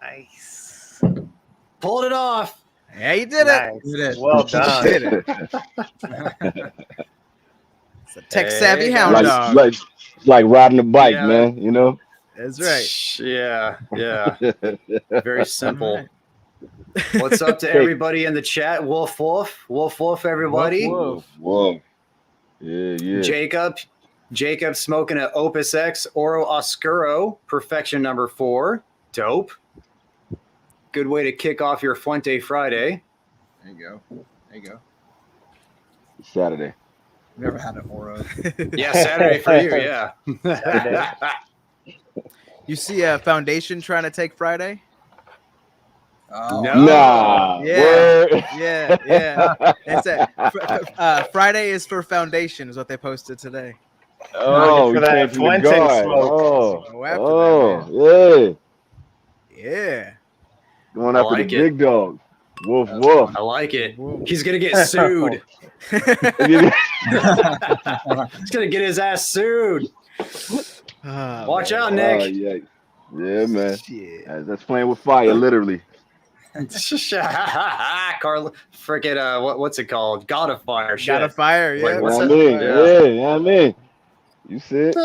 Nice. Pulled it off. Yeah, you did it. You did it. Well done. Did it. It's a tech savvy hound dog. Like riding a bike, man. You know. That's right. Yeah. Very simple. Right. What's up to everybody in the chat? Wolf, everybody. Wolf. Yeah. Jacob smoking an Opus X Oro Oscuro Perfection number 4. Dope. Good way to kick off your Fuente Friday. There you go. Saturday. Never had an Oro. Yeah, Saturday for you. Yeah. You see a Foundation trying to take Friday? Oh. Nah. Yeah. It's Friday is for Foundation is what they posted today. Oh, for that Fuente smoke. Yeah. Going after the big dog. Wolf. I like it. He's gonna get sued. He's gonna get his ass sued. Watch out, Nick. Yeah, man. That's playing with fire, literally. Carl, freaking what's it called? God of Fire. God of Fire. Yeah. I mean. You see it?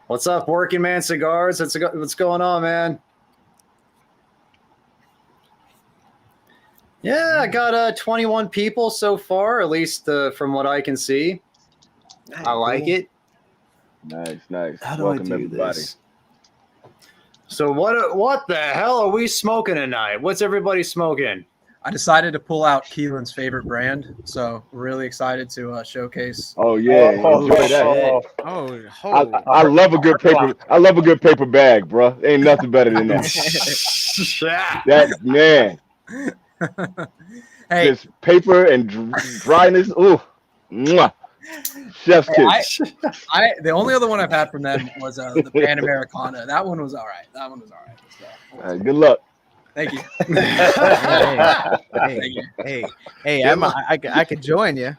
What's up, Working Man Cigars? What's going on, man? Yeah, I got 21 people so far, at least from what I can see. I like it. Nice. How do Welcome, I do everybody. this? So what the hell are we smoking tonight? What's everybody smoking? I decided to pull out Keelan's favorite brand, so we're really excited to showcase. Oh yeah, enjoy that. I love a good paper. I love a good paper bag, bro. Ain't nothing better than that. That man. Hey, just paper and dryness. Ooh, mwah. Chef's kiss. The only other one I've had from them was the Pan Americana. That one was all right. So, good luck. Thank you. Hey, I could join you.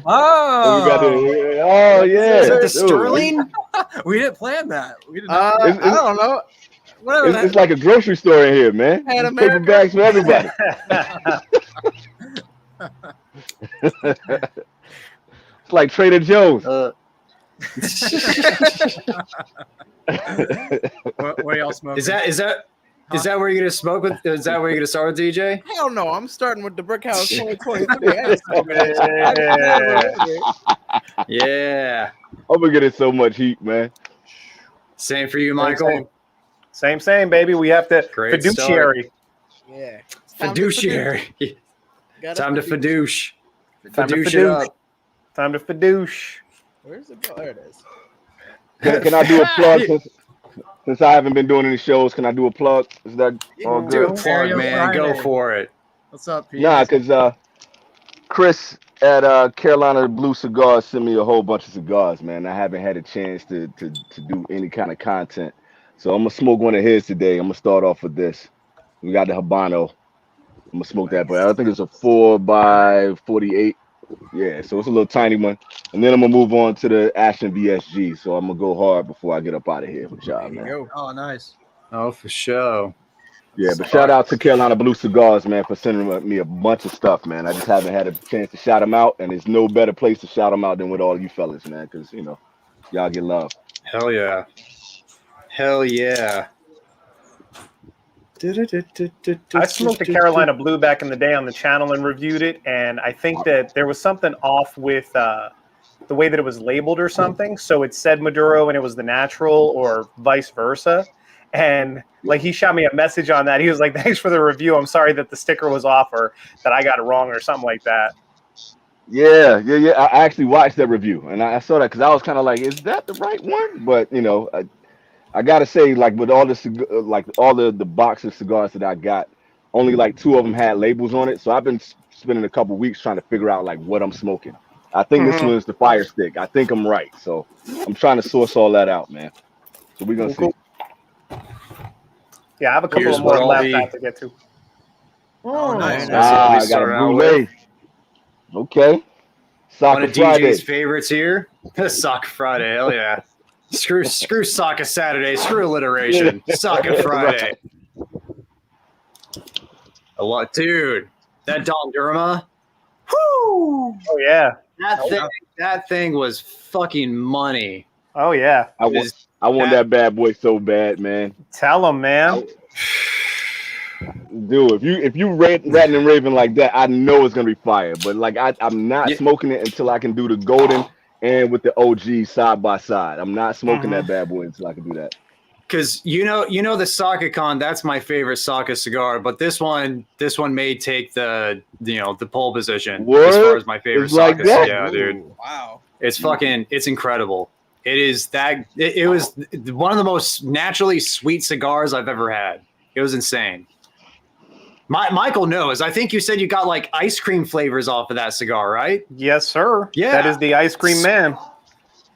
Oh, yeah. Is that the Sterling? We didn't plan that. I don't know. Whatever. It's like a grocery store in here, man. Paper bags for everybody. It's like Trader Joe's. What are y'all smoking? Is that where you're gonna smoke with? Is that where you're gonna start with, DJ? Hell no, I'm starting with the Brick House 2023. Yeah. I'm gonna get it so much heat, man. Same for you, Michael. Same, baby. We have to fiduciary. Yeah. Fiduciary. Time to fidouche. Fidouche it up. Time to fidouche. Where's it? There it is. Can I do a plug since I haven't been doing any shows? Can I do a plug? Is that all good? Do a plug, man. Go for it. What's up, Pete? Nah, because Chris at Carolina Blue Cigars sent me a whole bunch of cigars, man. I haven't had a chance to do any kind of content. So I'm going to smoke one of his today. I'm going to start off with this. We got the Habano. I'm going to smoke that, but I think it's a 4x48. Yeah, so it's a little tiny one. And then I'm going to move on to the Ashton VSG. So I'm going to go hard before I get up out of here with y'all, man. Oh, nice. Oh, for sure. Yeah, but shout out to Carolina Blue Cigars, man, for sending me a bunch of stuff, man. I just haven't had a chance to shout them out, and there's no better place to shout them out than with all you fellas, man, because, you know, y'all get love. Hell yeah. Hell yeah. I smoked a Carolina Blue back in the day on the channel and reviewed it, and I think that there was something off with the way that it was labeled or something. So it said Maduro and it was the natural, or vice versa. And like he shot me a message on that. He was like, "Thanks for the review. I'm sorry that the sticker was off or that I got it wrong or something like that." Yeah. I actually watched that review and I saw that because I was kind of like, "Is that the right one?" But you know, I gotta say, like with all the box of cigars that I got, only like 2 of them had labels on it. So I've been spending a couple weeks trying to figure out like what I'm smoking. I think this one is the Fire Stick. I think I'm right. So I'm trying to source all that out, man. So we're gonna see. Yeah, I have a couple more left I have to get to. Oh, nice. I got a Boulay. Okay. One of DJ's favorites here. Soccer Friday. Hell yeah. Screw Soccer Saturday. Screw alliteration. Soccer Friday. A lot, dude. That Don Derma. Whoo! Oh yeah. That thing was fucking money. Oh yeah. I want that bad boy so bad, man. Tell him, man. Dude, if you ranting and raving like that, I know it's gonna be fire. But like I'm not smoking it until I can do the golden and with the OG side by side. I'm not smoking that bad boy until I can do that. Because you know the Sakakon, that's my favorite Saka cigar, but this one may take the pole position as far as my favorite Saka. Like yeah, dude. Wow. It's incredible. It is that it was one of the most naturally sweet cigars I've ever had. It was insane. Michael knows. I think you said you got like ice cream flavors off of that cigar, right? Yes, sir. Yeah. That is the ice cream man.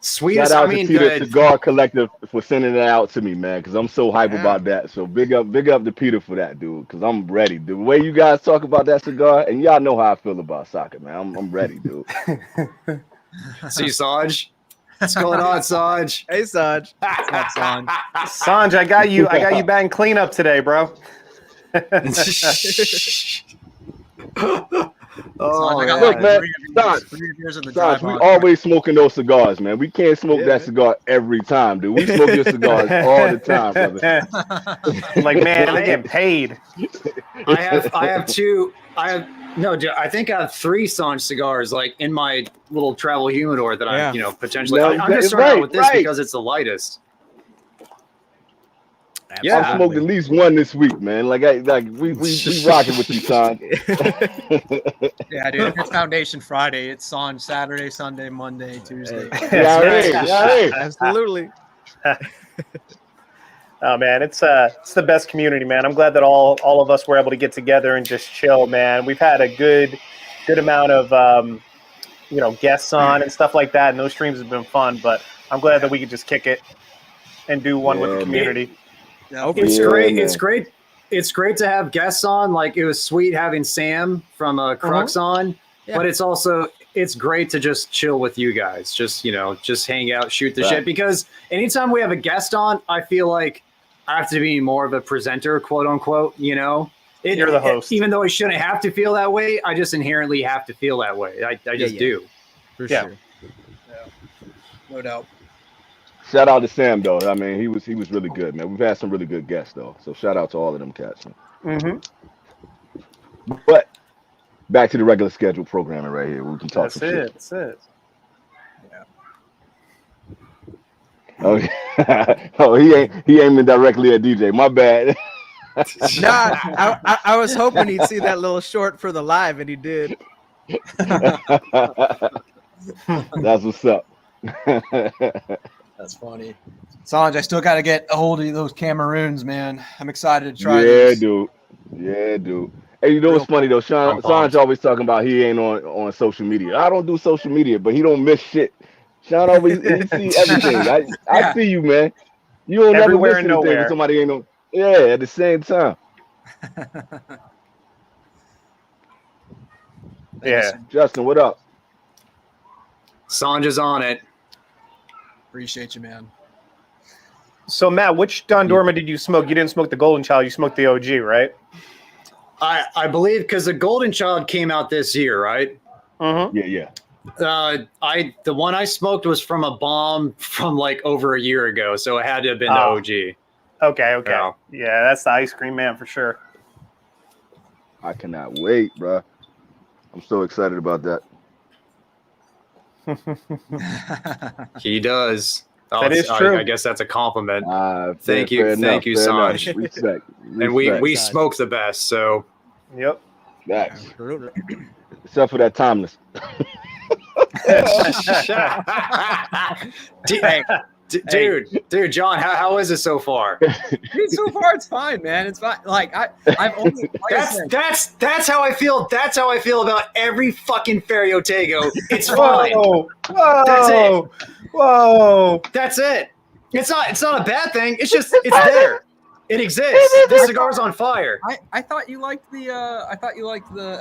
Sweetest. Shout out to Peter Cigar Collective for sending it out to me, man, because I'm so hype about that. So big up to Peter for that, dude, because I'm ready. The way you guys talk about that cigar, and y'all know how I feel about Saka, man. I'm ready, dude. See, Saj? What's going on, Saj? Hey, Saj. What's up, Saj? Sanj, I got you batting cleanup today, bro. Oh, I got look, man, three reviews in the Josh, drive we on. always smoking those cigars, man. We can't smoke that cigar every time, dude. We smoke your cigars all the time, brother. Like, man, they're getting paid. I think I have 3 Sanj cigars like in my little travel humidor that I'm potentially. No, I'm just starting out with this because it's the lightest. Yeah, I smoked at least one this week, man. We rocking with you, son. Yeah, dude. If it's Foundation Friday, it's on Saturday, Sunday, Monday, Tuesday. Yeah, Absolutely. Oh man, it's the best community, man. I'm glad that all of us were able to get together and just chill, man. We've had a good amount of guests on and stuff like that, and those streams have been fun. But I'm glad that we could just kick it and do one with the community. It's great. Man. It's great to have guests on. Like, it was sweet having Sam from Crux on, but it's great to just chill with you guys. Just hang out, shoot the shit. Because anytime we have a guest on, I feel like I have to be more of a presenter, quote unquote. You're the host. Even though I shouldn't have to feel that way, I just inherently have to feel that way. I just do. For sure. Yeah. No doubt. Shout out to Sam, though. I mean, he was really good, man. We've had some really good guests, though. So shout out to all of them cats. But back to the regular scheduled programming right here. We can talk some shit. That's it. Yeah. Oh, he aiming directly at DJ. My bad. Nah, I was hoping he'd see that little short for the live, and he did. That's what's up. That's funny. Sanj, I still got to get a hold of those Cameroons, man. I'm excited to try those. those. Yeah, dude. Hey, you know what's funny, though? Sanj always talking about he ain't on social media. I don't do social media, but he don't miss shit. Sean always he see everything. I see you, man. You don't never miss anything when somebody ain't on. Yeah, at the same time. Yeah. Justin, what up? Sanj is on it. Appreciate you, man. So, Matt, which Don Dorma did you smoke? You didn't smoke the Golden Child. You smoked the OG, right? I believe because the Golden Child came out this year, right? Yeah. The one I smoked was from a bomb from like over a year ago, so it had to have been the OG. Okay. Yeah, that's the ice cream man for sure. I cannot wait, bro. I'm so excited about that. He does. That is true. I guess that's a compliment. Thank you, Sanj. Sanj. Respect. And we smoke the best, so. Yep. That's except for that timeless. Dude, John, how is it so far? Dude, so far it's fine, man. It's fine. Like I've only that's how I feel. That's how I feel about every fucking Ferriotego. It's fine. Whoa. That's it. Whoa. That's it. It's not a bad thing. It's just it's there. It exists. This cigar's on fire. I thought you liked the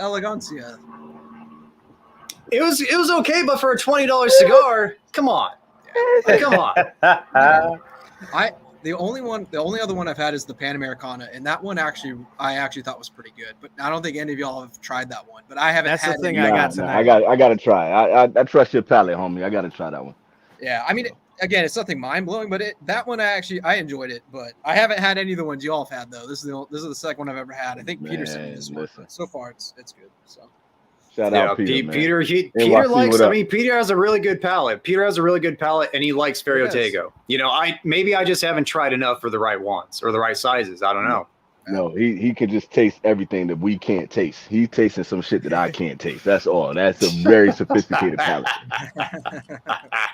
Elegancia. It was okay, but for a $20 cigar, come on. Come on. the only other one I've had is the Panamericana, and that one I actually thought was pretty good. But I don't think any of y'all have tried that one. But I haven't. That's had the thing any. I got tonight. I gotta try. I trust your palate, homie. I gotta try that one. Yeah, I mean, again, it's nothing mind blowing, but that one I enjoyed it. But I haven't had any of the ones y'all have had though. This is the second one I've ever had. I think Peter sent me this one. But so far, it's good. So. Shout out Peter, man. Peter likes. I mean, Peter has a really good palate. Peter has a really good palate, and he likes Ferriotego. You know, maybe I just haven't tried enough for the right ones or the right sizes. I don't know. No, he can just taste everything that we can't taste. He's tasting some shit that I can't taste. That's all. That's a very sophisticated palate.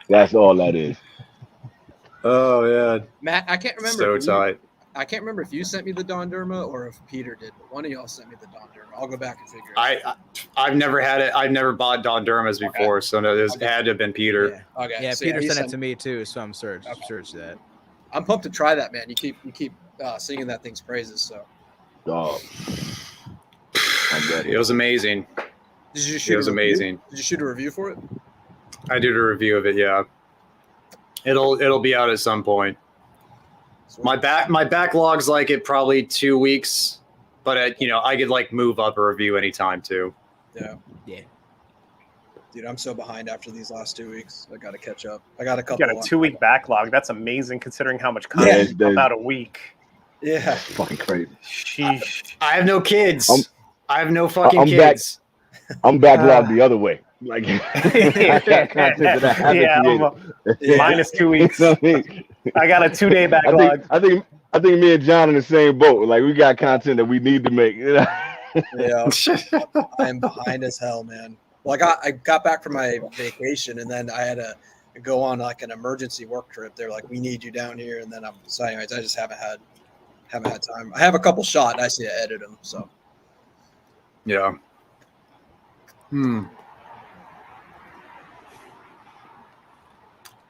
That's all that is. Oh yeah, Matt, I can't remember. So tight. I can't remember if you sent me the Don Derma or if Peter did, but one of y'all sent me the Don Derma. I'll go back and figure it out. I've never had it. I've never bought Don Dermas before, so no, this had to have been Peter. Yeah. Okay. Yeah, so Peter sent it to me too, so I'm search that. I'm pumped to try that, man. You keep singing that thing's praises. So. Dog. It was amazing. Did you shoot? It was amazing. Did you shoot a review for it? I did a review of it. Yeah. It'll be out at some point. My backlog's like it probably 2 weeks, but I could like move up a review anytime too. Yeah. Dude, I'm so behind after these last 2 weeks. I got to catch up. I got a couple. You got a 2-week backlog. That's amazing considering how much content about a week. Yeah. That's fucking crazy. Sheesh. I have no kids. I have no fucking kids. I'm backlogged the other way. Like I got content that I haven't created. Minus 2 weeks. You know what I mean? I got a 2-day backlog. I think me and John in the same boat. Like we got content that we need to make. You know? Yeah, I'm behind as hell, man. Well, I got back from my vacation, and then I had to go on like an emergency work trip. They're like, "We need you down here," and then so anyways, I just haven't had time. I have a couple shot. I see to edit them. So yeah.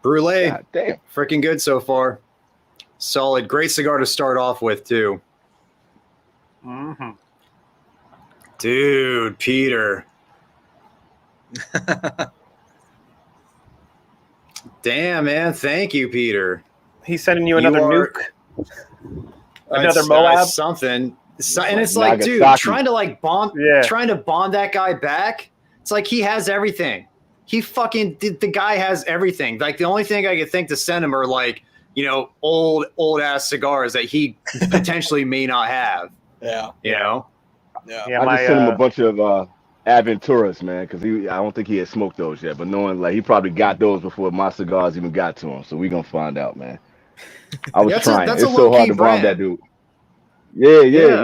Brulee, damn, freaking good so far. Solid, great cigar to start off with too. Mm-hmm. Dude, Peter. Damn, man. Thank you, Peter. He's sending you another nuke. Another it's, Moab. Something. And it's like, Nagasaki. dude, trying to bond that guy back. It's like he has everything. The guy has everything. Like the only thing I could think to send him are like, old ass cigars that he potentially may not have. Yeah. Yeah. I just sent him a bunch of Aventuras, man, because I don't think he had smoked those yet. But knowing like he probably got those before my cigars even got to him, so we gonna find out, man. I was trying. It's so hard to bomb that dude. Yeah,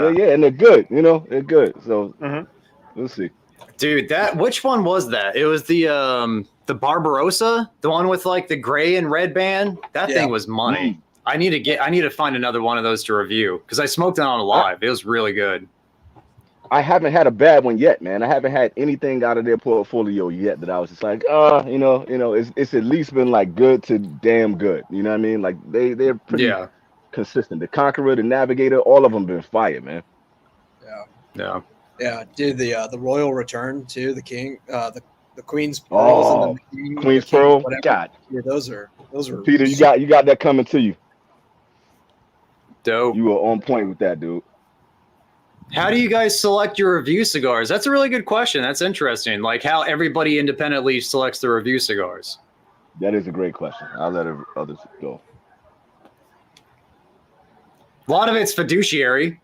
and they're good. They're good. So we'll see. Dude, which one was that? It was the Barbarossa, the one with like the gray and red band. That thing was money. I need to find another one of those to review because I smoked it on live. It was really good. I haven't had a bad one yet, man. I haven't had anything out of their portfolio yet that I was just like, it's at least been like good to damn good. You know what I mean? Like they're pretty consistent. The Conqueror, the Navigator, all of them been fire, man. Yeah, dude, the Royal Return too, the King, the Queen's Pearls and the Queen's Pearl. God, yeah, those are Peter. You got that coming to you. Dope. You were on point with that, dude. How do you guys select your review cigars? That's a really good question. That's interesting. Like how everybody independently selects the review cigars. That is a great question. I'll let others go. A lot of it's fiduciary.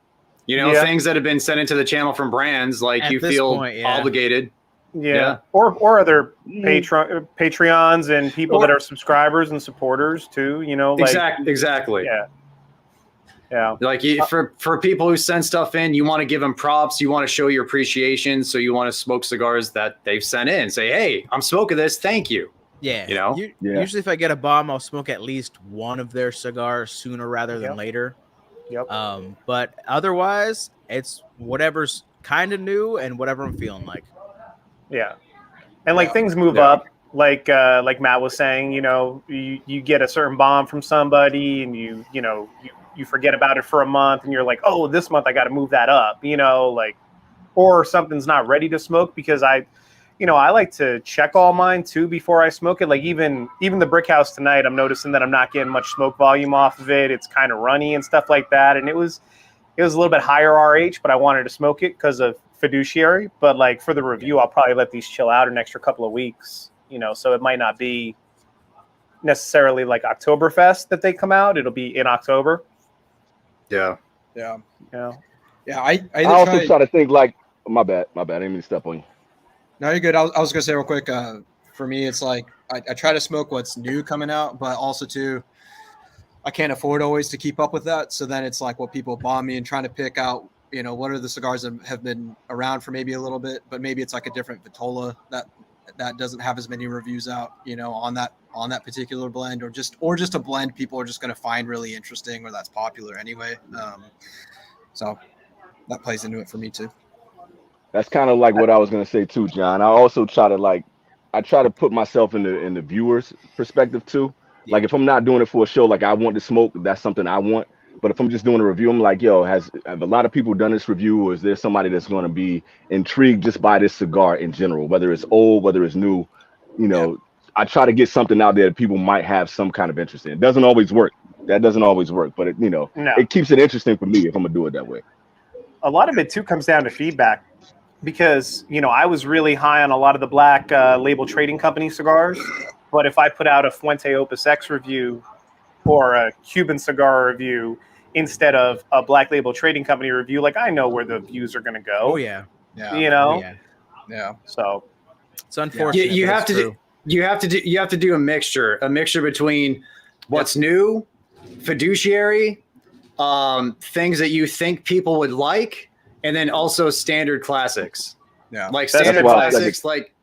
Things that have been sent into the channel from brands, like you feel obligated. Yeah. Or other Patreons and people that are subscribers and supporters too. Exactly. Yeah. Like for people who send stuff in, you want to give them props. You want to show your appreciation. So you want to smoke cigars that they've sent in. Say, hey, I'm smoking this. Thank you. Yeah. Usually if I get a bomb, I'll smoke at least one of their cigars sooner rather than later. Yep. But otherwise, it's whatever's kind of new and whatever I'm feeling like. Yeah. And like things move up. Like Matt was saying, you get a certain bomb from somebody and you forget about it for a month and you're like, oh, this month I got to move that up, or something's not ready to smoke because I like to check all mine too before I smoke it. Like even the Brick House tonight, I'm noticing that I'm not getting much smoke volume off of it. It's kind of runny and stuff like that. And it was a little bit higher RH, but I wanted to smoke it because of fiduciary. But like for the review, I'll probably let these chill out an extra couple of weeks. So it might not be necessarily like Oktoberfest that they come out. It'll be in October. Yeah. Yeah. Yeah. Yeah. I also try to think like, my bad. I didn't mean to step on you. No, you're good. I was gonna say real quick. For me, it's like I try to smoke what's new coming out, but also too, I can't afford always to keep up with that. So then it's like what people bomb me and trying to pick out, what are the cigars that have been around for maybe a little bit, but maybe it's like a different Vitola that doesn't have as many reviews out, on that particular blend, or just a blend people are just gonna find really interesting or that's popular anyway. So that plays into it for me too. That's kind of like what I was gonna say too, John. I also try to put myself in the viewer's perspective too. Like if I'm not doing it for a show, like I want to smoke, that's something I want. But if I'm just doing a review, I'm like, yo, have a lot of people done this review, or is there somebody that's going to be intrigued just by this cigar in general, whether it's old, whether it's new? I try to get something out there that people might have some kind of interest in. It doesn't always work. That doesn't always work, but it keeps it interesting for me if I'm gonna do it that way. A lot of it too comes down to feedback. Because, I was really high on a lot of the black label trading company cigars. But if I put out a Fuente Opus X review or a Cuban cigar review instead of a black label trading company review, like I know where the views are going to go. Oh, yeah. Yeah. So it's unfortunate. You have to do a mixture between what's new, fiduciary, things that you think people would like, and then also standard classics. Yeah. Like standard classics, like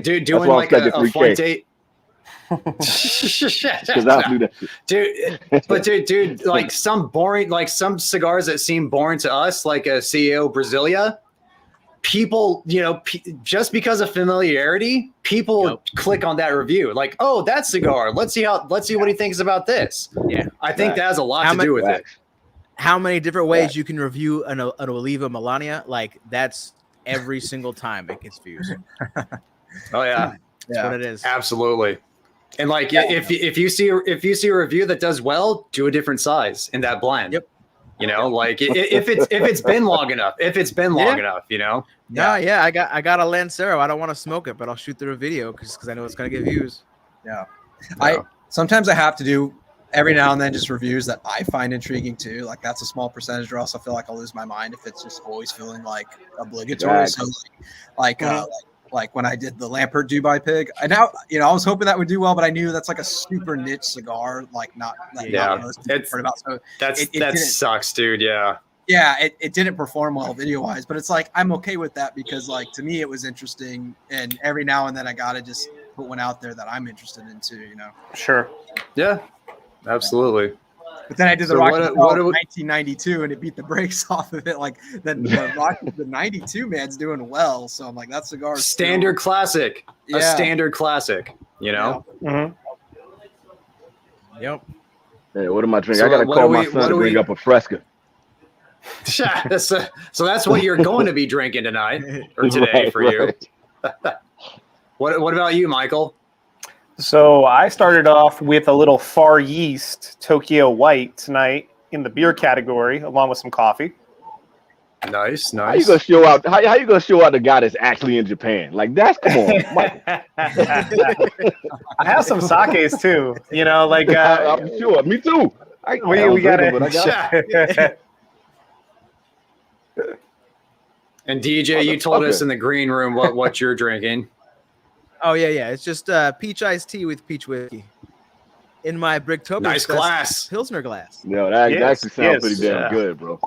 dude doing like a Fuente. Dude, like some boring, like some cigars that seem boring to us, like a CEO Brasilia, people, just because of familiarity, people click on that review. Like, oh, that cigar. Let's see what he thinks about this. Yeah. I think that has a lot to do with it. How many different ways you can review an Oliva Melania? Like that's every single time it gets views. Oh yeah, that's what it is. Absolutely. And like if you see a review that does well, do a different size in that blend. Yep. Like if it's been long enough, Yeah. I got a Lancero. I don't want to smoke it, but I'll shoot through a video because I know it's gonna get views. Yeah. Sometimes I have to do every now and then just reviews that I find intriguing too. Like that's a small percentage, or else I feel like I'll lose my mind if it's just always feeling like obligatory. Exactly. So like when I did the Lampert Dubai Pig, I was hoping that would do well, but I knew that's like a super niche cigar, like not most people heard about. So that sucks, dude. Yeah. Yeah, it didn't perform well video wise, but it's like I'm okay with that because like to me it was interesting, and every now and then I gotta just put one out there that I'm interested in too. Sure. Yeah. Absolutely. But then I did the Rocky 1992 and it beat the brakes off of it. Like the 92 man's doing well. So I'm like, that cigar is standard classic. Yeah. A standard classic, Yeah. Mm-hmm. Yep. Hey, what am I drinking? I got to call my son to bring up a Fresca. So that's what you're going to be drinking tonight or today for you. What about you, Michael? So I started off with a little Far East Tokyo White tonight in the beer category, along with some coffee. Nice. How you gonna show out? How you gonna show out the guy that's actually in Japan? Like that's come on. I have some sakes too. I'm sure. Me too. We got it. And DJ, you told us in the green room what you're drinking. Oh yeah. It's just peach iced tea with peach whiskey in my Bricktober nice glass, Pilsner glass. No, that actually sounds pretty damn good, bro.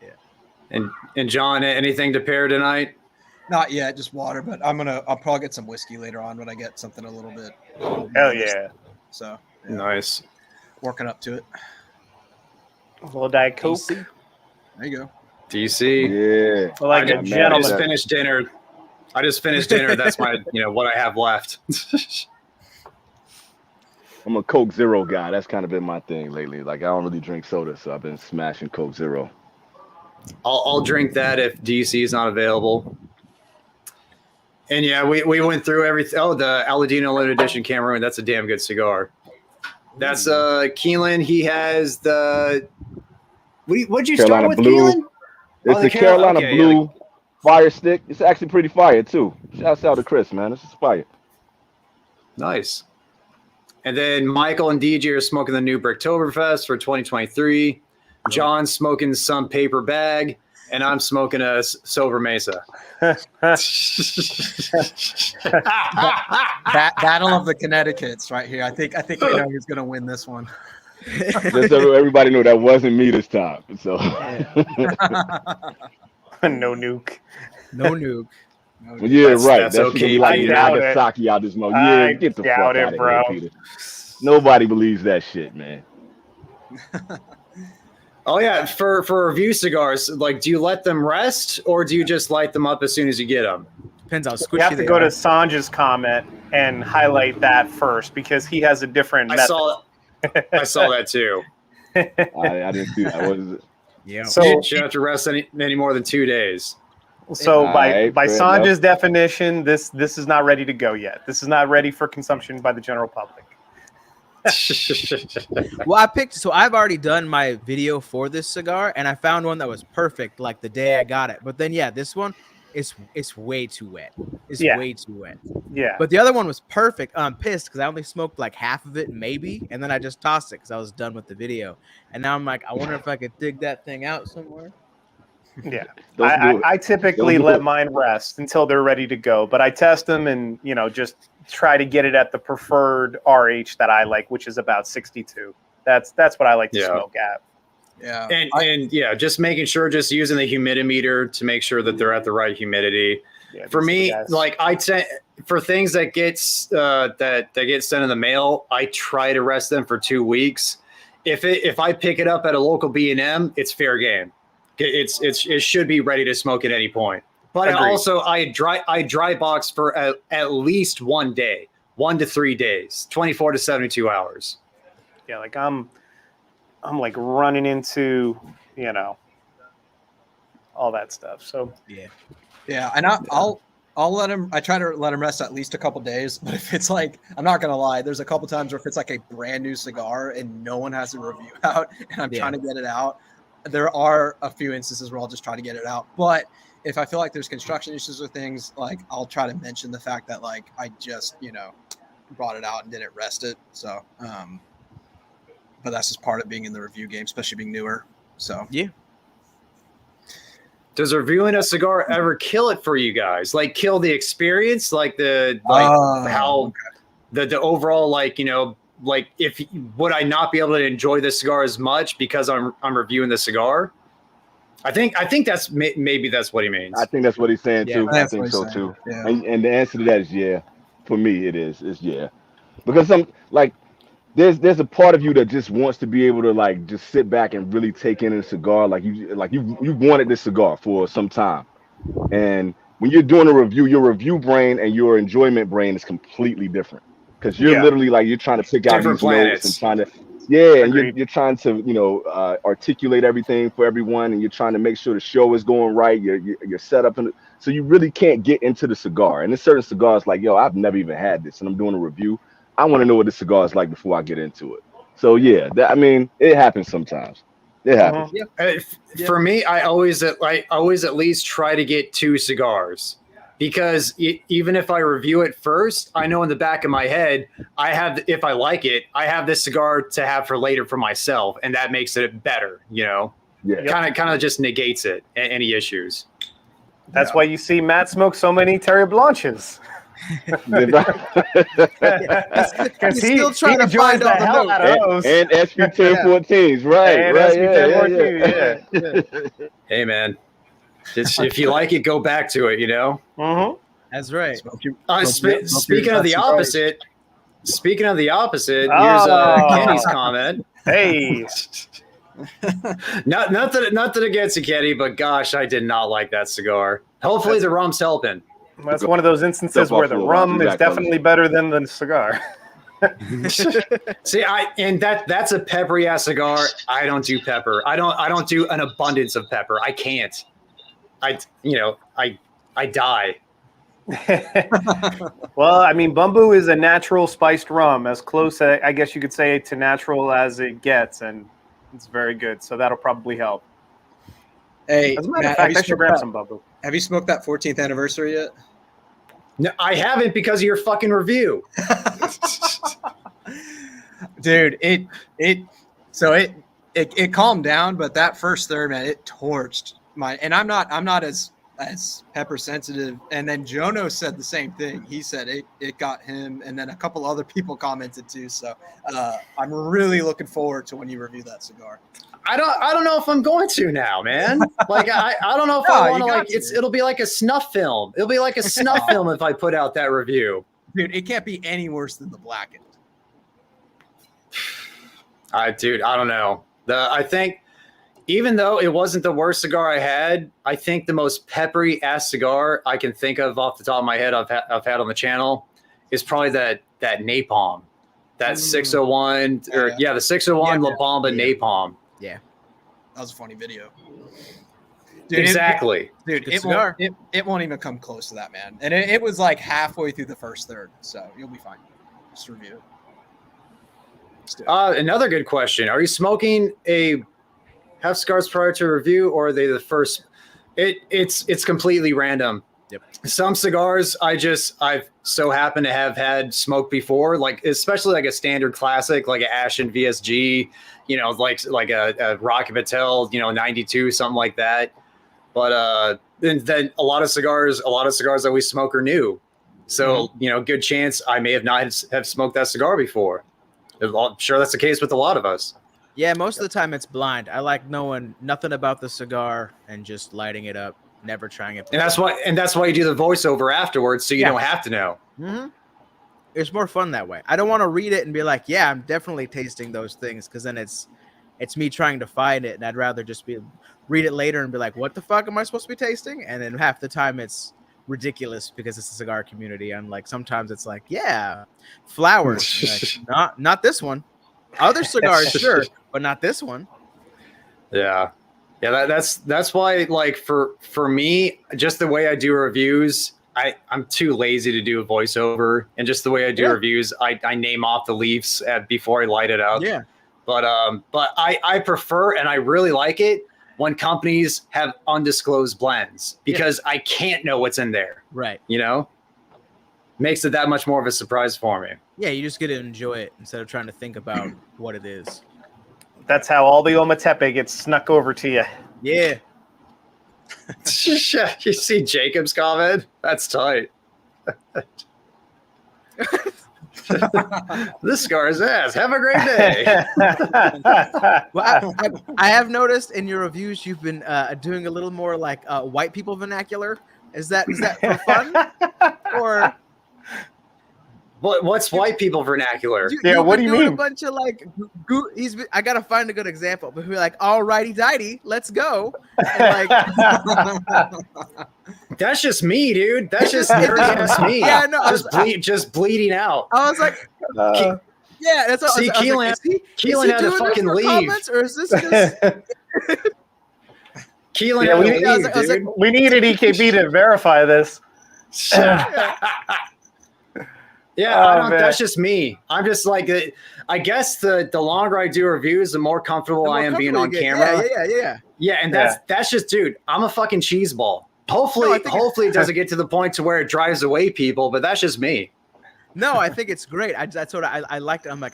Yeah. And John, anything to pair tonight? Not yet, just water. But I'll probably get some whiskey later on when I get something a little bit. Hell yeah! So nice. Working up to it. A little Diet Coke. There you go. DC. Yeah. Like a gentleman. I just finished dinner. That's my, what I have left. I'm a Coke Zero guy. That's kind of been my thing lately. Like I don't really drink soda, so I've been smashing Coke Zero. I'll drink that if DC is not available. And yeah, we went through everything. Oh, the Aladino Limited Edition Cameroon. That's a damn good cigar. That's Keelan. He has the. What'd you Carolina start with, Blue. Keelan? It's the Carolina Blue Fire Stick. It's actually pretty fire too. Shouts out to Chris, man. This is fire. Nice. And then Michael and DJ are smoking the new Bricktoberfest for 2023. John's smoking some paper bag, and I'm smoking a Sober Mesa. Battle of the Connecticut's right here. I think we know who's gonna win this one. Just so everybody know that wasn't me this time. So No nuke. No nuke. yeah, right. That's That okay. should be like I doubt it. Nagasaki out this mode. I Yeah, get the fuck doubt out it, of bro. here, Peter. Nobody believes that shit, man. Oh yeah, for review cigars, like, do you let them rest or do you just light them up as soon as you get them? Depends how squishy We have to they go are. to Sanj's comment and highlight that first because he has a different method. I saw that too. I didn't see that. What is it? Yeah. So, You shouldn't have to rest any more than 2 days. by fair Sanj's definition, this is not ready to go yet. This is not ready for consumption by the general public. Well, I've already done my video for this cigar, and I found one that was perfect like the day I got it. But then, yeah, this one, it's way too wet. It's way too wet. Yeah. But the other one was perfect. I'm pissed because I only smoked like half of it, maybe, and then I just tossed it because I was done with the video. And now I'm like, I wonder if I could dig that thing out somewhere. Yeah, Don't do it. I typically Don't do let it. mine rest until they're ready to go, but I test them and just try to get it at the preferred RH that I like, which is about 62. That's what I like to smoke at. Yeah. And yeah, just making sure, just using the humidimeter to make sure that they're at the right humidity. Yeah, For these me, guys. like for things that gets that get sent in the mail, I try to rest them for 2 weeks. If I pick it up at a local B&M, it's fair game. It should be ready to smoke at any point. But Agreed. also I dry box for at least 1 day, 1 to 3 days, 24 to 72 hours. Yeah, like I'm like running into all that stuff. So Yeah, and I'll let him. I try to let him rest at least a couple days. But if it's like, I'm not gonna lie, there's a couple times where if it's like a brand new cigar and no one has a review out, and I'm trying to get it out, there are a few instances where I'll just try to get it out. But if I feel like there's construction issues or things, like I'll try to mention the fact that like I just brought it out and didn't rest it. So, but that's just part of being in the review game, especially being newer. So Yeah. Does reviewing a cigar ever kill it for you guys? Like kill the experience, like the overall like if would I not be able to enjoy this cigar as much because I'm reviewing the cigar? I think that's maybe that's what he means. I think that's what he's saying too. I that's think what so he's too. saying. And the answer to that is yeah. For me, it's yeah. Because there's a part of you that just wants to be able to like just sit back and really take in a cigar. You wanted this cigar for some time, and when you're doing a review, your review brain and your enjoyment brain is completely different because you're literally like you're trying to pick out Different these notes and trying to and you're trying to articulate everything for everyone, and you're trying to make sure the show is going right. You're set up, so you really can't get into the cigar. And there's certain cigars like I've never even had this, and I'm doing a review. I want to know what the cigar is like before I get into it. So yeah, it happens sometimes. It happens. For me, I always at least try to get 2 cigars because even if I review it first, I know in the back of my head, if I like it, I have this cigar to have for later for myself, and that makes it better. Yeah. Kind of just negates it any issues. that's why you see Matt smoke so many Terry Blanches. He's still trying to find all the notes. And SP1014s, right? And SP1014, Yeah. Hey man, if you like it, go back to it. Mm-hmm. That's right. Speaking of the opposite, here's Kenny's comment. Hey, Nothing against you, Kenny, but gosh, I did not like that cigar. Hopefully the rum's helping. that's one of those instances where the rum is definitely better than the cigar. See, that's a peppery ass cigar. I don't do pepper. I don't do an abundance of pepper. I can't. I die. Well, I mean, Bumbu is a natural spiced rum, as close, I guess you could say, to natural as it gets, and it's very good. So that'll probably help. Hey, As a matter Matt, of fact, I should grab some Bumbu. Have you smoked that 14th anniversary yet? No, I haven't because of your fucking review. Dude, it calmed down, but that first third, man, it torched and I'm not as pepper sensitive. And then Jono said the same thing. He said it got him, and then a couple other people commented too. So I'm really looking forward to when you review that cigar. I don't know if I'm going to now, man. Like I don't know if I want to like it'll be like a snuff film. It'll be like a snuff film if I put out that review. Dude, it can't be any worse than the Blackened. Dude, I don't know. I think even though it wasn't the worst cigar I had, I think the most peppery ass cigar I can think of off the top of my head I've had on the channel is probably that Napalm, that 601 the 601 La Bamba Napalm. Yeah, that was a funny video. Dude, exactly. It won't even come close to that, man. And it was like halfway through the first third, so you'll be fine. Just review it. Another good question: are you smoking half cigars prior to review, or are they the first? It's completely random. Yep. Some cigars I've so happened to have had smoked before, like especially like a standard classic, like an Ashen VSG, like a Rocky Patel, 92, something like that. But then a lot of cigars that we smoke are new, so good chance I may have not have smoked that cigar before. I'm sure that's the case with a lot of us. Yeah, most of the time it's blind. I like knowing nothing about the cigar and just lighting it up, never trying it. And that's why you do the voiceover afterwards, so you don't have to know. Mm-hmm. It's more fun that way. I don't want to read it and be like, yeah, I'm definitely tasting those things, because then it's me trying to find it, and I'd rather just read it later and be like, what the fuck am I supposed to be tasting? And then half the time it's ridiculous because it's a cigar community, and like sometimes it's like, yeah, flowers. Like, not this one. Other cigars, sure, but not this one. Yeah. That's why, like, for me, just the way I do reviews, I'm too lazy to do a voiceover, and just the way I do reviews, I name off the leaves before I light it up. Yeah. But I prefer, and I really like it when companies have undisclosed blends, because I can't know what's in there. Right. Makes it that much more of a surprise for me. Yeah, you just get to enjoy it instead of trying to think about what it is. That's how all the Ometepe gets snuck over to you. Yeah. You see Jacob's comment? That's tight. This cigar's ass. Have a great day. Well, I have noticed in your reviews you've been doing a little more like white people vernacular. Is that for fun? Or what's white people vernacular? What do you mean? A bunch of like, I gotta find a good example. But we're like, all righty tighty, let's go. And like, that's just me, dude. That's just me. Yeah, no, just bleeding out. I was like, yeah, that's all. See, Keelan had to fucking leave. Comments, or is this just? Keelan, we needed EKB to verify this. Yeah, that's just me. I'm just like, I guess the longer I do reviews, the more comfortable I am being on camera. Yeah, and that's just, dude, I'm a fucking cheese ball. Hopefully it doesn't get to the point to where it drives away people, but that's just me. No, I think it's great. That's what I liked it. I'm like,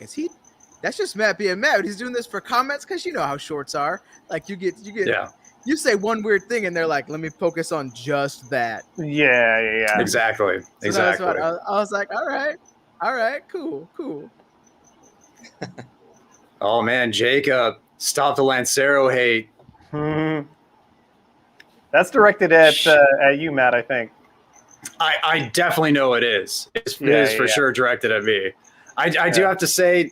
that's just Matt being Matt. He's doing this for comments, because you know how shorts are. Like you get you say one weird thing and they're like, let me focus on just that. Yeah. Exactly. So exactly. I was like, all right, cool. Oh man, Jacob, stop the Lancero hate. That's directed at you, Matt, I think. I definitely know it is. It is for sure directed at me. I do have to say,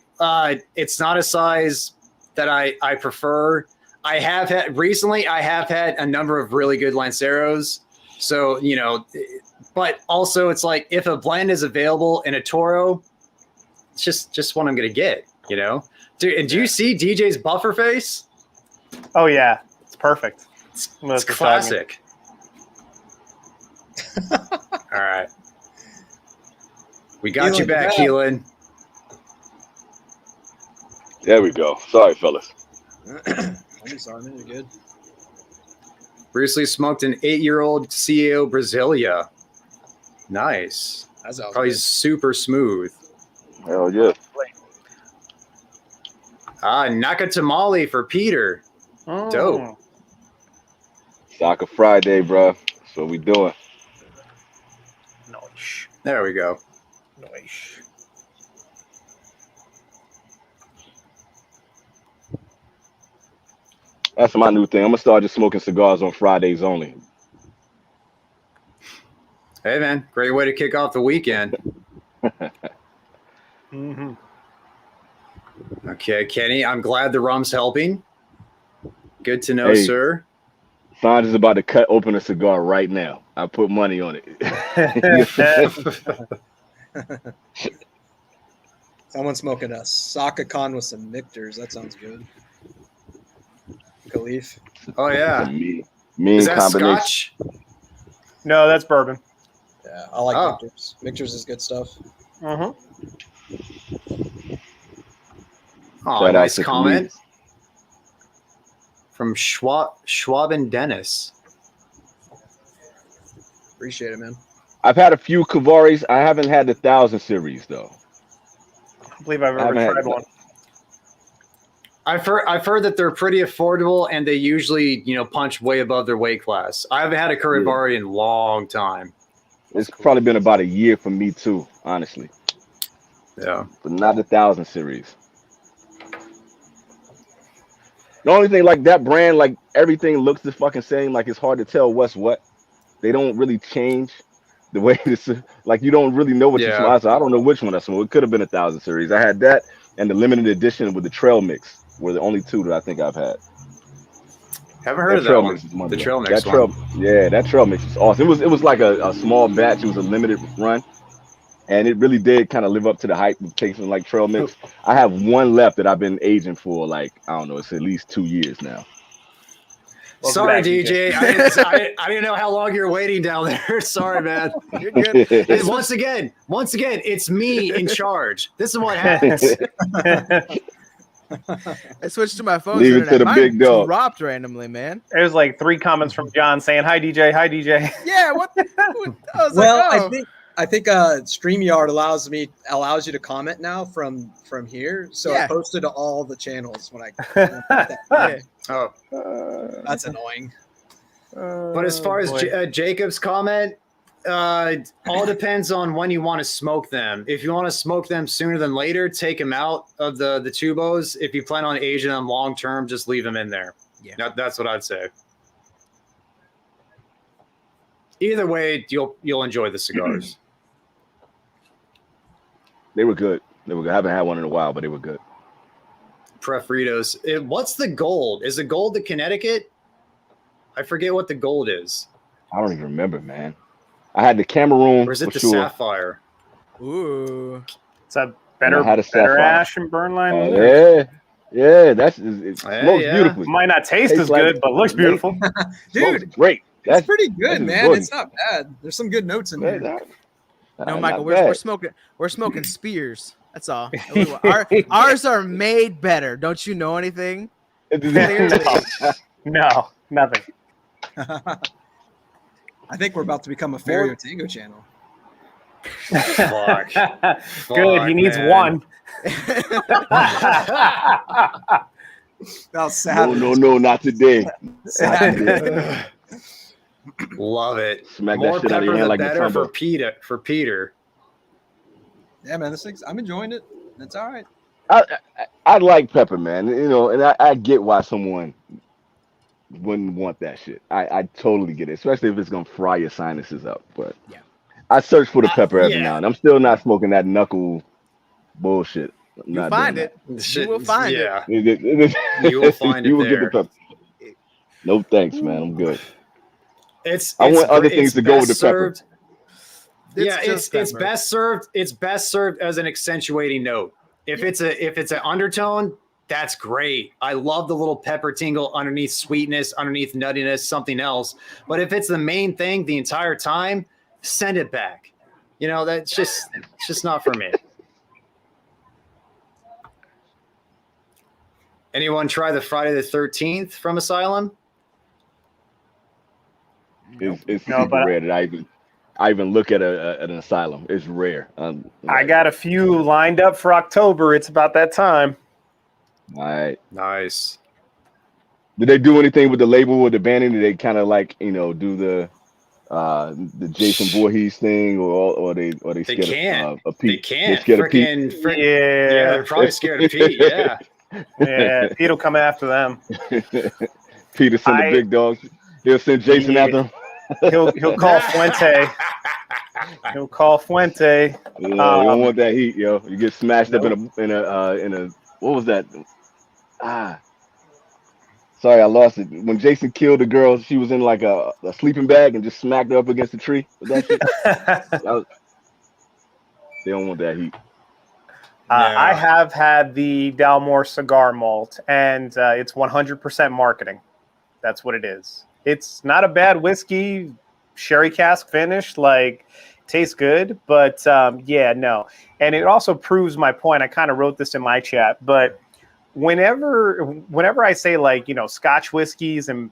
it's not a size that I prefer. I have had a number of really good Lanceros. So, but also it's like, if a blend is available in a Toro, it's just what I'm going to get, Dude, and do you see DJ's buffer face? Oh yeah. It's perfect. It's classic. All right. We got you back, Keelan. There we go. Sorry, fellas. I'm sorry, man. You're good. Bruce Lee smoked an 8-year-old CEO Brasilia. Nice. That sounds Probably good. super smooth. Hell yeah. Naka Tamale for Peter. Dope. Soccer Friday, bro. That's what we doing. Nice. There we go. Nice. That's my new thing. I'm gonna start just smoking cigars on Fridays only. Hey, man. Great way to kick off the weekend. Mm-hmm. Okay, Kenny. I'm glad the rum's helping. Good to know, sir. Sanj is about to cut open a cigar right now. I put money on it. Someone's smoking a Saka Khan with some Mictors. That sounds good. Khalif. Oh, yeah. Mean Is that combination. Scotch? No, that's bourbon. Yeah, I like Mictors. Mictors is good stuff. Uh-huh. Oh, nice comment. From Schwaben Dennis. Appreciate it, man. I've had a few Cavaris. I haven't had the 1000 series though. I don't believe I've ever tried one. I've heard that they're pretty affordable and they usually, punch way above their weight class. I haven't had a Cavaри in a long time. It's probably been about a year for me too, honestly. Yeah. But not the 1000 series. The only thing, like that brand, like everything looks the fucking same. Like it's hard to tell what's what. They don't really change the way this. Like you don't really know what you smoke. So I don't know which one I smoked. It could have been a 1000 series. I had that and the limited edition with the trail mix were the only two that I think I've had. Haven't heard of that one. The trail mix one. Yeah, that trail mix was awesome. It was like a small batch. It was a limited run. And it really did kind of live up to the hype of tasting like trail mix. I have one left that I've been aging for like, I don't know, it's at least 2 years now. Sorry, DJ. I didn't know how long you're waiting down there. Sorry, man. You're good. And once again, it's me in charge. This is what happens. I switched to my phone. Leave it to the big dog. Dropped randomly, man. There's like 3 comments from John saying, "Hi DJ, hi DJ." Yeah, what? I think StreamYard allows you to comment now from here. So I posted to all the channels when I. That's annoying. But as far as Jacob's comment, all depends on when you want to smoke them. If you want to smoke them sooner than later, take them out of the tubos. If you plan on aging them long term, just leave them in there. Yeah, that's what I'd say. Either way, you'll enjoy the cigars. They were good. I haven't had one in a while, but they were good. Prefritos. What's the gold? Is the gold the Connecticut? I forget what the gold is. I don't even remember, man. I had the Cameroon. Or is it the sure. Sapphire? Ooh. It's a better ash and burn line. Yeah. It smokes beautifully. Might not taste as good, but looks beautiful. Dude, great. That's pretty good, man. Good. It's not bad. There's some good notes in there. No, Michael, we're smoking Spears. That's all. Ours are made better. Don't you know anything? No, nothing. I think we're about to become a Ferio Tango channel. Fuck. Good. He needs one. That was savage. No, not today. Love it. Smack More that shit out of your hand like better for Peter. Yeah, man, I'm enjoying it. It's all right. I like pepper, man. And I get why someone wouldn't want that shit. I totally get it, especially if it's gonna fry your sinuses up. But I search for the pepper every now and I'm still not smoking that knuckle bullshit. You find it. You will find it. You will find it. You will get the pepper. No thanks, man. I'm good. I want other things to go with the pepper. It's best served. It's best served as an accentuating note. If it's an undertone, that's great. I love the little pepper tingle underneath sweetness, underneath nuttiness, something else. But if it's the main thing the entire time, send it back. You know, it's just not for me. Anyone try the Friday the 13th from Asylum? It's super rare that I even look at an Asylum. It's rare. I got a few lined up for October. It's about that time. All right. Nice. Did they do anything with the label with the banding? Did they kind of like, you know, do the Jason Voorhees thing, or they scared can't. of Pete? They can't. They're scared of Pete. Yeah, they're probably scared of Pete. Yeah. Yeah, Pete will come after them. Peter send the big dogs. He'll send Jason after him. He'll call Fuente. He'll call Fuente. Yeah, you don't want that heat, yo. You get smashed up in a what was that? Sorry, I lost it. When Jason killed the girl, she was in like a sleeping bag and just smacked her up against the tree. That shit. They don't want that heat. I have had the Dalmore cigar malt, and it's 100% marketing. That's what it is. It's not a bad whiskey, sherry cask finish, like tastes good, but yeah, no. And it also proves my point. I kind of wrote this in my chat, but whenever I say, like, you know, Scotch whiskeys, and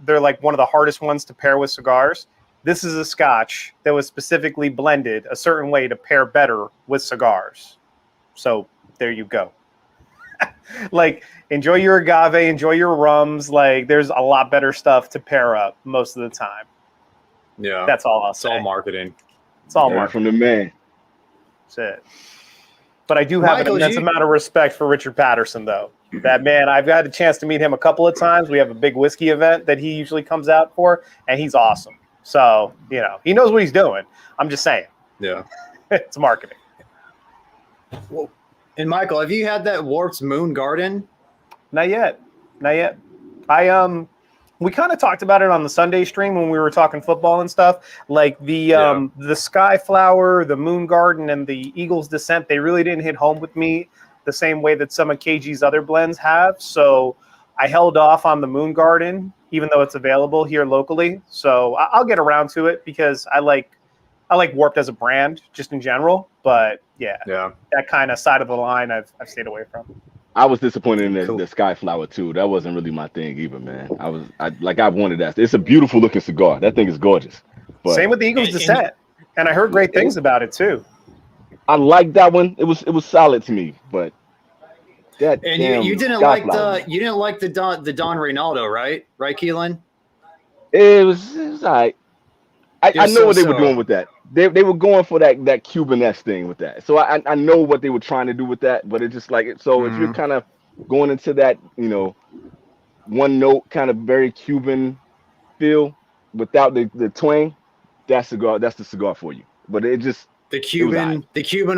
they're like one of the hardest ones to pair with cigars, this is a Scotch that was specifically blended a certain way to pair better with cigars. So there you go. Like, enjoy your agave, enjoy your rums. Like, there's a lot better stuff to pair up most of the time. Yeah, that's all I'll say. It's all marketing. It's all marketing from the man. That's it. But I do have an immense amount of respect for Richard Patterson, though. That man, I've had a chance to meet him a couple of times. We have a big whiskey event that he usually comes out for, and he's awesome. So, you know, he knows what he's doing. I'm just saying. Yeah. It's marketing. Well, and Michael, have you had that Warp's Moon Garden? Not yet. Not yet. We kind of talked about it on the Sunday stream when we were talking football and stuff. Like the Sky Flower, the Moon Garden, and the Eagle's Descent, they really didn't hit home with me the same way that some of KG's other blends have. So I held off on the Moon Garden, even though it's available here locally. So I'll get around to it because I like Warped as a brand just in general. But yeah, that kind of side of the line I've stayed away from. I was disappointed in the Sky Flower too. That wasn't really my thing either, man. I wanted that. It's a beautiful looking cigar. That thing is gorgeous. But same with the Eagle's Descent, and I heard great things about it too. I liked that one. It was solid to me, but that you didn't like the Don Reynaldo, right? Right, Keelan? It was all right. I know what they were doing with that. They were going for that Cuban-esque thing with that. So I know what they were trying to do with that, but it's just like it. So if you're kind of going into that, you know, one note kind of very Cuban feel without the twang, that's the cigar for you. But it just the Cuban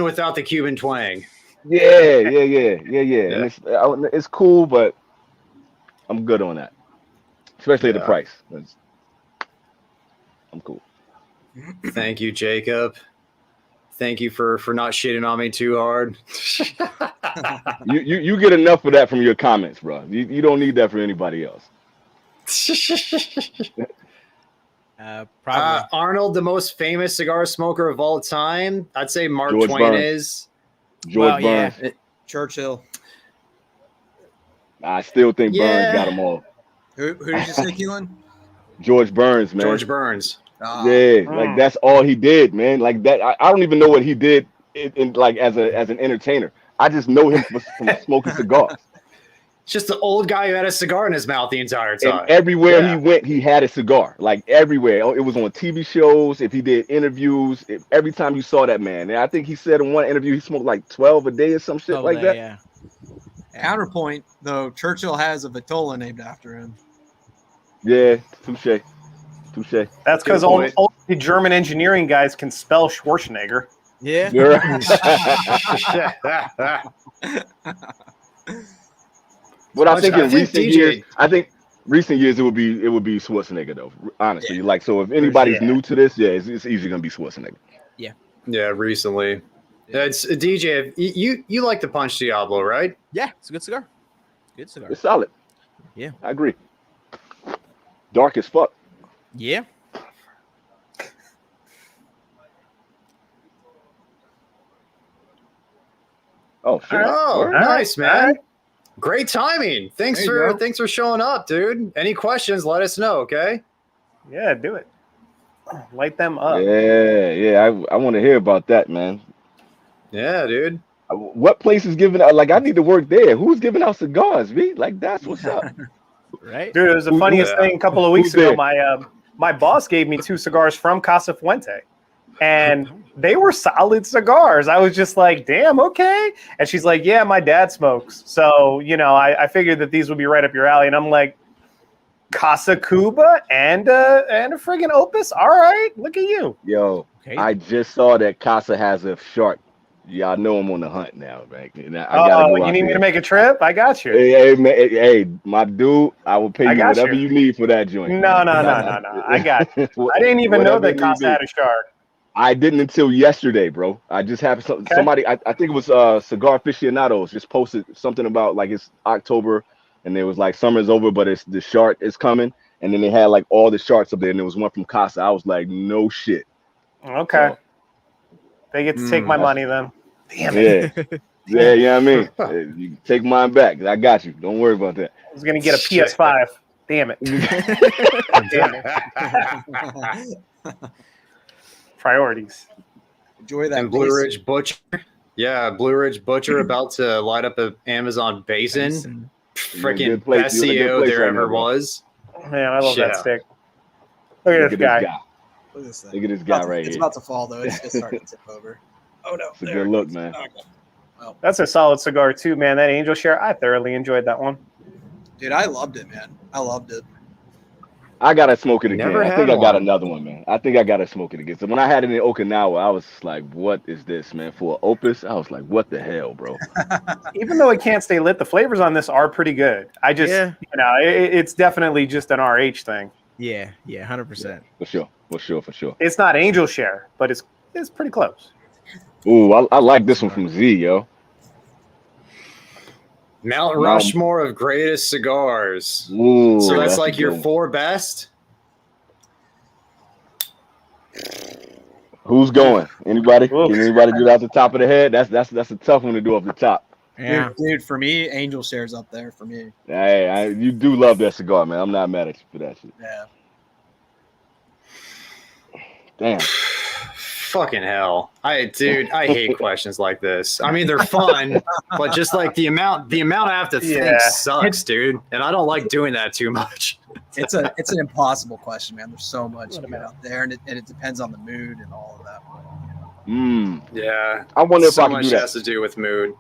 without the Cuban twang. Yeah. And it's cool, but I'm good on that, especially at the price. I'm cool. Thank you, Jacob. Thank you for not shitting on me too hard. you get enough of that from your comments, bro. You don't need that from anybody else. Probably Arnold, the most famous cigar smoker of all time. I'd say Mark George Twain Burns. is. George Burns. Yeah. Churchill. I still think Burns got them all. Who did you say, Keelan? George Burns, man. George Burns. Like that's all he did, man. Like that, I don't even know what he did in like as an entertainer. I just know him from smoking cigars. It's just the old guy who had a cigar in his mouth the entire time. And everywhere he went, he had a cigar. Like everywhere, it was on TV shows. If he did interviews, every time you saw that man, and I think he said in one interview he smoked like 12 a day or some shit like that. Yeah. Counterpoint, though, Churchill has a Vitola named after him. Yeah, touche. That's because only German engineering guys can spell Schwarzenegger. Yeah. But I think in recent years, it would be Schwarzenegger though. Honestly, like so, if anybody's new to this, it's easily gonna be Schwarzenegger. Yeah, recently. It's DJ. You like the Punch Diablo, right? Yeah, it's a good cigar. Good cigar. It's solid. Yeah, I agree. Dark as fuck. Yeah. Oh, shit. Oh, nice, man. Great timing. Thanks There you for showing up, dude. Any questions, let us know, okay? Yeah, do it. Light them up. Yeah. I want to hear about that, man. Yeah, dude. What place is giving out? Like, I need to work there. Who's giving out cigars, V? Like, that's what's up. Right? Dude, it was the funniest thing a couple of weeks Who's ago. there? My boss gave me 2 cigars from Casa Fuente, and they were solid cigars. I was just like, damn, okay. And she's like, yeah, my dad smokes. So, I figured that these would be right up your alley. And I'm like, Casa Cuba and a friggin' Opus? All right, look at you. Yo, Okay. I just saw that Casa has a shark. Y'all know I'm on the hunt now, man. And I gotta go you out need me there. to make a trip? I got you. Hey, man, hey, my dude, I will pay I you got whatever you. you need for that joint. No. man. I got you. I didn't even know that Whatever Casa you had a shark. I didn't until yesterday, bro. I just happened somebody. I think it was Cigar Aficionados just posted something about like it's October and there was like summer's over, but it's the shark is coming, and then they had like all the sharks up there, and there was one from Casa. I was like, no shit. Okay. So, They get to take my money then. Damn it. yeah, you know what I mean. You can take mine back. I got you. Don't worry about that. I was gonna get a PS5. Damn it. Priorities. Enjoy that. And Blue Ridge Butcher. Yeah, Blue Ridge Butcher about to light up an Amazon basin. Freaking best CEO there ever was. Man, I love that Yeah. stick. Look at this guy. Look at this thing. Look at this guy right It's here. about to fall though. It's starting to tip over. Oh no! It's a there good it look, goes. man. Okay. That's a solid cigar too, man. That Angel Share, I thoroughly enjoyed that one. Dude, I loved it, man. I loved it. I gotta smoke it again. Never I had think I got one. another one, man. I think I gotta smoke it again. So when I had it in Okinawa, I was like, "What is this, man?" For an Opus, I was like, "What the hell, bro?" Even though it can't stay lit, the flavors on this are pretty good. I just, it's definitely just an RH thing. Yeah, 100%. For sure. It's not Angel Share, but it's pretty close. Ooh, I like this one from Z, yo. Mount Rushmore of greatest cigars. Ooh, So that's a like your good one. 4 best? Who's going? Anybody? Oof. Can anybody do that off the top of the head? That's a tough one to do off the top. Yeah. Dude, for me, Angel Share's up there for me. Hey, you do love that cigar, man. I'm not mad at you for that shit. Yeah. Damn. Fucking hell. I hate questions like this. I mean, they're fun, but just like the amount I have to think Yeah. sucks, dude. And I don't like doing that too much. It's an impossible question, man. There's so much out there, and it depends on the mood and all of that. Yeah. I wonder if so I can much do that. has to do with mood.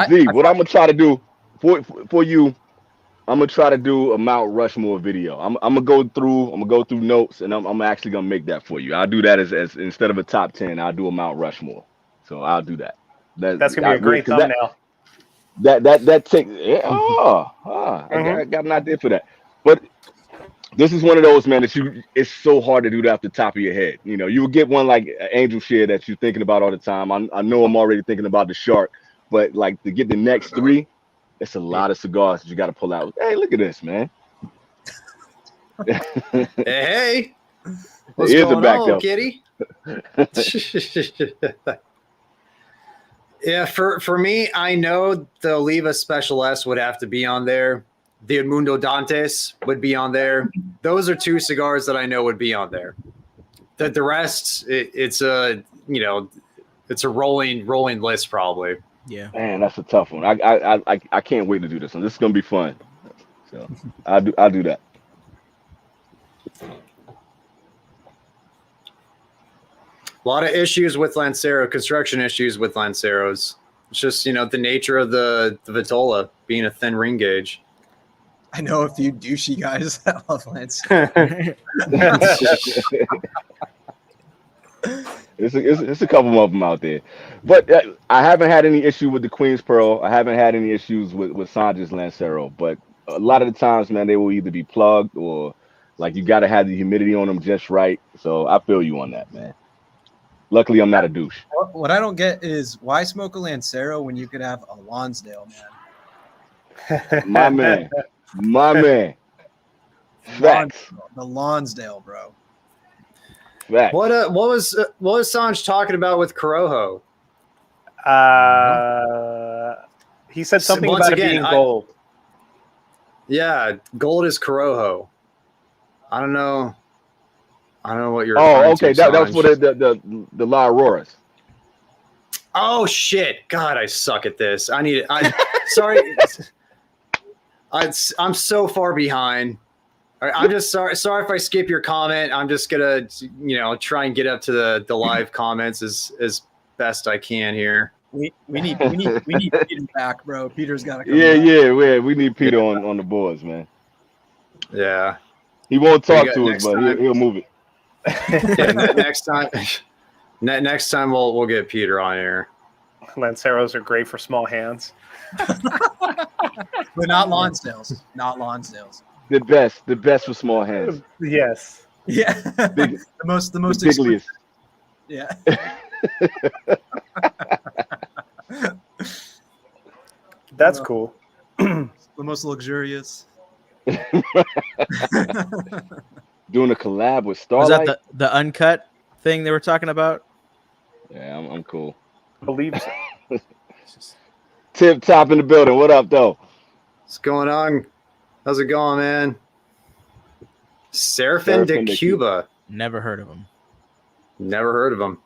Z, what I'm gonna try to do for you, I'm gonna try to do a Mount Rushmore video. I'm gonna go through notes, and I'm actually gonna make that for you. I'll do that as instead of a top 10, I'll do a Mount Rushmore. So I'll do that. That's gonna be a great thumbnail. That take I got an idea for that. But this is one of those, man, that it's so hard to do that off the top of your head. You know, you will get one like Angel Share that you're thinking about all the time. I know I'm already thinking about the shark, but like to get the next 3, it's a lot of cigars that you got to pull out. Hey, look at this, man. Hey. What's Here's a going back on, up. kitty? Yeah, for me, I know the Oliva Special S would have to be on there. The Mundo Dantes would be on there. Those are 2 cigars that I know would be on there. The rest, it's a rolling list probably. Yeah. Man, that's a tough one. I can't wait to do this one. This is gonna be fun. So I'll do that. A lot of issues with Lancero, construction issues with Lanceros. It's just, the nature of the Vitola being a thin ring gauge. I know a few douchey guys that love Lance. It's a couple of them out there, but I haven't had any issue with the Queen's Pearl. I haven't had any issues with Sanja's Lancero, but a lot of the times, man, they will either be plugged or like you got to have the humidity on them just right. So I feel you on that, man. Luckily, I'm not a douche. What I don't get is why smoke a Lancero when you could have a Lonsdale, man. My man. Facts. The Lonsdale, bro. Facts. What was Sanj talking about with Corojo? He said something Once about again, it being gold. Yeah, gold is Corojo. I don't know what you're Oh, referring okay. to. That was for the La Auroras. Oh shit! God, I suck at this. Sorry. I'm so far behind. I'm just sorry if I skip your comment. I'm just gonna try and get up to the live comments as best I can here. We need Peter back, bro. Peter's got to come Yeah, back. we need Peter on the boards, man. Yeah. He won't We talk got to us, next but time. he'll move it. Yeah, next time we'll get Peter on here. Lanceros are great for small hands. But not Lonsdale's. Not Lonsdale's. The best for small hands. Yes. Yeah. Big, the most the expensive. bigliest. Yeah. That's cool. The most luxurious. Doing a collab with Was Starlight. that the uncut thing they were talking about? Yeah, I'm cool. Believe so. Tip Top in the building. What up, though? What's going on? How's it going, man? Serafin de Cuba. Never heard of him. Never heard of him.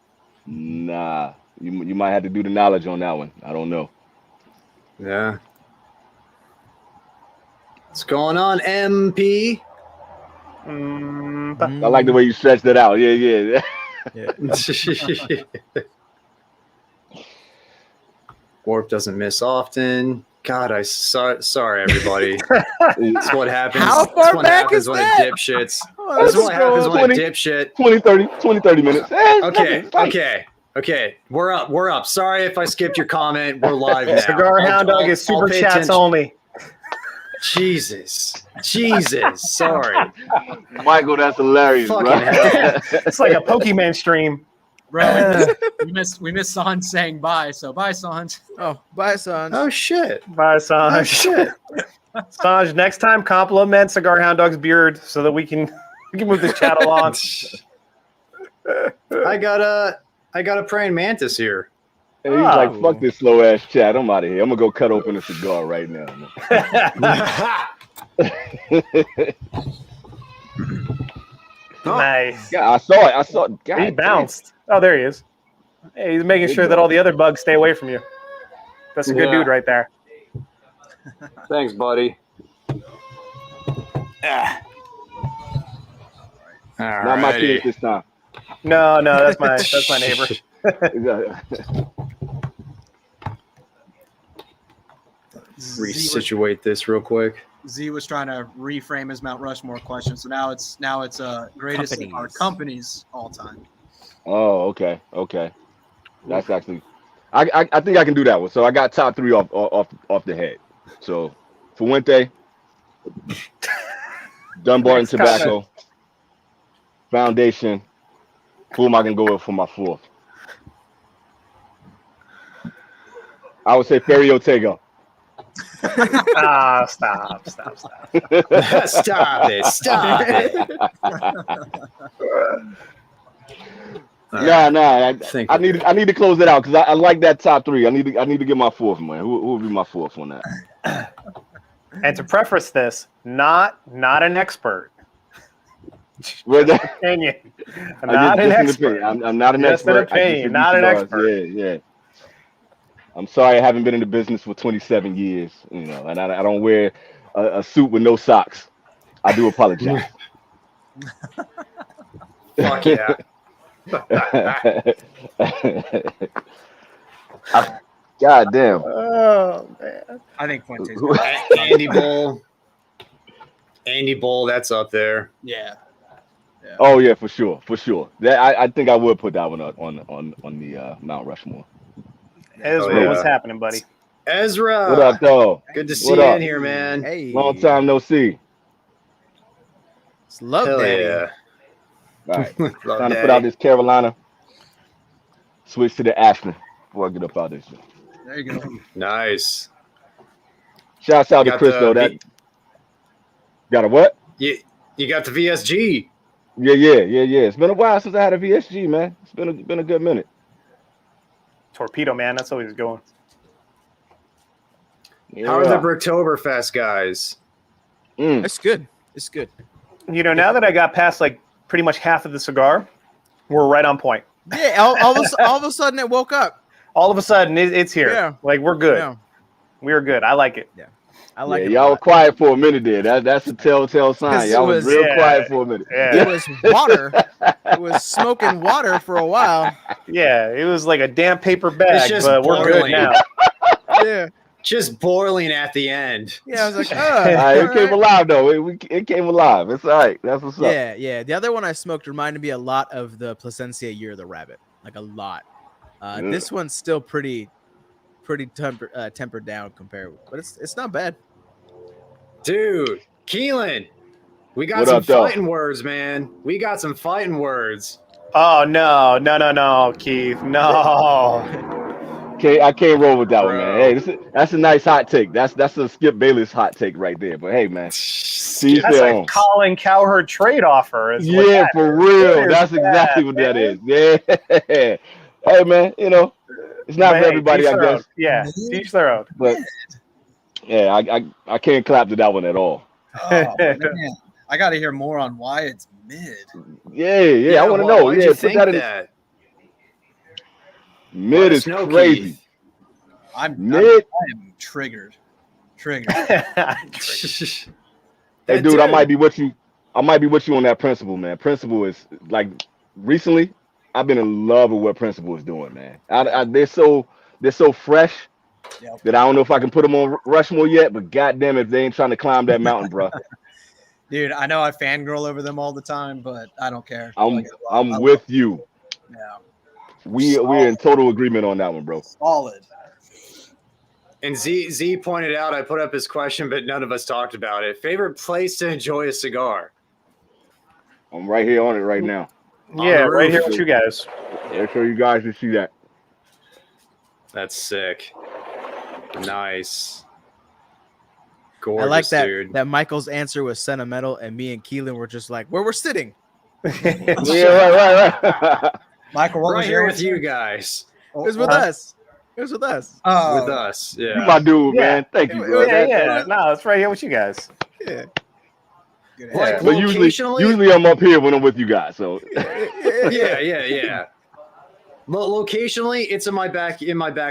Nah, you might have to do the knowledge on that one. I don't know. Yeah. What's going on, MP? I like the way you stretched it out. Yeah. Warp doesn't miss often. God, sorry everybody. That's what happens. How far That's what back happens is when that? a dipshits. This is what happens when a dipshit. 20, 30 minutes. Okay. We're up. Sorry if I skipped your comment. We're live now. Cigar Hound Dog is super pay chats attention. only. Jesus. Sorry. Michael, that's hilarious, Fucking bro. hell. It's like a Pokemon stream. Bro, we missed Sanj saying bye, so bye, Sanj. Oh, bye, Sanj. Oh shit. Bye, Sanj. Oh shit. Sanj, next time compliment Cigar Hound Dog's beard so that we can move the chat along. I got a praying mantis here. And he's like, fuck this slow ass chat. I'm out of here. I'm gonna go cut open a cigar right now. Nice. Yeah, I saw it. God, He bounced. Oh, there he is. Hey, he's making sure that all the other bugs stay away from you. That's a good dude right there. Thanks, buddy. Not my kid this time. No, that's my neighbor. Resituate this real quick. Z was trying to reframe his Mount Rushmore question, so now it's greatest of our companies all time. Oh, okay. That's actually, I think I can do that one. So I got top 3 off the head. So Fuente, Dunbar and Tobacco, Foundation. Who am I gonna go with for my 4th? I would say Ferry Ortega. Stop. Stop it. I need to close it out because I like that top 3. I need to get my 4th, man. Who will be my 4th on that? And to preface this, not an expert. Opinion. I'm not an expert. I'm not an Just expert. an opinion, not an expert. Yeah. I'm sorry I haven't been in the business for 27 years, and I don't wear a suit with no socks. I do apologize. Fuck yeah. God damn. Oh man. I think Fuente's Andy Bull, that's up there. Yeah. Oh yeah, for sure. That I think I would put that one up on the Mount Rushmore. Ezra, what's happening, buddy? Ezra. What up, though? Good to see you in here, man. Hey. Long time no see. It's love Hell daddy. yeah. All right, Love time to daddy. put out this Carolina. Switch to the Ashton before I get up out of this. There you go. Nice. Shouts out to Got Chris the though. That got a what? You got the VSG. Yeah. It's been a while since I had a VSG, man. It's been a good minute. Torpedo, man. That's always going. How are the Broktoberfest guys? It's good. It's good. You know, now that I got past like pretty much half of the cigar, we're right on point. Yeah, all of a sudden it woke up. All of a sudden it's here. Yeah. Like we're good. Yeah. We're good. I like it. Yeah. I like it. Y'all were quiet for a minute there. That's a telltale sign. Y'all was real quiet for a minute. Yeah. It was water. It was smoking water for a while. Yeah, it was like a damn paper bag, but we're good now. Yeah. Just boiling at the end. Yeah, I was like, it came alive though. It came alive. It's all right. That's what's up. Yeah. The other one I smoked reminded me a lot of the Placencia Year of the Rabbit, like a lot. This one's still pretty tempered down compared, but it's not bad. Dude, Keelan, we got some fighting words, man. We got some fighting words. Oh no, Keith, no. Okay, I can't roll with that one, man. Hey, that's a nice hot take. That's a Skip Bayless hot take right there. But hey, man, That's a Colin Cowherd trade offer. Yeah, for real. That's exactly what that is. Yeah. Hey, man, you know, it's not for everybody, I guess. Yeah, each their own. But yeah, I can't clap to that one at all. Oh, man. I got to hear more on why it's mid. Yeah, I want to know. Yeah, put that in. That? Mid is crazy. I am triggered. Hey, dude, I might be with you on that Principle, man. Principle is like recently, I've been in love with what Principle is doing, man. They're so fresh that I don't know if I can put them on Rushmore yet, but goddamn if they ain't trying to climb that mountain, bro. Dude, I know I fangirl over them all the time, but I don't care. I'm with you. Yeah. We're in total agreement on that one, bro. Solid. And Z pointed out, I put up his question, but none of us talked about it. Favorite place to enjoy a cigar? I'm right here on it right now. Yeah, right here with you guys. Yeah, so you guys can see that. That's sick. Nice. Gorgeous, I like that. dude. That Michael's answer was sentimental, and me and Keelan were just like, where we're sitting. Yeah, right. Michael, what right was here your with answer? you guys. It was with us. It was with us. Oh, With us, You yeah. my dude, Yeah. man. Thank you, bro. Yeah. No, it's right here with you guys. Yeah. good Yeah. answer. But usually I'm up here when I'm with you guys. So Yeah. Locationally, it's in my back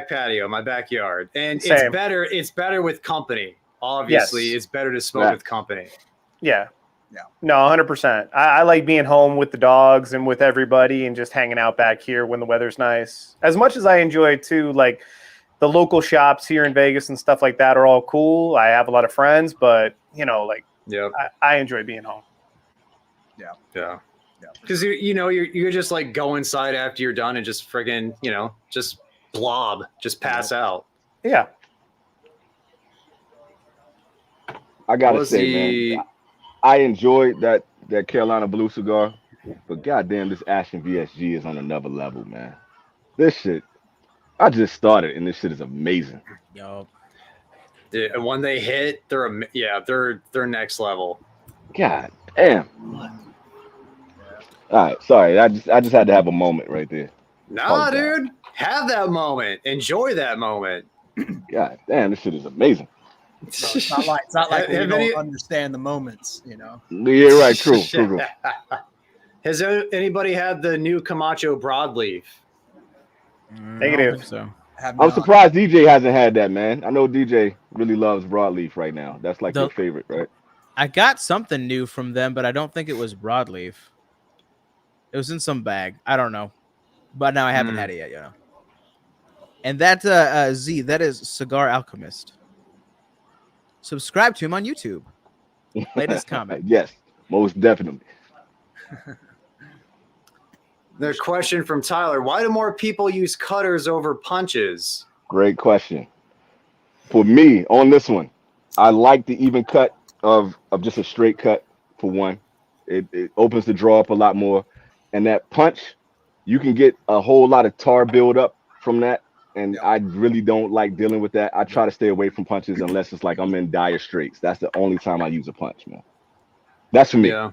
patio, my backyard, and Same. It's better with company. Obviously, Yes. it's better to smoke with company. Yeah. Yeah. No, 100%. I like being home with the dogs and with everybody and just hanging out back here when the weather's nice. As much as I enjoy too, like the local shops here in Vegas and stuff like that are all cool. I have a lot of friends, but you know, like I enjoy being home. Yeah. Because you're just like go inside after you're done and just friggin' just blob, just pass out. Yeah. I gotta say, man, I enjoyed that Carolina Blue cigar, but goddamn, this Ashton VSG is on another level, man. This shit, I just started, and this shit is amazing. Yo. And when they hit, they're next level. God damn. All right, sorry, I just had to have a moment right there. Nah, dude, have that moment, enjoy that moment. God damn, this shit is amazing. So it's not like we don't understand the moments, you know. Yeah, right. True. Has anybody had the new Camacho broadleaf? Negative. So I'm surprised DJ hasn't had that, man. I know DJ really loves broadleaf right now. That's like your favorite, right? I got something new from them, but I don't think it was broadleaf. It was in some bag. I don't know, but now I haven't had it yet. You know. And that Z, that is Cigar Alchemist. Subscribe to him on YouTube. Latest comment. Yes, most definitely. The question from Tyler: why do more people use cutters over punches? Great question. For me, on this one, I like the even cut of just a straight cut. For one, it opens the draw up a lot more, and that punch, you can get a whole lot of tar buildup from that. And I really don't like dealing with that. I try to stay away from punches unless it's like I'm in dire straits. That's the only time I use a punch, man. That's for me. Yeah.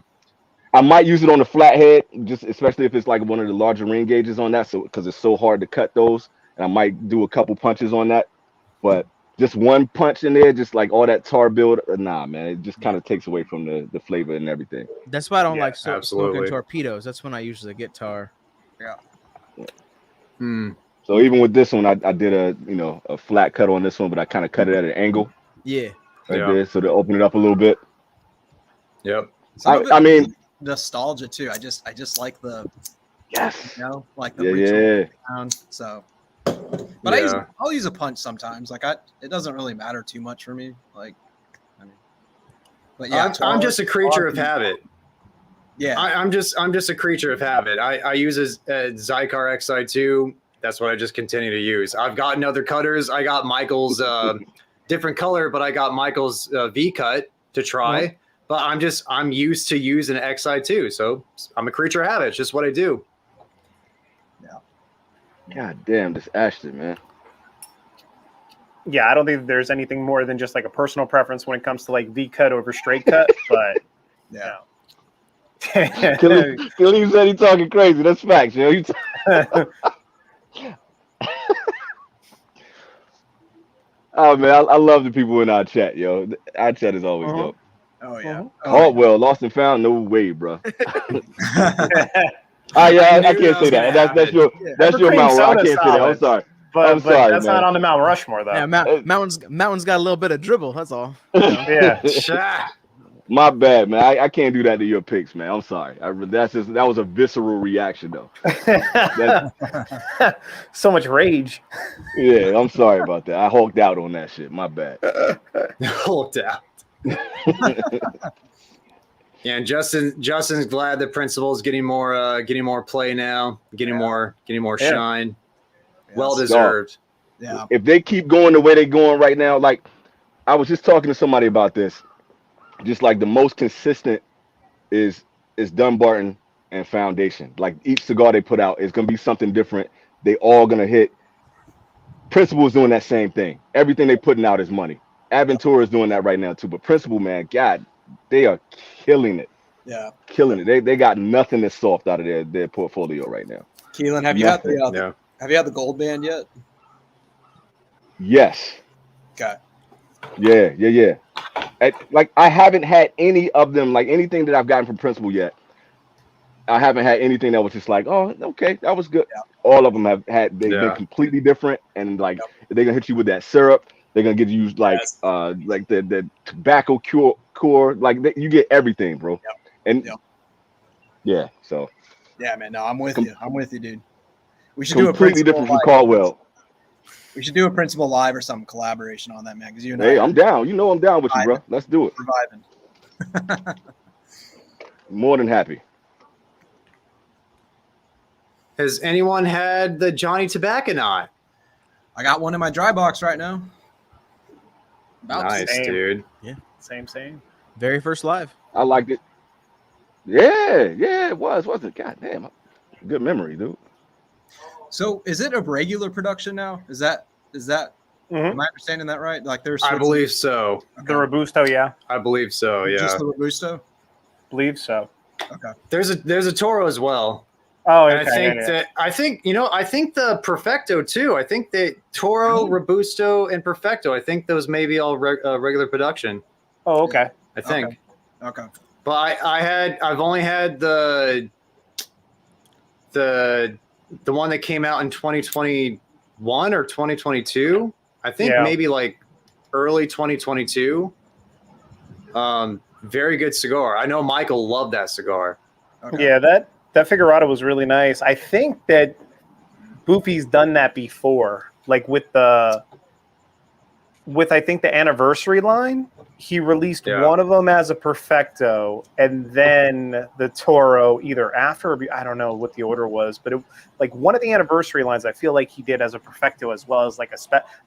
I might use it on the flathead, just especially if it's like one of the larger ring gauges on that, so because it's so hard to cut those. and I might do a couple punches on that. But just one punch in there, just like all that tar build, nah, man, it just kind of takes away from the flavor and everything. That's why I don't like absolutely. smoking torpedoes. That's when I usually get tar. Yeah. So even with this one, I did a flat cut on this one, but I kind of cut it at an angle. Yeah. There, so to open it up a little bit. Yep. I mean, nostalgia too. I just like the like the yeah. sound. So, but I'll use a punch sometimes. Like it doesn't really matter too much for me. Like, I mean, but yeah, I'm just a creature of habit. Yeah, I'm just a creature of habit. I use a Xikar VX2. That's what I just continue to use. I've gotten other cutters. I got Michael's different color, but I got Michael's V-Cut to try. Mm-hmm. But I'm used to using an XI2, so I'm a creature of habit. It's just what I do. Yeah. God damn, this Ashton, man. Yeah, I don't think there's anything more than just like a personal preference when it comes to like V-Cut over straight cut, but yeah. Khalid said he talking crazy. That's facts, yo. Oh man, I love the people in our chat, yo. Our chat is always dope. Oh yeah. Well, lost and found, no way, bro. I can't say that. That's your Mount. I can't say that. I'm sorry. But that's man. not on the Mount Rushmore though. Yeah, Mountain's got a little bit of dribble. That's all. Yeah. My bad, man. I can't do that to your picks, man. I'm sorry. That was a visceral reaction, though. So much rage. Yeah, I'm sorry about that. I hulked out on that shit. My bad. Hulked out. Yeah, and Justin's glad the principal is getting more play now, getting more shine. Yeah. Well deserved. Yeah. If they keep going the way they're going right now, like I was just talking to somebody about this. Just like the most consistent is Dunbarton and Foundation. Like each cigar they put out is gonna be something different. They all gonna hit. Principal is doing that same thing. Everything they putting out is money. Aventura is doing that right now too. But Principal, man, God, they are killing it. Yeah, killing it. They got nothing that's soft out of their portfolio right now. Keelan, have you had the gold band yet? Yes. Okay. Yeah. I haven't had any of them, like anything that I've gotten from Principal yet. I haven't had anything that was just like, oh, okay, that was good. Yeah. All of them have had they've been completely different, and like they're gonna hit you with that syrup. They're gonna give you like the tobacco core, like you get everything, bro. Yep. And yeah, so yeah, man. No, I'm with you. I'm with you, dude. We should completely do a different from Caldwell. We should do a Principal live or some collaboration on that, man. Because I'm down. You know I'm down with you, bro. Let's do it. Reviving. More than happy. Has anyone had the Johnny Tobacconaut? I got one in my dry box right now. Nice, dude. Yeah. Same. Very first live. I liked it. Yeah, it was, wasn't it? God damn. Good memory, dude. So is it a regular production now? Is that am I understanding that right? Like there's I believe so. Okay. The Robusto, yeah. I believe so, yeah. Just the Robusto? Believe so. Okay. There's a Toro as well. Oh, And okay. I think the Perfecto too. I think the Toro, Robusto, and Perfecto. I think those may be all regular production. Oh, okay. I think. Okay. But I've only had the one that came out in 2021 or 2022. I think maybe like early 2022. Very good cigar. I know Michael loved that cigar. Okay. Yeah, that Figurado was really nice. I think that Boofy's done that before, like with I think the anniversary line. He released one of them as a Perfecto, and then the Toro either after, or I don't know what the order was, but like one of the anniversary lines, I feel like he did as a Perfecto as well as like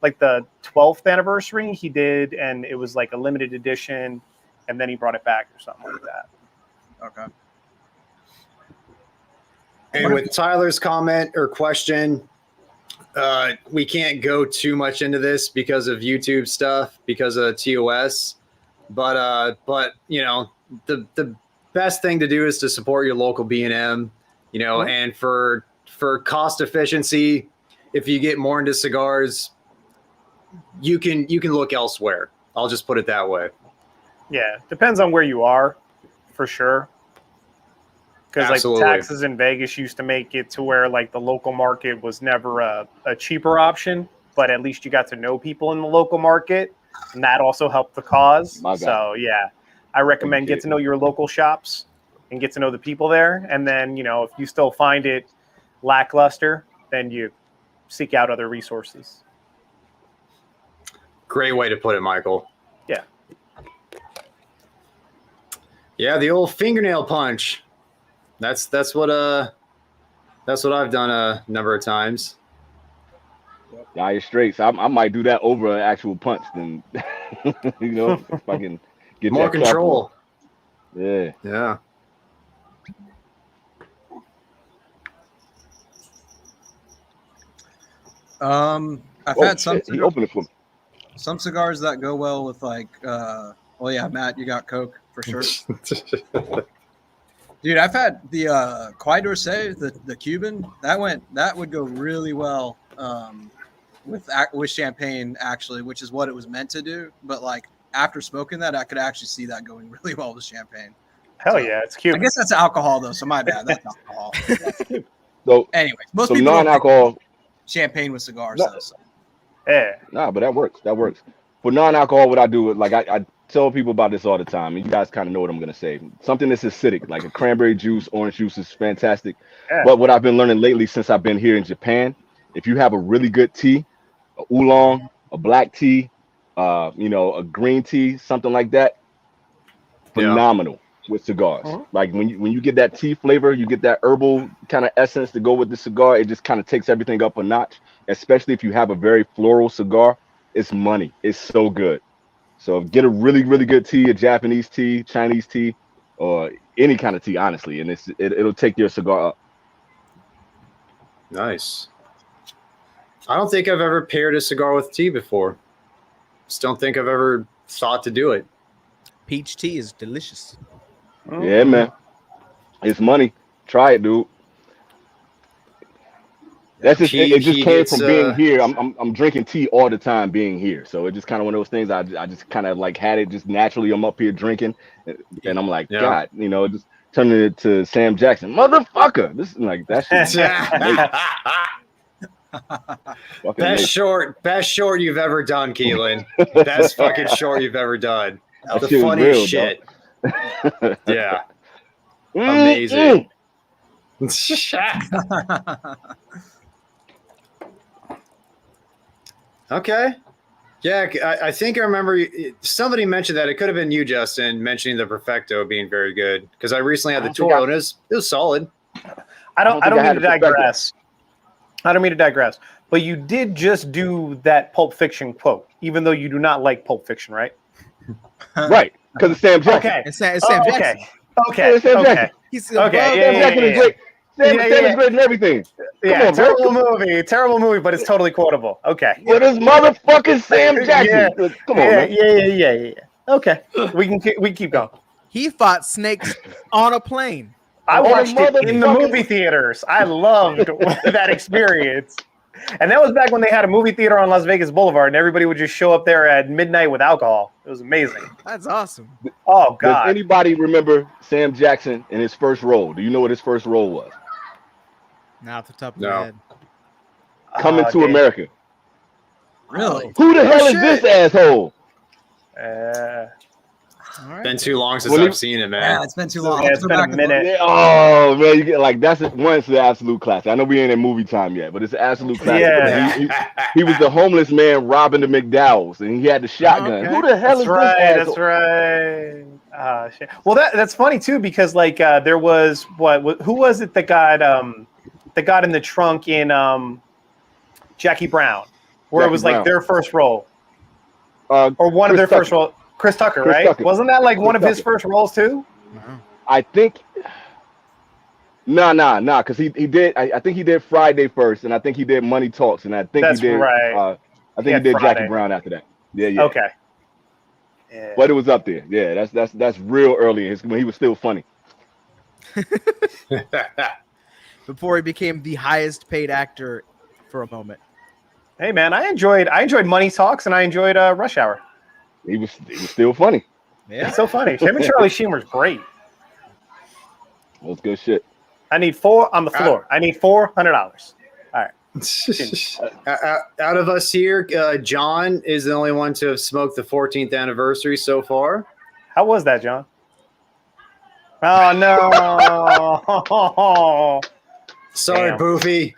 like the 12th anniversary he did, and it was like a limited edition, and then he brought it back or something like that. Okay. And with Tyler's comment or question, we can't go too much into this because of YouTube stuff, because of TOS. But you know, the best thing to do is to support your local B&M, you know, and for cost efficiency, if you get more into cigars, you can look elsewhere. I'll just put it that way. Yeah, depends on where you are, for sure. Because like taxes in Vegas used to make it to where like the local market was never a cheaper option, but at least you got to know people in the local market, and that also helped the cause. So yeah, I recommend get to know your local shops and get to know the people there, and then if you still find it lackluster, then you seek out other resources. Great way to put it, Michael. Yeah. Yeah, the old fingernail punch. That's what I've done a number of times. Dire Straits. I might do that over an actual punch then. If I can get more control. Yeah. Yeah. I've had some. He opened it for me. Some cigars that go well with like. Well, yeah, Matt, you got Coke for sure. Dude, I've had the Quai d'Orsay, the Cuban. That would go really well with champagne, actually, which is what it was meant to do. But like after smoking that, I could actually see that going really well with champagne. Hell yeah, it's Cuban. I guess that's alcohol though, so my bad. That's alcohol. So anyway, most so people non-alcohol champagne with cigars. No. Though, so. Yeah. Nah, but that works. For non-alcohol, what I do is like I tell people about this all the time, and you guys kind of know what I'm gonna say. Something that's acidic, like a cranberry juice, orange juice is fantastic. Yeah. But what I've been learning lately since I've been here in Japan, if you have a really good tea, a oolong, a black tea, a green tea, something like that, phenomenal with cigars. Like when you get that tea flavor, you get that herbal kind of essence to go with the cigar. It just kind of takes everything up a notch. Especially if you have a very floral cigar, it's money. It's so good. So get a really, really good tea, a Japanese tea, Chinese tea, or any kind of tea, honestly, and it'll take your cigar up. Nice. I don't think I've ever paired a cigar with tea before. Just don't think I've ever thought to do it. Peach tea is delicious. Yeah, man. It's money. Try it, dude. That's just it just came from being here. I'm drinking tea all the time being here. So it's just kind of one of those things I just kind of like had it just naturally. I'm up here drinking and I'm like, God, just turning it to Sam Jackson. Motherfucker. This is like that shit. Best short you've ever done, Keelan. Best fucking short you've ever done. That the funniest real, shit. Yeah. Amazing. Okay. Yeah, I think I remember somebody mentioned that. It could have been you, Justin, mentioning the Perfecto being very good because I recently had the Toro and it was solid. I don't mean to digress. I don't mean to digress, but you did just do that Pulp Fiction quote, even though you do not like Pulp Fiction, right? Right, because it's Sam Jackson. Okay, It's Sam Jackson. Okay. Sam Jackson. He's Sam Jackson is great. Sam is great in everything. Yeah, terrible movie, but it's totally quotable. Okay. What is motherfucking Sam Jackson? Yeah. Come on, man. Yeah. Okay, we can keep going. He fought snakes on a plane. I watched it in the movie theaters. I loved that experience. And that was back when they had a movie theater on Las Vegas Boulevard, and everybody would just show up there at midnight with alcohol. It was amazing. That's awesome. Oh, God. Does anybody remember Sam Jackson in his first role? Do you know what his first role was? Not off the top of my head. Coming to America. Really? Who the hell is this asshole? All right. Been too long since I've seen it, man. Yeah, it's been too long. Yeah, it's been a minute. Oh man, you get like that's once the absolute classic. I know we ain't in movie time yet, but it's an absolute classic. Yeah. He was the homeless man robbing the McDowells, and he had the shotgun. Okay. Who the hell is this asshole? That's right. Shit. Well, that's funny too because like there was who was it that got in the trunk in Jackie Brown, where it was like their first role, or one of their first roles. Chris Tucker, right? Tucker. Wasn't that like one of his first roles too? I think. Nah, because he did. I think he did Friday first, and I think he did Money Talks, and I think he did. Right. I think he did Friday. Jackie Brown after that. Yeah. Okay. Yeah. But it was up there. Yeah, that's real early when he was still funny. Before he became the highest paid actor for a moment. Hey man, I enjoyed Money Talks and I enjoyed Rush Hour. He was still funny. Yeah. It's so funny. Him and Charlie Sheen was great. That was good shit. I need 4 on the floor. I need $400. All right. Out of us here, John is the only one to have smoked the 14th anniversary so far. How was that, John? Oh no! Sorry, Damn. Boofy.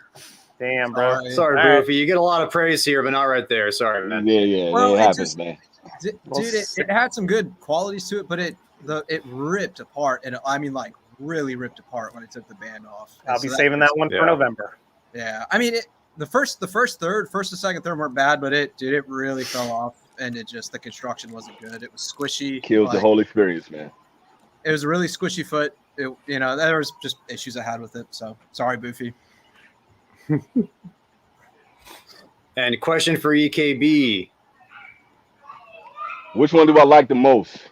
Damn, bro. Sorry, All Boofy. right. You get a lot of praise here, but not right there. Sorry, man. Yeah, Well, it it happens, just- man. Dude, it had some good qualities to it, but it ripped apart, and I mean, like, really ripped apart when I took the band off. And I'll be so saving that one for November. Yeah, I mean, the first and second third weren't bad, but it really fell off, and the construction wasn't good. It was squishy. Killed the whole experience, man. It was a really squishy foot. There was just issues I had with it. So sorry, Boofy. And question for EKB. Which one do I like the most?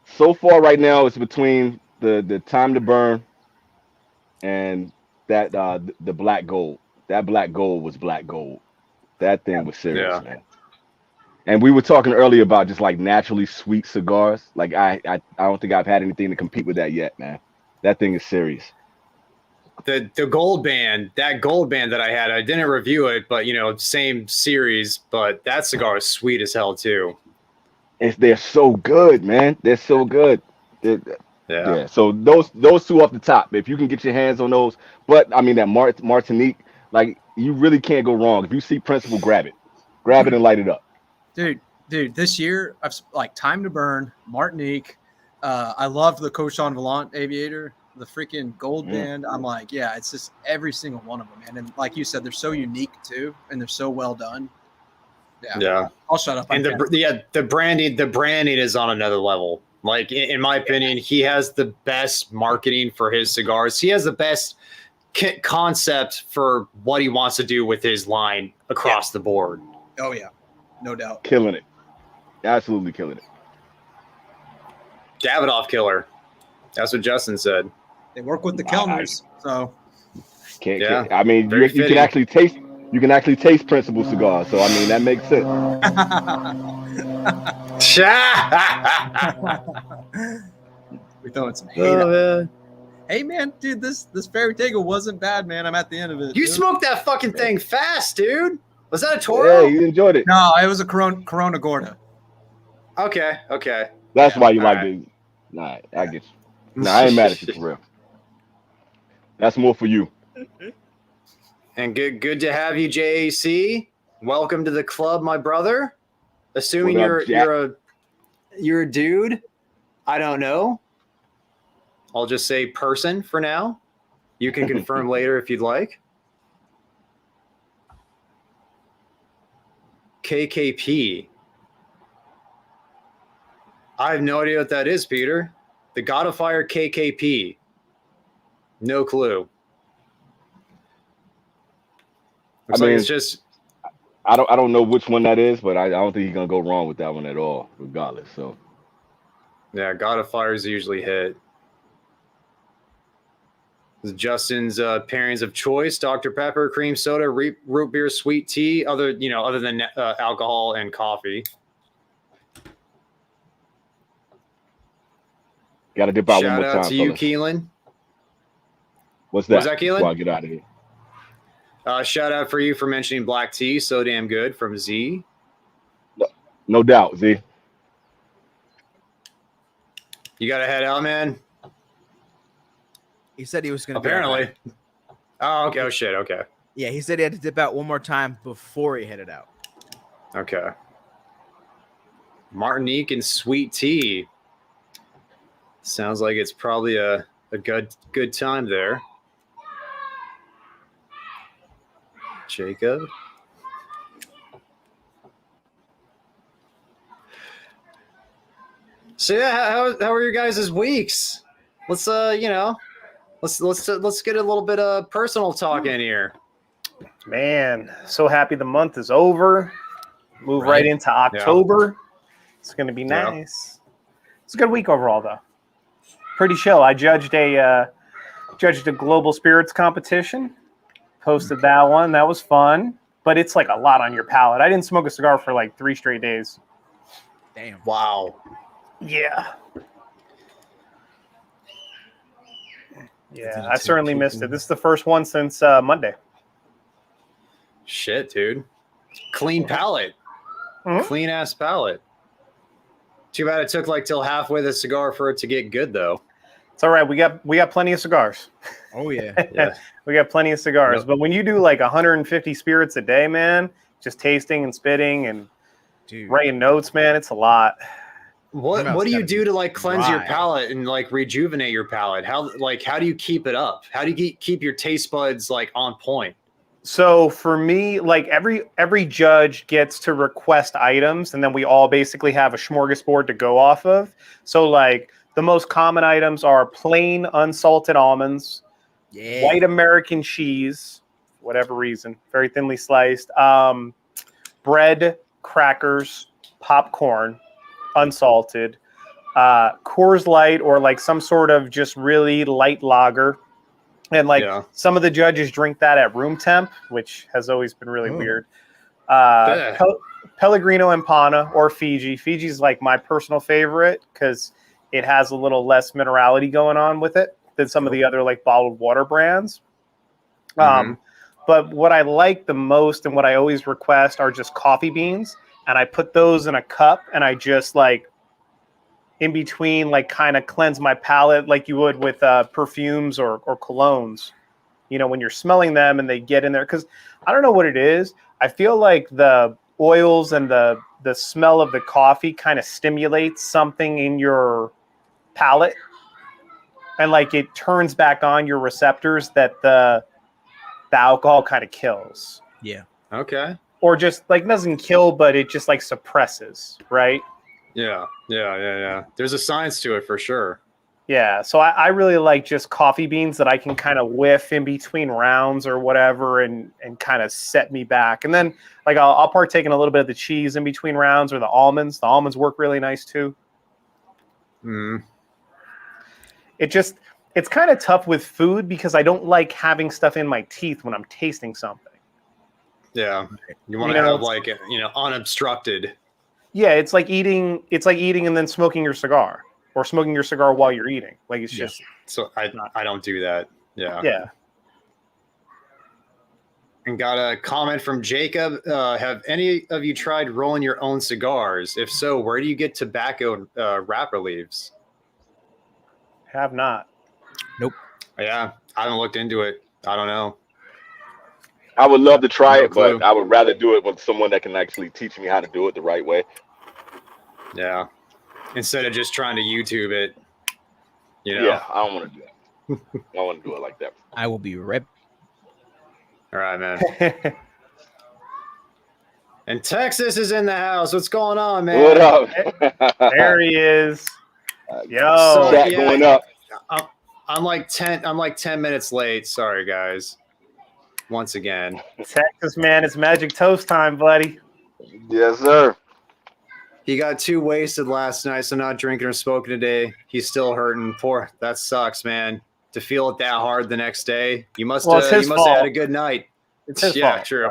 So far, right now, it's between the Time to Burn and that the Black Gold. That Black Gold was Black Gold. That thing was serious, man. And we were talking earlier about just like naturally sweet cigars. Like I don't think I've had anything to compete with that yet, man. That thing is serious. The gold band, that gold band that I had, I didn't review it, but same series, but that cigar is sweet as hell too. They're so good, man. They're so good. Yeah. So those two off the top, if you can get your hands on those. But I mean that Martinique, like you really can't go wrong. If you see Principal, grab it and light it up. Dude, this year I've like Time to Burn, Martinique. I loved the Cochon Volant Aviator, the freaking gold band. I'm like, yeah, it's just every single one of them, man. And like you said, they're so unique too, and they're so well done. Yeah. I'll shut up. And the branding is on another level. Like in my opinion, he has the best marketing for his cigars. He has the best concept for what he wants to do with his line across the board. Oh yeah, no doubt. Killing it. Absolutely killing it. Davidoff killer. That's what Justin said. They work with the Kellners, so can't. I mean, you can actually taste. You can actually taste Principal cigars, so I mean that makes sense. We throwing some hate. Hey man, dude, this Fairy Tega wasn't bad, man. I'm at the end of it. You smoked that fucking thing fast, dude. Was that a Toro? Yeah, you enjoyed it. No, it was a Corona Gorda. Okay. That's why you like it. Nah, I get you. Nah, I ain't mad at you for real. That's more for you. And good to have you, JAC. Welcome to the club, my brother. Assuming you're a dude. I don't know. I'll just say person for now. You can confirm later if you'd like. KKP. I have no idea what that is, Peter. The God of Fire KKP. No clue. Looks like it's just. I don't know which one that is, but I don't think he's gonna go wrong with that one at all, regardless. So. Yeah, God of Fire is usually hit. Justin's pairings of choice: Dr. Pepper, cream soda, root beer, sweet tea. Other than alcohol and coffee. Got to dip out Shout one more time. Shout out to you, fellas. Keelan. What's that? Was that Keelan? Before I get out of here. Shout out for you for mentioning black tea. So damn good from Z. No doubt, Z. You got to head out, man. He said he was going to. Apparently. Oh, okay. Oh, shit. Okay. Yeah, he said he had to dip out one more time before he headed out. Okay. Martinique and sweet tea. Sounds like it's probably a good time there. Jacob. So yeah, how are your guys' weeks? Let's let's get a little bit of personal talk in here. Man, so happy the month is over. Move right into October. Yeah. It's going to be nice. Yeah. It's a good week overall, though. Pretty chill. I judged a global spirits competition. Posted that one. That was fun. but it's like a lot on your palate. I didn't smoke a cigar for like 3 straight days. Damn. Wow. Yeah. Yeah, I certainly missed it. This is the first one since Monday. Shit, dude. Clean palate. Mhm. Clean ass palate. Too bad it took like till halfway the cigar for it to get good though. It's all right. We got plenty of cigars. Oh yeah. Yeah. We got plenty of cigars. Yep. But when you do like 150 spirits a day, man, just tasting and spitting and Dude. writing notes, man, it's a lot. What do you do to like cleanse your dry. palate and like rejuvenate your palate? How do you keep it up? How do you keep your taste buds like on point? So for me, like every judge gets to request items, and then we all basically have a smorgasbord to go off of. So like the most common items are plain unsalted almonds, Yeah. white American cheese, whatever reason, very thinly sliced, bread, crackers, popcorn, unsalted, Coors Light or like some sort of just really light lager. And like some of the judges drink that at room temp, which has always been really weird. Pellegrino and Pana or Fiji. Fiji's like my personal favorite because it has a little less minerality going on with it than some of the other like bottled water brands. But what I like the most and what I always request are just coffee beans. And I put those in a cup and I just like in between, like kind of cleanse my palate like you would with perfumes or colognes, you know, when you're smelling them and they get in there. Because I don't know what it is. I feel like the oils and the smell of the coffee kind of stimulates something in your palate. And like it turns back on your receptors that the alcohol kind of kills. Yeah. Okay. Or just like doesn't kill, but it just like suppresses, right? Yeah. There's a science to it for sure. Yeah, so I really like just coffee beans that I can kind of whiff in between rounds or whatever and kind of set me back. And then like I'll partake in a little bit of the cheese in between rounds or the almonds. The almonds work really nice too. It's kind of tough with food because I don't like having stuff in my teeth when I'm tasting something. Yeah. You want to have like, unobstructed. Yeah, it's like eating and then smoking your cigar or smoking your cigar while you're eating. Like it's just so I don't do that. Yeah. Yeah. And got a comment from Jacob. Have any of you tried rolling your own cigars? If so, where do you get tobacco wrapper leaves? Have not. Nope. Yeah, I haven't looked into it. I don't know. I would love to try No it, clue. but I would rather do it with someone that can actually teach me how to do it the right way. Yeah. Instead of just trying to YouTube it. Yeah, I don't want to do that. I don't want to do it like that. I will be right. All right, man. And Texas is in the house. What's going on, man? What up? There he is. Yo. So, Chat going up. I'm like 10 minutes late. Sorry, guys. Once again. Texas, man, it's magic toast time, buddy. Yes, sir. He got too wasted last night, so not drinking or smoking today. He's still hurting. Poor. That sucks, man. To feel it that hard the next day. You must have had a good night. It's his yeah, fault. true.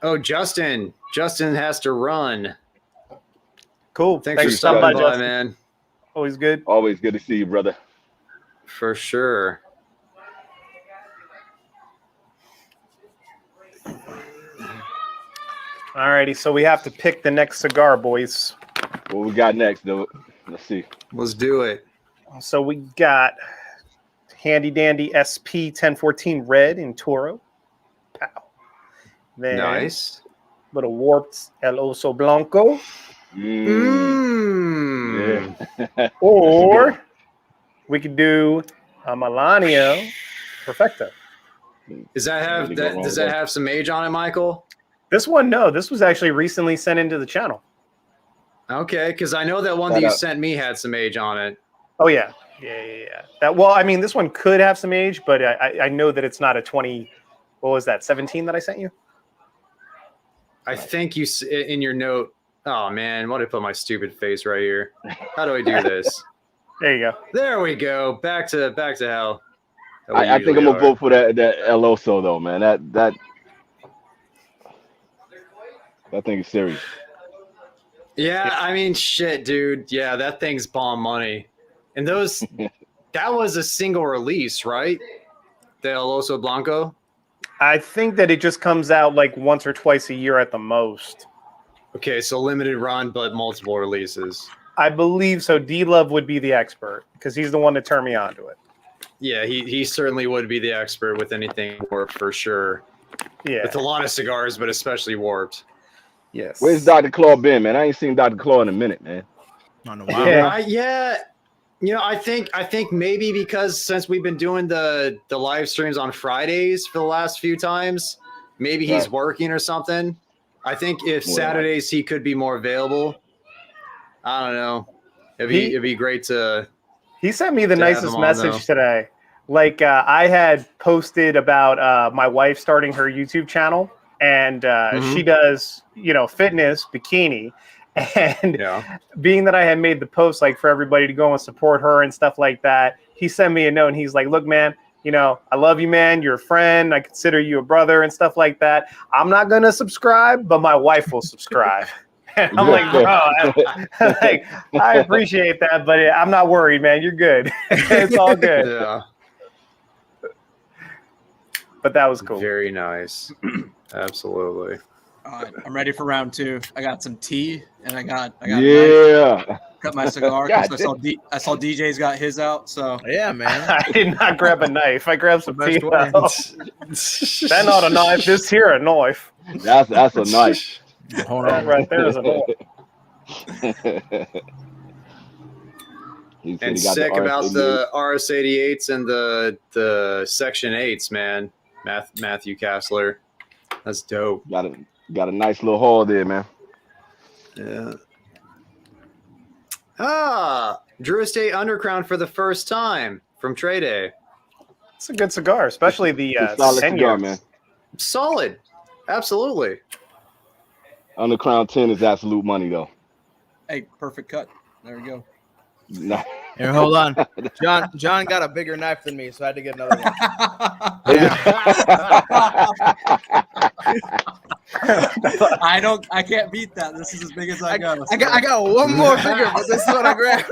Oh, Justin. Justin has to run. Cool. Thanks for stopping stopping by, Justin. man. Always good. Always good to see you, brother. For sure. Alrighty, so we have to pick the next cigar, boys. What we got next, though? Let's see. Let's do it. So we got handy dandy SP 1014 red in Toro. Pow. Then Nice. little warped El Oso Blanco. Yeah. Or we could do a Melanio Perfecto. Does that have some age on it, Michael? This one, no. This was actually recently sent into the channel. Okay, because I know that one that you sent me had some age on it. Oh, yeah. Yeah. This one could have some age, but I know that it's not a 20, what was that, 17 that I sent you? I think you, in your note, oh, man, why did I put my stupid face right here? How do I do this? There you go. There we go. Back to how. I think I'm gonna vote for that El Oso though, man. That thing is serious. Yeah, I mean, shit, dude. Yeah, that thing's bomb money. And that was a single release, right? The El Oso Blanco. I think that it just comes out like once or twice a year at the most. Okay, so limited run, but multiple releases. I believe so. D-Love would be the expert because he's the one that turned me onto it. Yeah, he certainly would be the expert with anything warped for sure. Yeah. With a lot of cigars, but especially warped. Yes. Where's Dr. Claw been, man? I ain't seen Dr. Claw in a minute, man. On a while. Yeah. You know, I think maybe because since we've been doing the live streams on Fridays for the last few times, maybe he's working or something. I think if Saturdays he could be more available. I don't know. It'd be great to. He sent me the nicest message today. Like I had posted about my wife starting her YouTube channel, and she does, fitness bikini. And being that I had made the post like for everybody to go and support her and stuff like that, he sent me a note and he's like, "Look, man, I love you, man. You're a friend. I consider you a brother and stuff like that. I'm not gonna subscribe, but my wife will subscribe." And I'm like, "Bro, I appreciate that, but I'm not worried, man. You're good. It's all good." Yeah. But that was cool. Very nice. Absolutely. All right, I'm ready for round 2. I got some tea and I got cut my cigar because I saw DJ's got his out. So yeah, man. I did not grab a knife. I grabbed some tea. That not a knife. This here a knife. That's a knife. Hold That on. right there is a knife. And sick about the RS88s and the Section 8s, man. Matthew Kassler. That's dope. Got a nice little haul there, man. Yeah. Drew Estate Undercrown for the first time from Trade Day. It's a good cigar, especially the solid 10 cigar, years. man. Solid. Absolutely. Undercrown 10 is absolute money, though. hey, perfect cut. There we go. No. Here, hold on. John got a bigger knife than me, so I had to get another one. I can't beat that. This is as big as I go. I got one more bigger, but this is what I grabbed.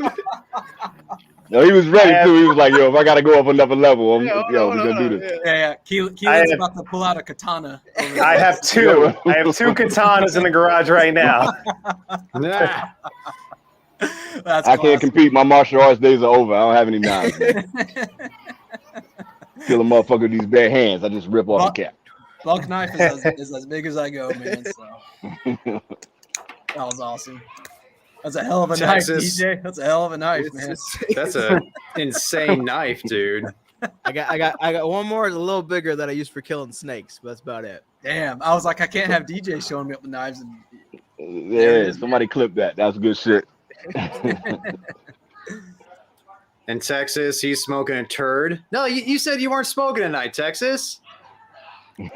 No, he was ready too. He was like, "Yo, if I gotta go up another level, we're gonna do this." Yeah. Keelan's about to pull out a katana. I have two. I have two katanas in the garage right now. That's I can't compete. My martial arts days are over. I don't have any knives. Kill a motherfucker with these bare hands. I just rip off the cap. Buck knife is as big as I go, man. So that was awesome. That's a hell of a knife, DJ. That's a hell of a knife, man. That's a insane knife, dude. I got one more, a little bigger that I use for killing snakes, but that's about it. Damn, I was like, I can't have DJ showing me up with knives. And Yeah, somebody clip that. That's good shit. In Texas, he's smoking a turd. No, you said you weren't smoking tonight, Texas.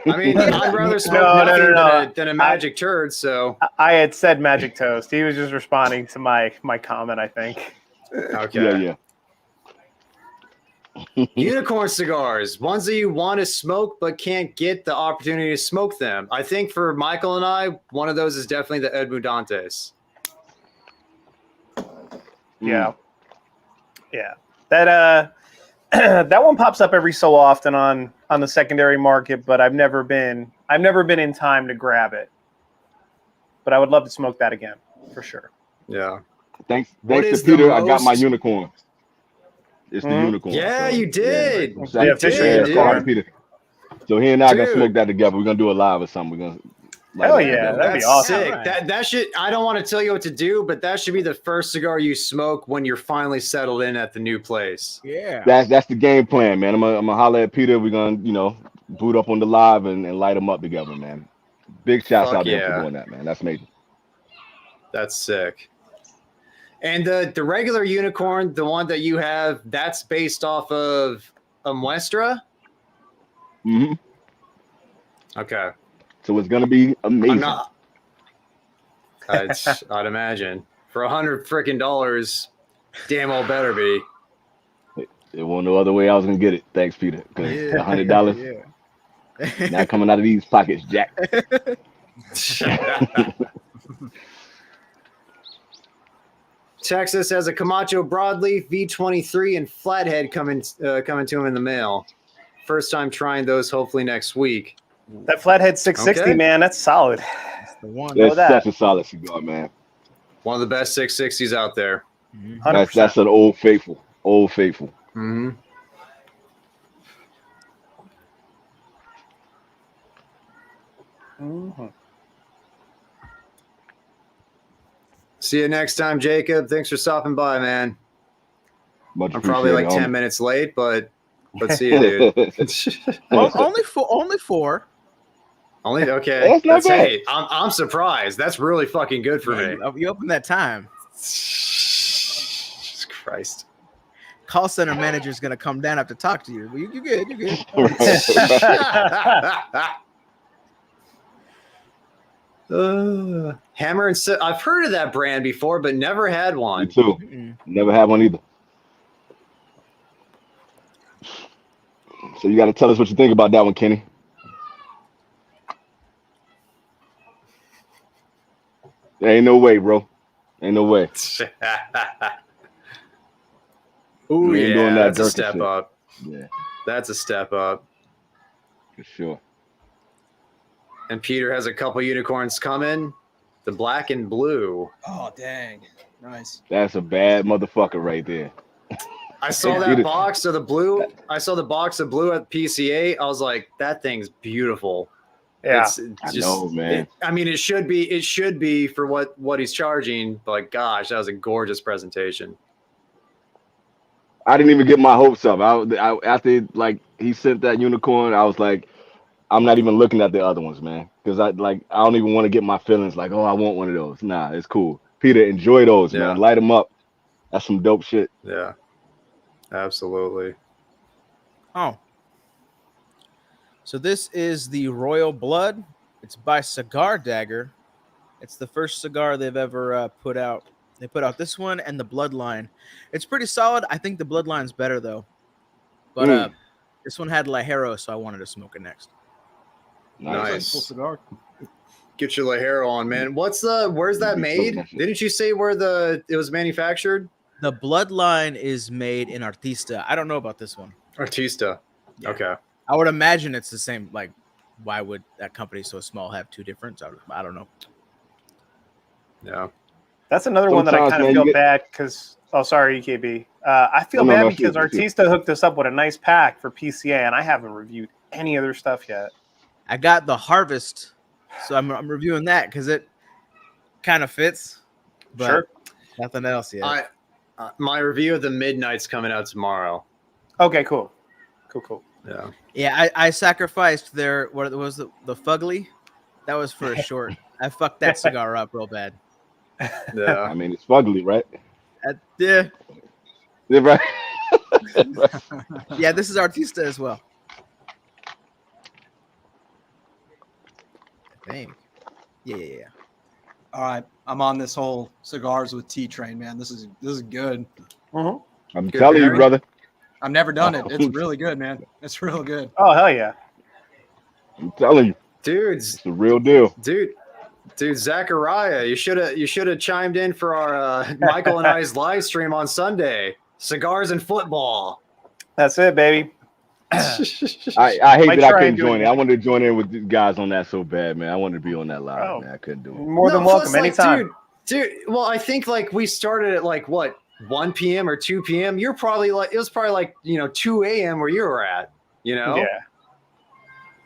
I mean, I'd rather smoke than a magic turd. So I had said magic toast. He was just responding to my comment, I think. Okay. Yeah. Unicorn cigars, ones that you want to smoke but can't get the opportunity to smoke them. I think for Michael and I, one of those is definitely the Edmudantes. Yeah. Yeah. That that one pops up every so often on the secondary market, but I've never been in time to grab it. But I would love to smoke that again, for sure. Yeah. Thanks to Peter, I got my unicorn. It's the unicorn. Yeah, so, you did. Yeah, Peter. So he and I gonna smoke that together. We're gonna do it live or something. We're gonna. Hell yeah, that'd be awesome. Sick. Right. That should. I don't want to tell you what to do, but that should be the first cigar you smoke when you're finally settled in at the new place. Yeah, that's the game plan, man. I'm gonna holler at Peter. We're gonna boot up on the live and light them up together, man. Big shouts out there for doing that, man. That's amazing. That's sick. And the regular unicorn, the one that you have, that's based off of a Muestra? Mm-hmm. Okay. So it's gonna be amazing. I'd imagine for $100 freaking Damn well better be. There wasn't no other way I was gonna get it. Thanks, Peter. Because $100 not coming out of these pockets, Jack. Texas has a Camacho Broadleaf V23 and Flathead coming to him in the mail. First time trying those. Hopefully next week. That Flathead 660, man, that's solid. That's the one. That's such a solid cigar, man. One of the best 660s out there. 100%. That's an old faithful. Old faithful. Mm-hmm. Mm-hmm. See you next time, Jacob. Thanks for stopping by, man. Much I'm probably like 10 minutes late, but see you, dude. Only four. Only okay. That's not bad. Hey, I'm surprised. That's really fucking good for me. You opened that time. Jesus Christ. Call center manager's gonna come down up to talk to you. Well, you good. You good. Hammer and I've heard of that brand before, but never had one. Me too. Never had one either. So you got to tell us what you think about that one, Kenny. There ain't no way, bro. Ain't no way. Ooh, We ain't yeah, doing that that's a dirty step shit. up. Yeah, That's a step up. for sure. And Peter has a couple unicorns coming. The black and blue. Oh, dang. Nice. That's a bad motherfucker right there. I saw that box of the blue. I saw the box of blue at PCA. I was like, that thing's beautiful. Yeah. It's I know, man. it should be for what he's charging, but gosh, that was a gorgeous presentation. I didn't even get my hopes up. I after like he sent that unicorn, I was like, I'm not even looking at the other ones, man, because I don't even want to get my feelings like, oh, I want one of those. Nah, it's cool. Peter, enjoy those, man. Light them up. That's some dope shit. Yeah, absolutely. Oh. So this is the Royal Blood. It's by Cigar Dagger. It's the first cigar they've ever put out. They put out this one and the Bloodline. It's pretty solid. I think the Bloodline's better though. But this one had Ligero, so I wanted to smoke it next. Nice. Cool cigar. Get your Ligero on, man. Where's that made? Didn't you say where it was manufactured? The Bloodline is made in Artista. I don't know about this one. Artista. Yeah. Okay. I would imagine it's the same. Like, why would that company so small have two different? I don't know. Yeah. That's another one that I Sometimes, kind of man, feel you get- bad because. Oh, sorry, EKB. I feel No, bad no, because shoot. Artista hooked us up with a nice pack for PCA, and I haven't reviewed any other stuff yet. I got the Harvest, so I'm reviewing that because it kind of fits. But Sure. nothing else yet. My review of the Midnight's coming out tomorrow. Okay, cool. Cool. Yeah. Yeah, I sacrificed what was the Fugly? That was for a short. I fucked that cigar up real bad. Yeah. I mean, it's fugly, right? Yeah, Yeah, right. yeah. This is Artista as well. I think. Yeah. All right. I'm on this whole cigars with tea train, man. This is good. Mm-hmm. I'm Good telling you, pairing. brother. I've never done it. It's really good, man. It's real good. Oh, hell yeah. I'm telling you, Dudes, it's the real deal. dude, Zachariah, you should have chimed in for our Michael and I's live stream on Sunday. Cigars and football. That's it, baby. I hate Might that I try couldn't and do join it. it. I wanted to join in with you guys on that so bad, man. I wanted to be on that live, Oh. man. I couldn't do it. More than No, welcome. plus, Anytime. dude. Well, I think like we started at like what 1 p.m. or 2 p.m. You're probably it was probably like 2 a.m. where you were at. Yeah.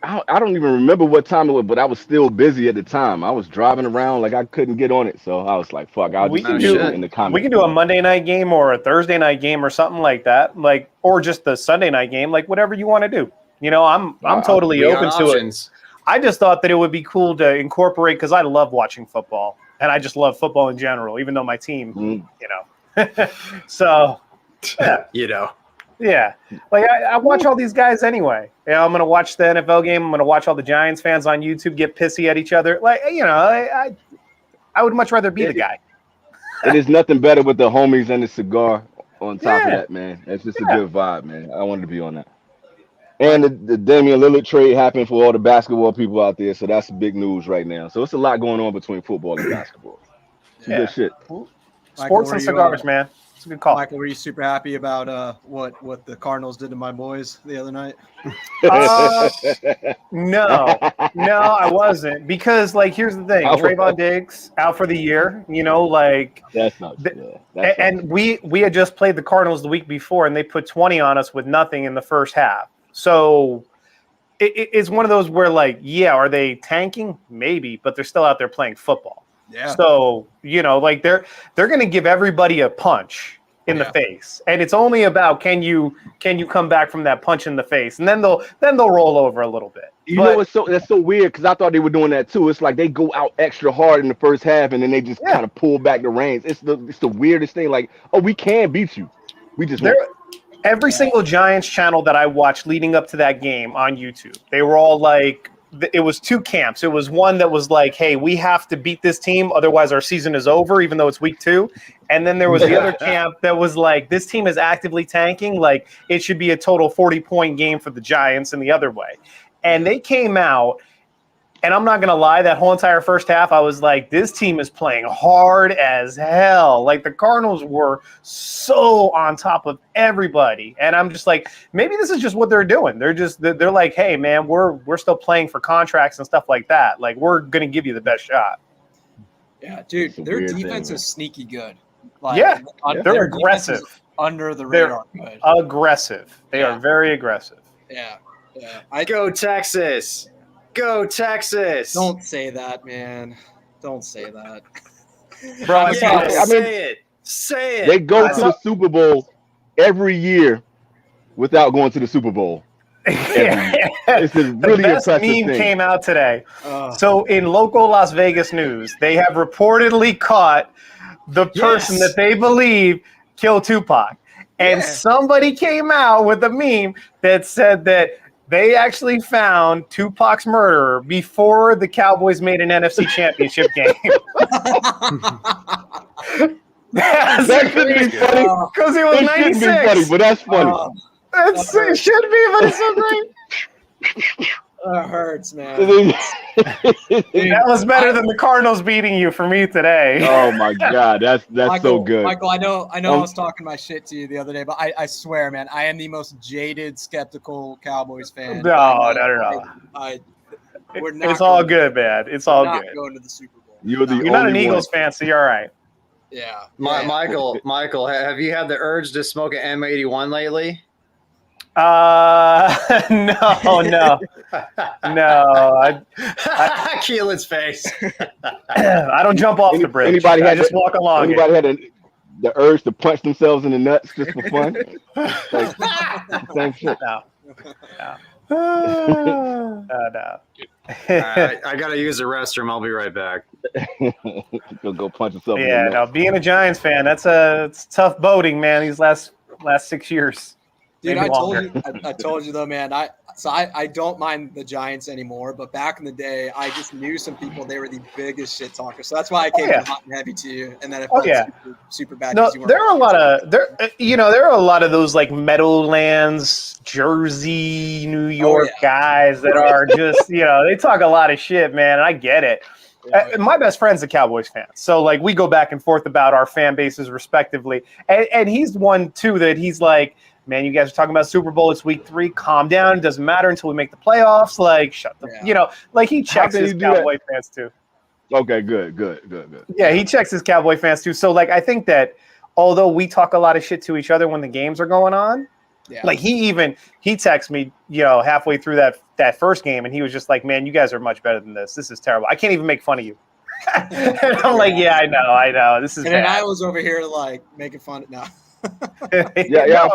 I don't even remember what time it was, but I was still busy at the time. I was driving around like I couldn't get on it, so I was like, "Fuck!" I'll We just can leave do- it in the comments. We can do a Monday night game or a Thursday night game or something like that, like, or just the Sunday night game, like whatever you want to do. I'm totally We got open to it. options. I just thought that it would be cool to incorporate because I love watching football and I just love football in general, even though my team, So, yeah, like I watch all these guys anyway. I'm gonna watch the NFL game. I'm gonna watch all the Giants fans on YouTube get pissy at each other. Like, I would much rather be the guy. It is nothing better with the homies and the cigar on top of that, man. It's just a good vibe, man. I wanted to be on that. And the Damian Lillard trade happened for all the basketball people out there, so that's big news right now. So it's a lot going on between football and basketball. Good shit. Sports and cigars, man. It's a good call. Michael, were you super happy about what the Cardinals did to my boys the other night? No, I wasn't, because like here's the thing: Trayvon Diggs out for the year. You know, like that's not. And we had just played the Cardinals the week before, and they put 20 on us with nothing in the first half. So it's one of those where, like, yeah, are they tanking? Maybe, but they're still out there playing football. Yeah. So, you know, like they're going to give everybody a punch in the face, and it's only about can you come back from that punch in the face, and then they'll roll over a little bit. You know, that's so weird, because I thought they were doing that too. It's like they go out extra hard in the first half, and then they just kind of pull back the reins. It's the weirdest thing. Like, oh, we can beat you. We just won't. Every single Giants channel that I watched leading up to that game on YouTube, they were all like, it was two camps. It was one that was like, hey, we have to beat this team, otherwise our season is over, even though it's week 2. And then there was the other camp that was like, this team is actively tanking. Like, it should be a total 40-point game for the Giants, and the other way. And they came out, and I'm not going to lie, that whole entire first half, I was like, this team is playing hard as hell. Like, the Cardinals were so on top of everybody. And I'm just like, maybe this is just what they're doing. They're like, hey, man, we're still playing for contracts and stuff like that. Like, we're going to give you the best shot. Yeah, dude, their defense is sneaky good. Like, they're aggressive. Under the radar. Good. Aggressive. They are very aggressive. Yeah. Go Texas. Go Texas! Don't say that, man. Don't say that, bro. Say it. They go to the Super Bowl every year without going to the Super Bowl. It's a really the best impressive meme thing. Came out today. So in local Las Vegas news, they have reportedly caught the person that they believe killed Tupac, and somebody came out with a meme that said that they actually found Tupac's murderer before the Cowboys made an NFC Championship game. That should be funny. Because it was 96. Shouldn't be funny, but that's funny. It should be, but it's so great. That hurts, man. That was better than the Cardinals beating you for me today. Oh my God, that's Michael, so good. Michael, I know I was talking my shit to you the other day, but I swear, man, I am the most jaded, skeptical Cowboys fan. No. It's all good, man. It's all good. Going to the Super Bowl. You're not an Eagles fan, so you're all right. Yeah. Michael, have you had the urge to smoke an M81 lately? No. Keelan's face. I don't jump off the bridge. I just walk along. Anybody had the urge to punch themselves in the nuts just for fun? Same shit. No. I gotta use the restroom. I'll be right back. Go punch yourself. Yeah, no. Being a Giants fan, it's tough boating, man. These last 6 years. Dude, I told you though, man. I don't mind the Giants anymore, but back in the day, I just knew some people. They were the biggest shit talkers, so that's why I came hot and heavy to you. And then I felt super bad. No, there are a lot of those like Meadowlands, Jersey, New York guys that are just they talk a lot of shit, man. And I get it. My best friend's a Cowboys fan, so like we go back and forth about our fan bases respectively, and he's one too that he's like, man, you guys are talking about Super Bowl. It's week 3. Calm down. It doesn't matter until we make the playoffs. Like, shut the, like he checks his Cowboy fans too. Okay, good. Yeah, he checks his Cowboy fans too. So like, I think that although we talk a lot of shit to each other when the games are going on, like he texts me, halfway through that first game, and he was just like, man, you guys are much better than this. This is terrible. I can't even make fun of you. And I'm like, yeah, I know. This is and bad. then I was over here like making fun of y'all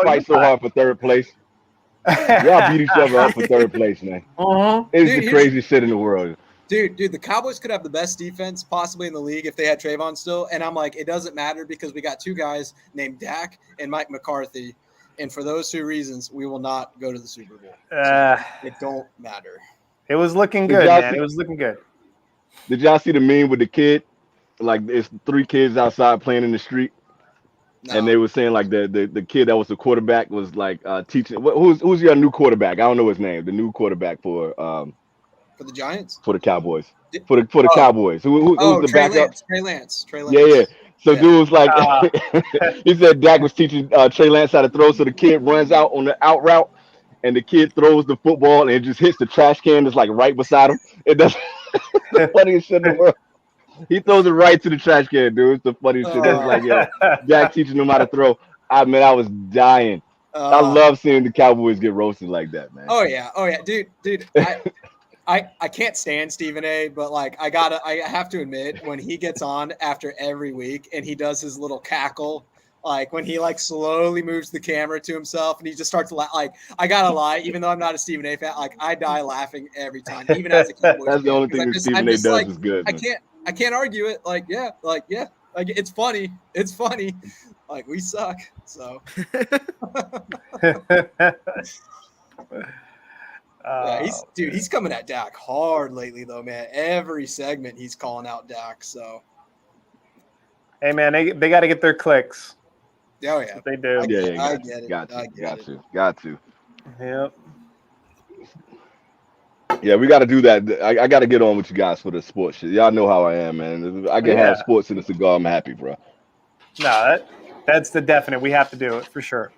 fight so hard for third place. Y'all beat each other up for third place, man. It's the craziest shit in the world. Dude, the Cowboys could have the best defense possibly in the league if they had Trayvon still. And I'm like, it doesn't matter because we got 2 guys named Dak and Mike McCarthy. And for those 2 reasons, we will not go to the Super Bowl. So it don't matter. It was looking good, man. It was looking good. Did y'all see the meme with the kid like it's 3 kids outside playing in the street, and they were saying like the kid that was the quarterback was like teaching. Who's your new quarterback? I don't know his name. The new quarterback for the Giants, for the Cowboys, for the Cowboys. Who's the Trey backup? Lance. Yeah. So dude was like, he said Dak was teaching Trey Lance how to throw. So the kid runs out on the out route, and the kid throws the football and it just hits the trash can that's like right beside him. It does the funniest shit in the world. He throws it right to the trash can, dude. It's the funniest shit. It's like, yo, Dak teaching him how to throw. I was dying. I love seeing the Cowboys get roasted like that, man. Oh yeah, dude. I can't stand Stephen A, but like I have to admit, when he gets on after every week and he does his little cackle, like when he like slowly moves the camera to himself and he just starts like, I gotta lie, even though I'm not a Stephen A fan, like I die laughing every time, even as a Cowboys That's fan, the only thing that Stephen A does like, is good. I can't argue it. Like it's funny. Like we suck. So. Yeah, he's coming at Dak hard lately though, man. Every segment he's calling out Dak. So, hey man, they got to get their clicks. Oh yeah, they do. I get it. Got to. Yep. Yeah, we got to do that. I got to get on with you guys for the sports shit. Y'all know how I am, man. I can have sports in a cigar. I'm happy, bro. No, that's the definite. We have to do it for sure.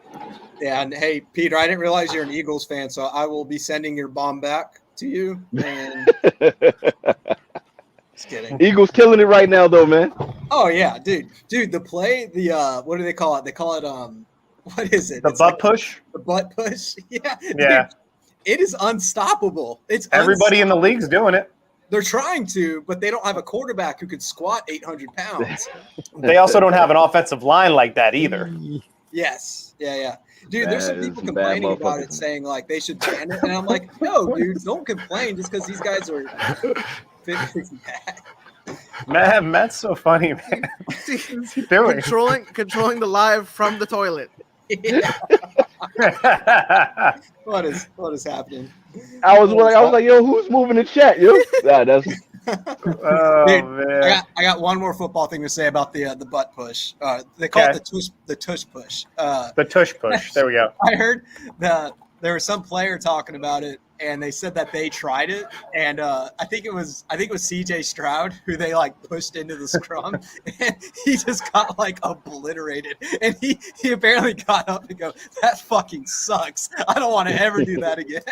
Yeah, and hey, Peter, I didn't realize you're an Eagles fan, so I will be sending your bomb back to you. And just kidding. Eagles killing it right now, though, man. Oh yeah, dude, the play, what do they call it? They call it what is it? The butt push. The butt push. Yeah. Yeah. Dude, it is unstoppable. It's everybody in the league's doing it. They're trying to, but they don't have a quarterback who could squat 800 pounds. They also don't have an offensive line like that either. Yes. Yeah. Dude, there's some people complaining about it, saying like they should ban it, and I'm like, no, dude, don't complain just because these guys are bad. Matt's so funny, man. What's he doing? Controlling the live from the toilet. Yeah. What is happening? I was like, yo, who's moving the chat, yo? That's. Oh, dude, man. I got one more football thing to say about the butt push. They call it the tush push. The tush push. There we go. I heard that there was some player talking about it, and they said that they tried it, and I think it was CJ Stroud who they like pushed into the scrum, and he just got like obliterated, and he apparently got up and go, that fucking sucks. I don't want to ever do that again.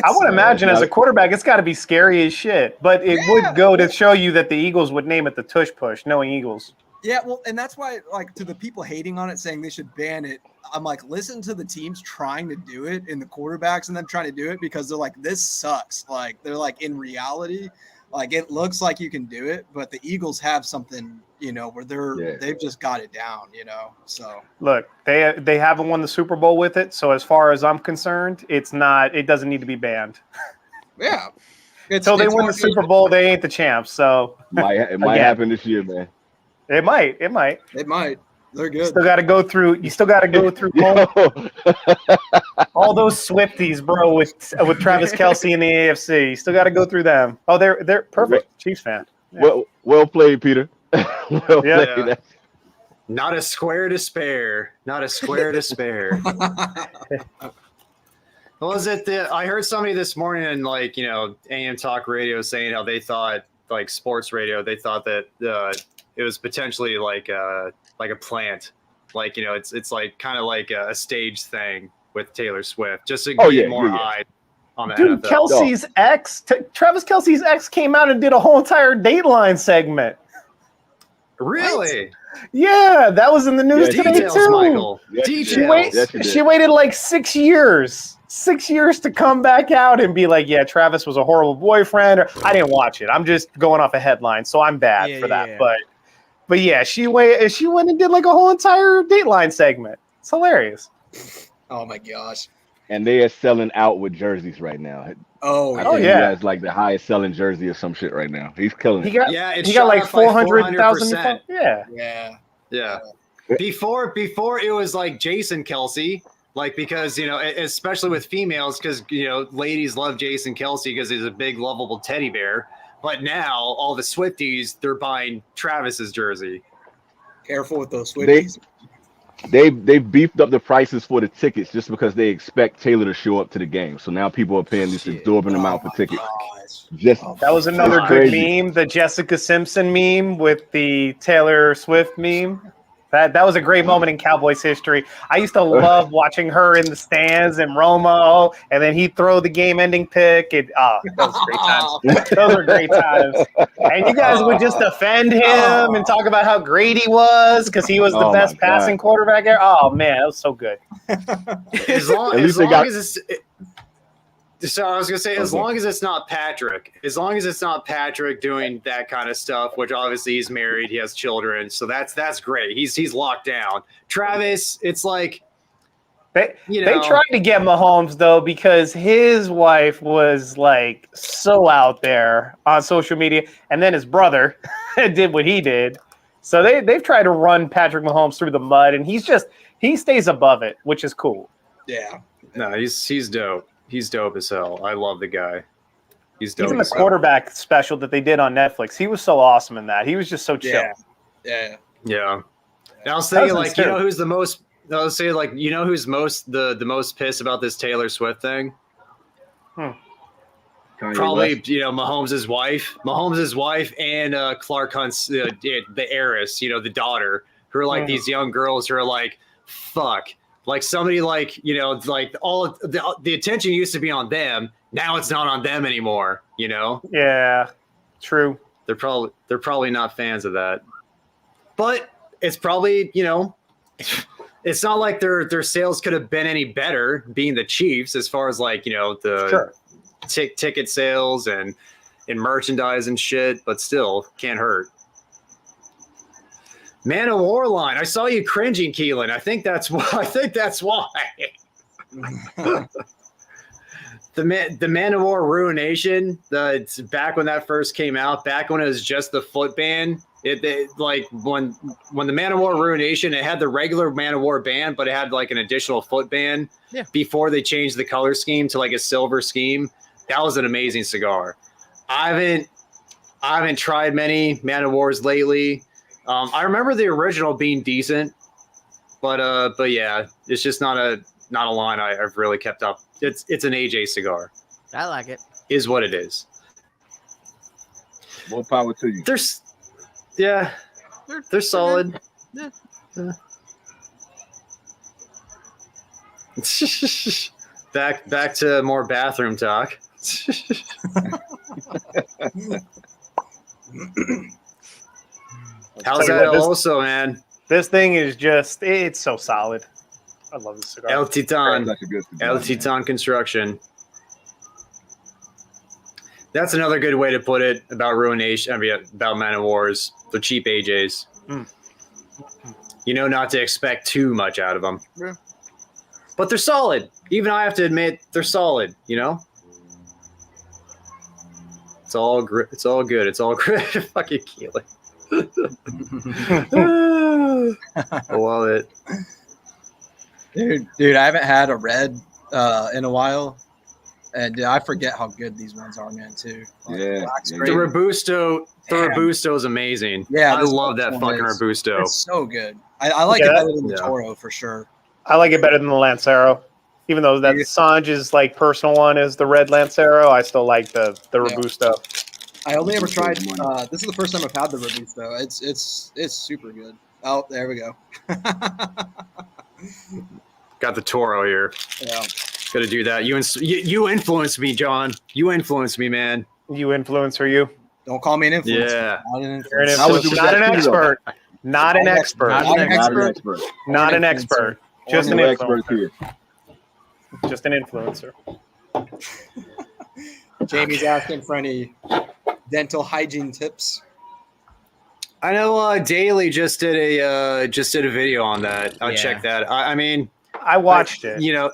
I would imagine as a quarterback, it's got to be scary as shit, but it would go to show you that the Eagles would name it the tush push, knowing Eagles. Yeah, well, and that's why, like, to the people hating on it, saying they should ban it, I'm like, listen to the teams trying to do it and the quarterbacks and them trying to do it, because they're like, this sucks. Like, they're like, in reality, like, it looks like you can do it, but the Eagles have something, where they've just got it down, so. Look, they haven't won the Super Bowl with it, so as far as I'm concerned, it doesn't need to be banned. Yeah. Until they win the Super Bowl, they ain't the champs, so. It might happen this year, man. It might. They're good. You still got to go through all those Swifties, bro, with Travis Kelce in the AFC. You still got to go through them. Oh, they're perfect. Chiefs fan. Yeah. Well played, Peter. Played. Not a square to spare. Not a square to spare. What was it that I heard somebody this morning in AM Talk Radio saying how they thought, like sports radio, they thought that it was potentially like a plant, it's like kind of like a stage thing with Taylor Swift, just to get more eyes on the Dude, NFL. Kelce's ex, Travis Kelce's ex, came out and did a whole entire Dateline segment. Really? What? Yeah, that was in the news today details, too. Michael. Details. She waited like 6 years. 6 years to come back out and be like, yeah, Travis was a horrible boyfriend. I didn't watch it. I'm just going off a headline, so I'm bad for that. Yeah. But yeah, she went and did like a whole entire Dateline segment. It's hilarious. Oh my gosh. And they are selling out with jerseys right now. Oh yeah. He has like the highest selling jersey or some shit right now. He's killing it. He got like 400,000. Yeah. Before it was like Jason Kelce. Like, because, especially with females, because, ladies love Jason Kelce because he's a big, lovable teddy bear. But now all the Swifties, they're buying Travis's jersey. Careful with those They Swifties. they beefed up the prices for the tickets just because they expect Taylor to show up to the game. So now people are paying this exorbitant amount for tickets. Just That was another That's good crazy. meme, the Jessica Simpson meme with the Taylor Swift meme. That was a great moment in Cowboys history. I used to love watching her in the stands and Romo, and then he'd throw the game-ending pick. That was great times. Those are great times. And you guys would just defend him and talk about how great he was because he was the Oh, best my God. passing quarterback there. Oh man, that was so good. As long, At least as, they long got- as it's. So I was gonna say, as Okay. long as it's not Patrick, doing that kind of stuff, which obviously he's married, he has children, so that's great. He's locked down. Travis, it's like They you know, tried to get Mahomes though because his wife was like so out there on social media, and then his brother did what he did. So they've tried to run Patrick Mahomes through the mud, and he stays above it, which is cool. Yeah. no, he's dope. He's dope as hell. I love the guy. He's dope. Even the as hell. quarterback special that they did on Netflix, he was so awesome in that. He was just so chill. Yeah. Yeah. Yeah. And I was thinking, Cousins, like, you too. know who's the most? I was saying, like, you know who's the most pissed about this Taylor Swift thing? Kanye Probably, West. you know, Mahomes' wife, and Clark Hunt's the heiress, you know, the daughter, who are like these young girls who are like, fuck, like somebody like, you know, like all the attention used to be on them. Now it's not on them anymore. You know, Yeah, true. they're probably not fans of that, but it's probably, you know, it's not like their sales could have been any better being the Chiefs as far as like, you know, the Sure. ticket sales and merchandise and shit, but still can't hurt. Man of War line. I saw you cringing, Keelan. I think that's why. The Man of War Ruination. It's back when that first came out. Back when it was just the foot band. Like when the Man of War Ruination, it had the regular Man of War band, but it had like an additional foot band. Yeah. Before they changed the color scheme to like a silver scheme. That was an amazing cigar. I haven't tried many Man of Wars lately. I remember the original being decent, but yeah, it's just not a line I've really kept up. It's an AJ cigar, I like it. is what it is. More power to you. They're solid. Yeah. Back to more bathroom talk. How's Tell you that what, also, man? This thing is just, it's so solid. I love this cigar. El Titan. That's a good cigar, El man. Titan Construction. That's another good way to put it about Ruination. I mean, about Man of Wars. The cheap AJs. Mm. You know not to expect too much out of them. Yeah. But they're solid. Even I have to admit, they're solid. You know. It's all good. It's all great. Fucking Keely. I love it. Dude, I haven't had a red in a while, and dude, I forget how good these ones are, man. Too. Yeah, Black's yeah. great. The Robusto. The Damn. Robusto is amazing. Yeah, I this love that one fucking is- Robusto. It's so good. I like Yeah, it better than the yeah. Toro for sure. I like it better than the Lancero. Even though that Sanj's like personal one is the red Lancero, I still like the Robusto. I only ever tried. This is the first time I've had the Robusto. It's super good. Oh, there we go. Got the Toro here. Yeah. Got to do that. You influenced me, John. You influenced me, man. You influencer, you. Don't call me an influencer. Yeah. Not an You're an influencer. How was influencer. it with Not that an too, expert. Not an expert. Not Not an an expert. Not an expert. expert. Not an Influencer. expert. Just an No experts influencer. here. Just an influencer. Jamie's asking for any dental hygiene tips. I know. Daily just did a video on that. I'll Yeah. check that. I mean, I watched it. You know,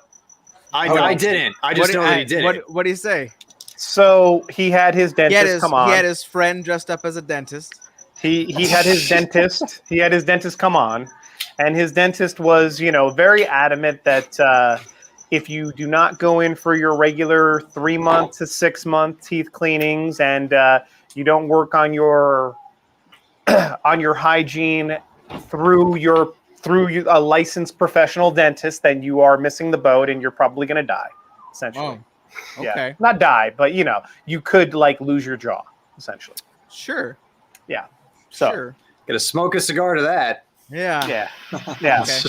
Hold I on. didn't. I just know that he did it. What do you say? So he had his He had dentist his, come on. he had his friend dressed up as a dentist. He had his dentist. He had his dentist come on, and his dentist was, very adamant that if you do not go in for your regular 3-month to 6-month teeth cleanings, and you don't work on your hygiene through a licensed professional dentist, then you are missing the boat and you're probably going to die, essentially. Oh, okay. Yeah. Not die, but you could like lose your jaw, essentially. Sure. Yeah. So Gonna smoke a cigar to that. Yeah. yeah. Yeah. Okay.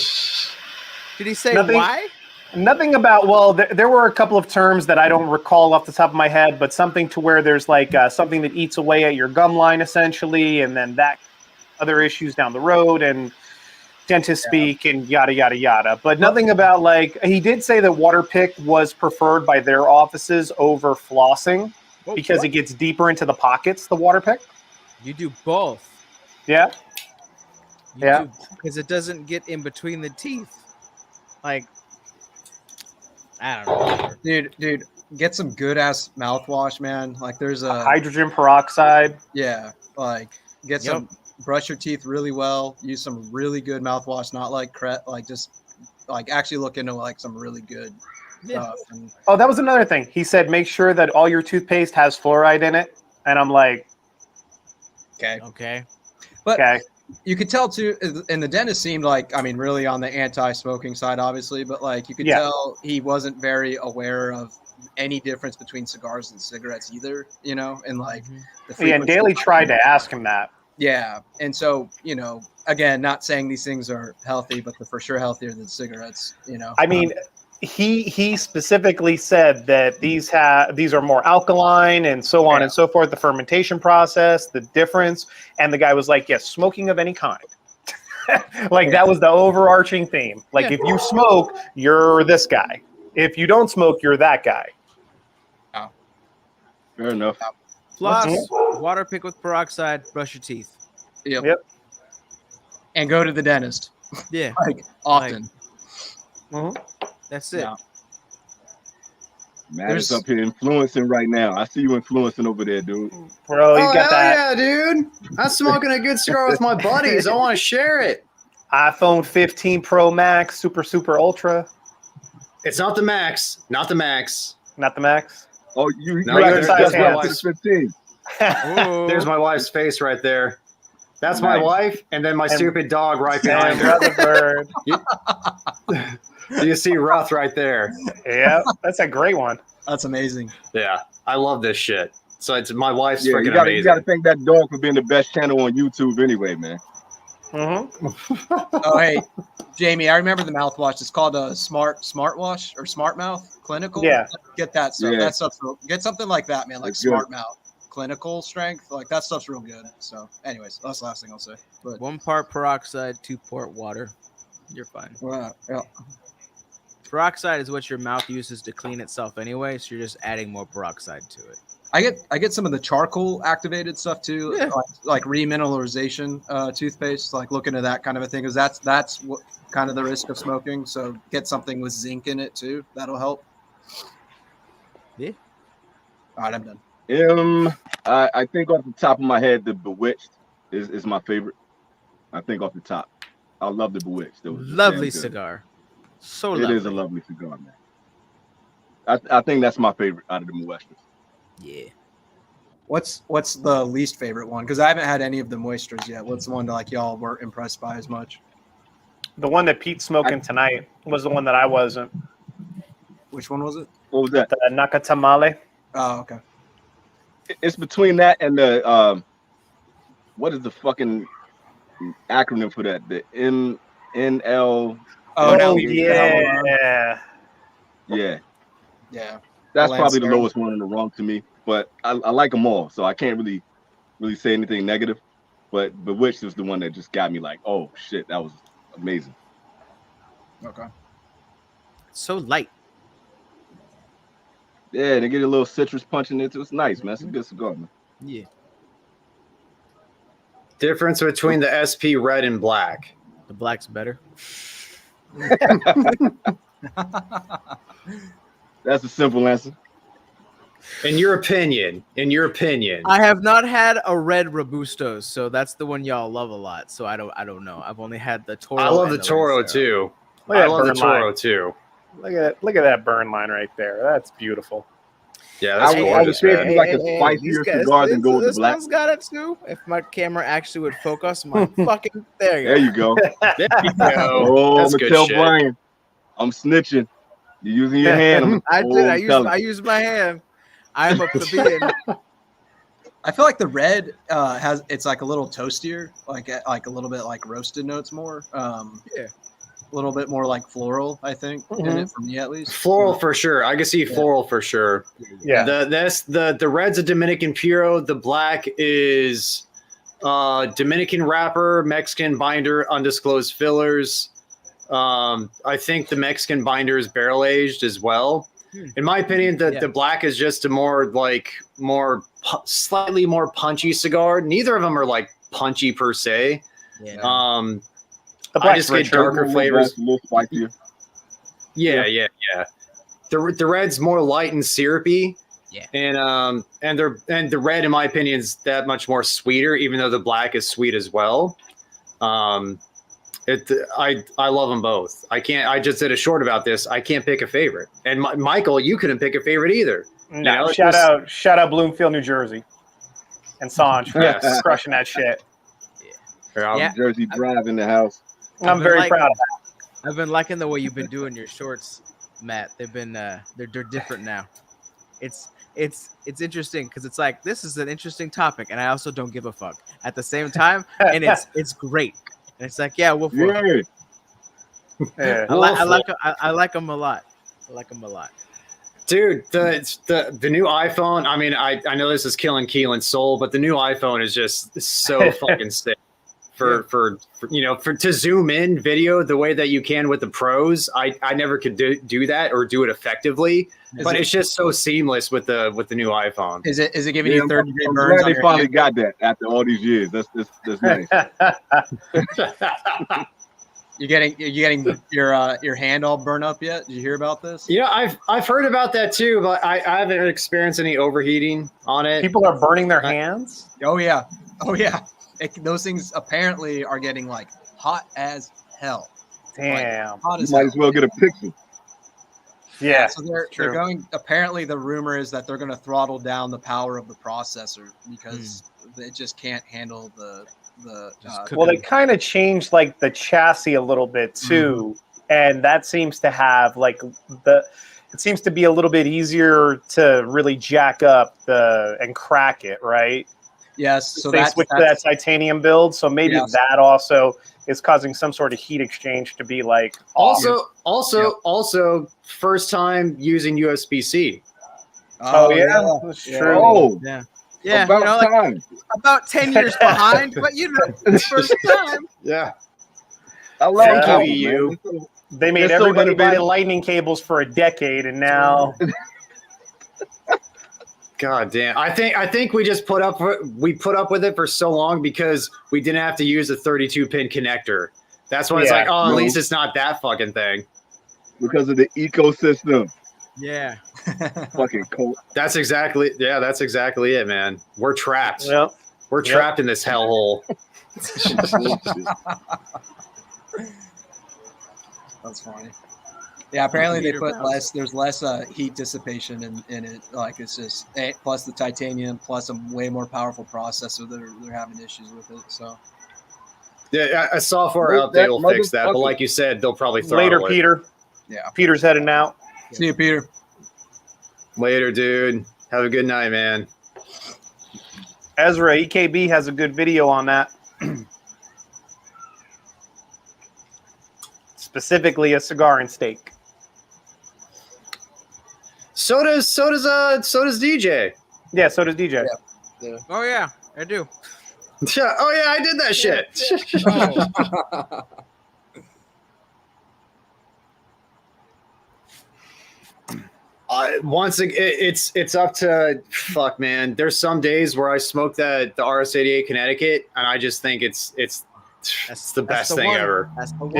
Did he say Nothing- why? Nothing about, well, there were a couple of terms that I don't recall off the top of my head, but something to where there's like something that eats away at your gum line, essentially, and then that other issues down the road and dentist speak and yada, yada, yada. But nothing about like, he did say that water pick was preferred by their offices over flossing because it gets deeper into the pockets, the water pick. You do both. Yeah. Because it doesn't get in between the teeth. Like, I don't know. Dude, get some good ass mouthwash, man. Like there's a hydrogen peroxide. Yeah, like get some, brush your teeth really well. Use some really good mouthwash, not like just like actually look into like some really good stuff. And, that was another thing. He said make sure that all your toothpaste has fluoride in it, and I'm like, okay. But you could tell too, and the dentist seemed like, I mean, really on the anti-smoking side, obviously, but like you could tell he wasn't very aware of any difference between cigars and cigarettes either, and like and Daly tried to ask him that. Yeah, and so again, not saying these things are healthy, but they're for sure healthier than cigarettes. I mean, he specifically said that these are more alkaline and so on and so forth. The fermentation process, the difference, and the guy was like, "Yes, smoking of any kind." Like that was the overarching theme. Like if you smoke, you're this guy. If you don't smoke, you're that guy. Oh. Fair enough. Floss, water pick with peroxide, brush your teeth. Yep. And go to the dentist. Yeah. Like often. That's it. Man, is up here influencing right now. I see you influencing over there, dude. Bro, you got that. Yeah, dude. I'm smoking a good cigar with my buddies. I want to share it. iPhone 15 Pro Max, super ultra. It's not the Max. Not the Max. Not the Max. Oh, you exercise my hands. wife's 15. There's my wife's face right there. That's my wife, and then my stupid dog right behind her. Rutherford. You see Ruth right there. Yeah, that's a great one. That's amazing. Yeah, I love this shit. So it's my wife's freaking you amazing. got to thank that dog for being the best channel on YouTube anyway, man. Oh, hey, Jamie, I remember the mouthwash. It's called a Smartwash or Smart Mouth Clinical. Yeah. Get that stuff. Yeah. That stuff's get something like that, man. Like That's Smart good. Mouth Clinical Strength. Like that stuff's real good. So, anyways, that's the last thing I'll say. But 1 part peroxide, 2 part water. You're fine. Yeah. Peroxide is what your mouth uses to clean itself anyway, so you're just adding more peroxide to it. I get some of the charcoal activated stuff too, like remineralization toothpaste. Like look into that kind of a thing, because that's what kind of the risk of smoking. So get something with zinc in it too. That'll help. Yeah. All right, I'm done. I think off the top of my head, the Bewitched is my favorite. I think off the top, I love the Bewitched. Lovely cigar. So it lovely. is a lovely cigar, man. I think that's my favorite out of the Moestas. Yeah. What's the least favorite one? Because I haven't had any of the moistures yet. What's the one that like y'all weren't impressed by as much? The one that Pete's smoking tonight was the one that I wasn't. Which one was it? What was that? The Nakatamale. Oh, okay. It's between that and the what is the fucking acronym for that? The NL. Oh yeah. Yeah. That's Lance probably the Aaron. lowest one in the wrong to me, but I like them all, so I can't really say anything negative. But Bewitched was the one that just got me like, oh shit, that was amazing. Okay. So light. Yeah, they get a little citrus punch in it. It's nice, man. It's a good cigar, man. Yeah. Difference between the SP red and black. The black's better. That's a simple answer. In your opinion. I have not had a red Robusto, so that's the one y'all love a lot. So I don't know. I've only had the Toro. I love the and Toro Lancero. too. Look at I that love the burn Toro line. too. Look at that burn line right there. That's beautiful. Yeah, that's I would gorgeous, say man. it's like a spicier cigar than gold This black. one's got it too. If my camera actually would focus, my fucking there you There go. you go. There you go. Oh, That's I'm good gonna tell shit. Brian, I'm snitching. You're using your hand. I did. I I'm used my hand. I'm a plebeian. I feel like the red it's like a little toastier, like a little bit like roasted notes more. Yeah. A little bit more like floral, I think, in it for me at least. Floral for sure. I can see floral for sure. Yeah. The red's a Dominican Puro. The black is Dominican wrapper, Mexican binder, undisclosed fillers. I think the Mexican binder is barrel aged as well. In my opinion, the black is just a slightly more punchy cigar. Neither of them are like punchy per se. Yeah. The I black's just get richer. darker flavors. A little spicier. Yeah. The red's more light and syrupy. Yeah. And the red, in my opinion, is that much more sweeter, even though the black is sweet as well. I love them both. I just did a short about this. I can't pick a favorite. And Michael, you couldn't pick a favorite either. No, shout out Bloomfield, New Jersey, and Sanj for crushing that shit. Yeah. Jersey Drive in the house. I'm very proud of that. I've been liking the way you've been doing your shorts, Matt. They've been they're different now. It's interesting because it's like this is an interesting topic, and I also don't give a fuck at the same time, and it's great. And it's like, yeah, we'll Yeah. I like them a lot. I like them a lot. Dude, the new iPhone. I mean, I know this is killing Keelan's soul, but the new iPhone is just so fucking sick. For to zoom in video the way that you can with the pros, I never could do that or do it effectively. It's just so seamless with the new iPhone. Is it giving you third degree I'm burns? glad they finally got that after all these years. That's nice. You getting your hand all burned up yet? Did you hear about this? Yeah, I've heard about that too, but I haven't experienced any overheating on it. People are burning their hands. Oh yeah. Those things apparently are getting like hot as hell. Damn. Like, hot You as might hell. as well get a picture. Yeah. So they're going. Apparently, the rumor is that they're going to throttle down the power of the processor because it just can't handle the. Well, they kind of changed like the chassis a little bit too, and that seems to have like it seems to be a little bit easier to really jack up and crack it, right? Yes. So they switched to that titanium build, so maybe that also is causing some sort of heat exchange to be like also first time using USB-C. Oh yeah, that's true. Oh yeah. About time. About 10 years behind, but first time. Yeah. I love Thank it. you. They made They're so everybody buy innovative. lightning cables for a decade, and now God damn. I think we just put up with it for so long because we didn't have to use a 32-pin connector. That's why it's like, at least it's not that fucking thing. Because of the ecosystem. Yeah. Fucking cool. That's exactly it, man. We're trapped. Yep. We're trapped in this hellhole. That's funny. Yeah, apparently they put less. There's less heat dissipation in it. Like it's just plus the titanium, plus a way more powerful processor. They're having issues with it. So Yeah, a software update will fix that. But like you said, they'll probably throttle later, it. Peter. Yeah, Peter's heading out. See you, Peter. Later, dude. Have a good night, man. Ezra EKB has a good video on that. Specifically, a cigar and steak. So does DJ. Yeah, so does DJ. Yeah. Oh yeah, I do. Yeah. Oh yeah, I did that shit. Once again, it's up to fuck, man. There's some days where I smoke the RS-88 Connecticut, and I just think it's the best thing ever. That's the one.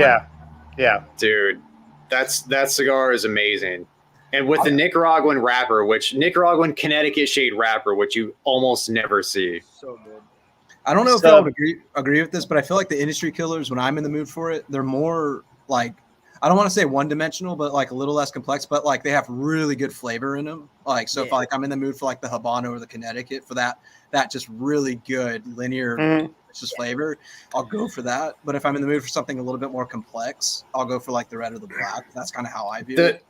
Yeah. Dude, that cigar is amazing. And with the Nicaraguan wrapper, Nicaraguan Connecticut shade wrapper, which you almost never see. So good. I don't know if y'all agree with this, but I feel like the industry killers, when I'm in the mood for it, they're more like I don't want to say one dimensional, but like a little less complex, but like they have really good flavor in them. Like, so if like I'm in the mood for like the Habano or the Connecticut for that just really good linear just flavor, I'll go for that. But if I'm in the mood for something a little bit more complex, I'll go for like the red or the black. That's kind of how I view it.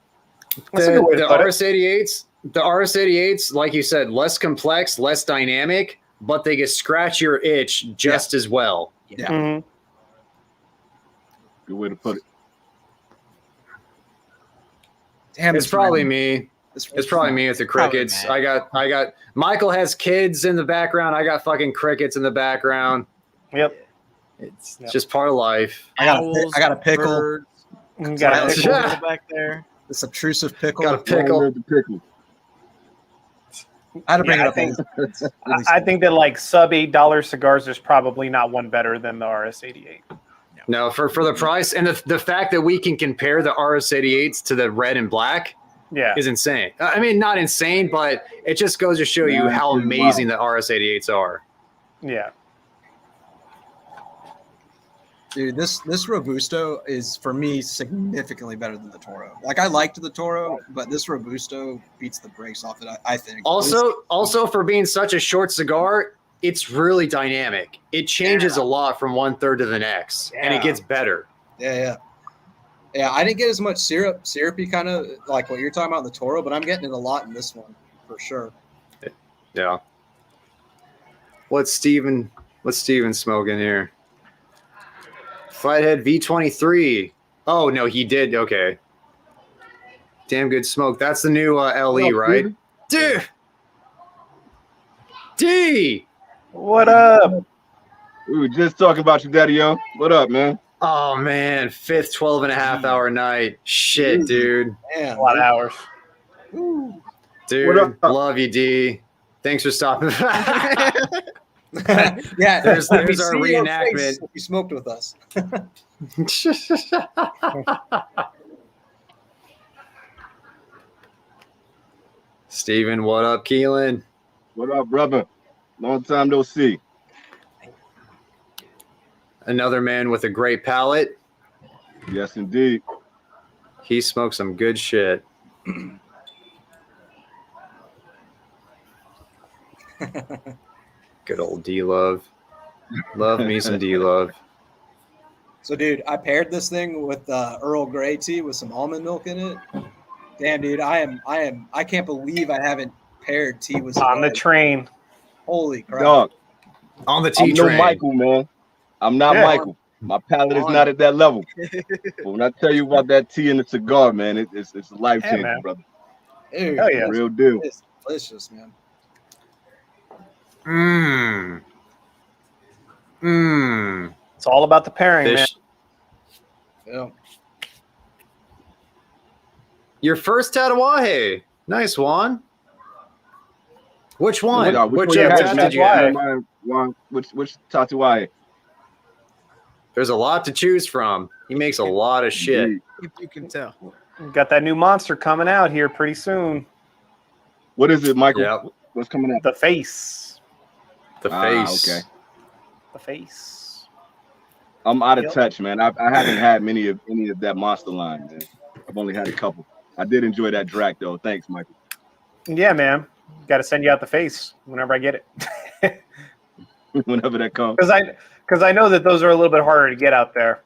The RS88s, like you said, less complex, less dynamic, but they can scratch your itch just as well. Yeah. Good way to put it. Damn, It's probably me. It's probably me with the crickets. I got Michael has kids in the background. I got fucking crickets in the background. Yep. It's just part of life. I got a pickle. Birds, You got a pickle. back there. This obtrusive pickle. Got a pickle. The pickle. I had to bring Yeah, it up. I think that like sub $8 cigars, there's probably not one better than the RS88. No, for the price and the fact that we can compare the RS88s to the red and black is insane. I mean, not insane, but it just goes to show you how amazing the RS88s are. Yeah. Dude, this Robusto is for me significantly better than the Toro. Like I liked the Toro, but this Robusto beats the brakes off it. I think. Also for being such a short cigar, it's really dynamic. It changes a lot from one third to the next, and it gets better. Yeah. I didn't get as much syrupy kind of like what you're talking about in the Toro, but I'm getting it a lot in this one for sure. Yeah. What's Steven smoking here? Flathead V23. Oh no, he did. Okay. Damn good smoke. That's the new LE, right? Dude. D. What up? We were just talking about you, Daddy-O. What up, man? Oh man, 5th 12.5-hour night. Shit, dude. Man, A lot of hours. Dude, love you, D. Thanks for stopping. yeah, there's we our see your reenactment. face if you smoked with us. Steven, what up, Keelan? What up, brother? Long time no see. Another man with a great palate. Yes, indeed. He smokes some good shit. Good old D-Love. Love me some D-Love. So, dude, I paired this thing with Earl Grey tea with some almond milk in it. Damn, dude, I can't believe I haven't paired tea with On the train. Holy crap. Dog, On the tea I'm train. no Michael, man. I'm not Michael. My palate is not at that level. But when I tell you about that tea and the cigar, man, it's a life changer, brother. Dude, Hell yeah. Real deal. it's delicious, man. It's all about the pairing, man. Yeah. Your first Tatawahe. Nice, Juan. Which one? Which Which one tat did you have? Which Tatuaje? There's a lot to choose from. He makes a lot of shit. Indeed. If you can tell. Got that new monster coming out here pretty soon. What is it, Michael? Yeah. What's coming out? The face. The face. Okay. The face. I'm out of touch, man. I haven't had any of that monster line, man. I've only had a couple. I did enjoy that Drac though. Thanks, Michael. Yeah, man. Got to send you out the face whenever I get it. Whenever that comes. Because I know that those are a little bit harder to get out there.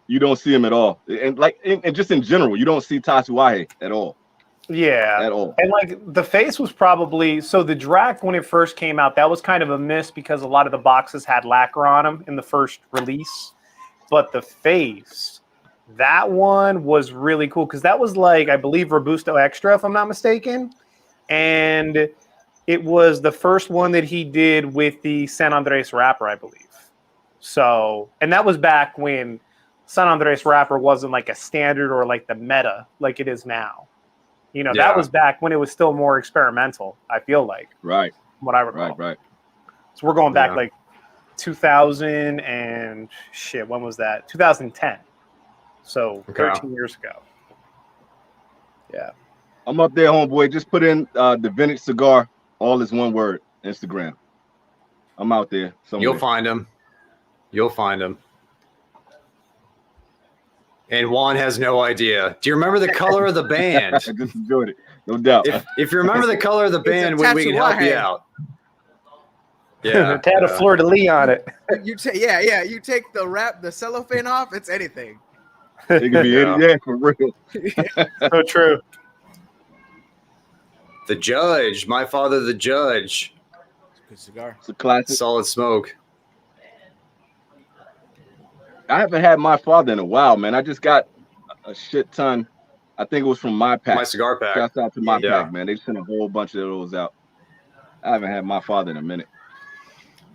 You don't see them at all, and just in general, you don't see Tatuaje at all. Yeah, At all. And like the face was probably so the Drac when it first came out, that was kind of a miss because a lot of the boxes had lacquer on them in the first release. But the face, that one was really cool because that was like, I believe, Robusto Extra, if I'm not mistaken. And it was the first one that he did with the San Andres wrapper, I believe. So, and that was back when San Andres wrapper wasn't like a standard or like the meta like it is now. You know, that was back when it was still more experimental, I feel like. Right. From what I recall. Right. So we're going back like 2000 and shit, when was that? 2010. So 13 years ago. Yeah. I'm up there, homeboy. Just put in the vintage cigar, all is one word, Instagram. I'm out there somewhere. You'll find him. And Juan has no idea. Do you remember the color of the band? I just enjoyed it, no doubt. If you remember the color of the band, we can help you out. Yeah, it had a fleur de lis on it. You take the cellophane off, it's anything. It could be any, yeah, for real. So true. The Judge, My Father the Judge. Good cigar. It's a classic. Solid smoke. I haven't had My Father in a while, man. I just got a shit ton. I think it was from My Pack. My Cigar Pack. Shouts out to My Yeah. Pack, man. They sent a whole bunch of those out. I haven't had My Father in a minute.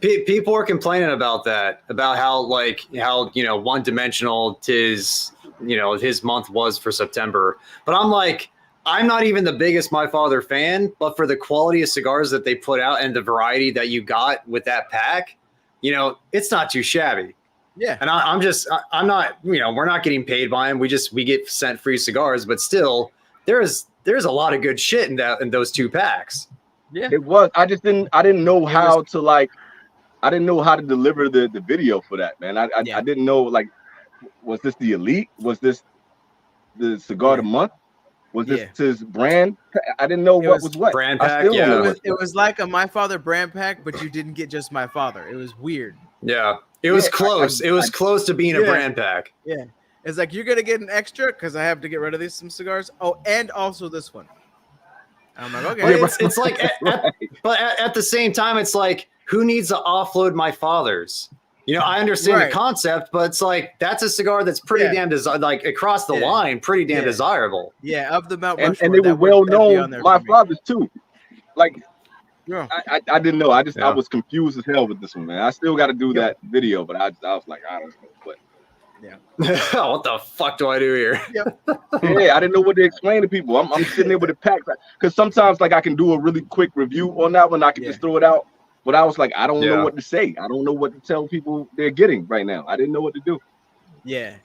People are complaining about that, about how one-dimensional his month was for September. But I'm like, I'm not even the biggest My Father fan, but for the quality of cigars that they put out and the variety that you got with that pack, it's not too shabby. Yeah. And I'm not, we're not getting paid by them. We get sent free cigars, but still there's a lot of good shit in those two packs. Yeah. It was. I didn't know how to I didn't know how to deliver the video for that, man. I didn't know, was this the Elite? Was this the Cigar of the Month? Was this his brand? I didn't know what was what. Brand pack, It was like a My Father brand pack, but you didn't get just My Father. It was weird. Yeah. It was close. It was close to being a brand pack. Yeah. It's like, you're going to get an extra because I have to get rid of some cigars. Oh, and also this one. I'm like, okay. It's like, but at the same time, it's like, who needs to offload My Fathers? I understand the concept, but it's like, that's a cigar that's pretty damn across the line, pretty damn desirable. Yeah, of the Mount And Rushmore, they were well known, My Fathers too. Yeah. I didn't know. I was confused as hell with this one, man. I still got to do that video, but I was like, I don't know what. Yeah. What the fuck do I do here? Yeah, I didn't know what to explain to people. I'm sitting there with a pack because sometimes I can do a really quick review on that one. I can just throw it out. But I was like, I don't know what to say. I don't know what to tell people they're getting right now. I didn't know what to do. Yeah.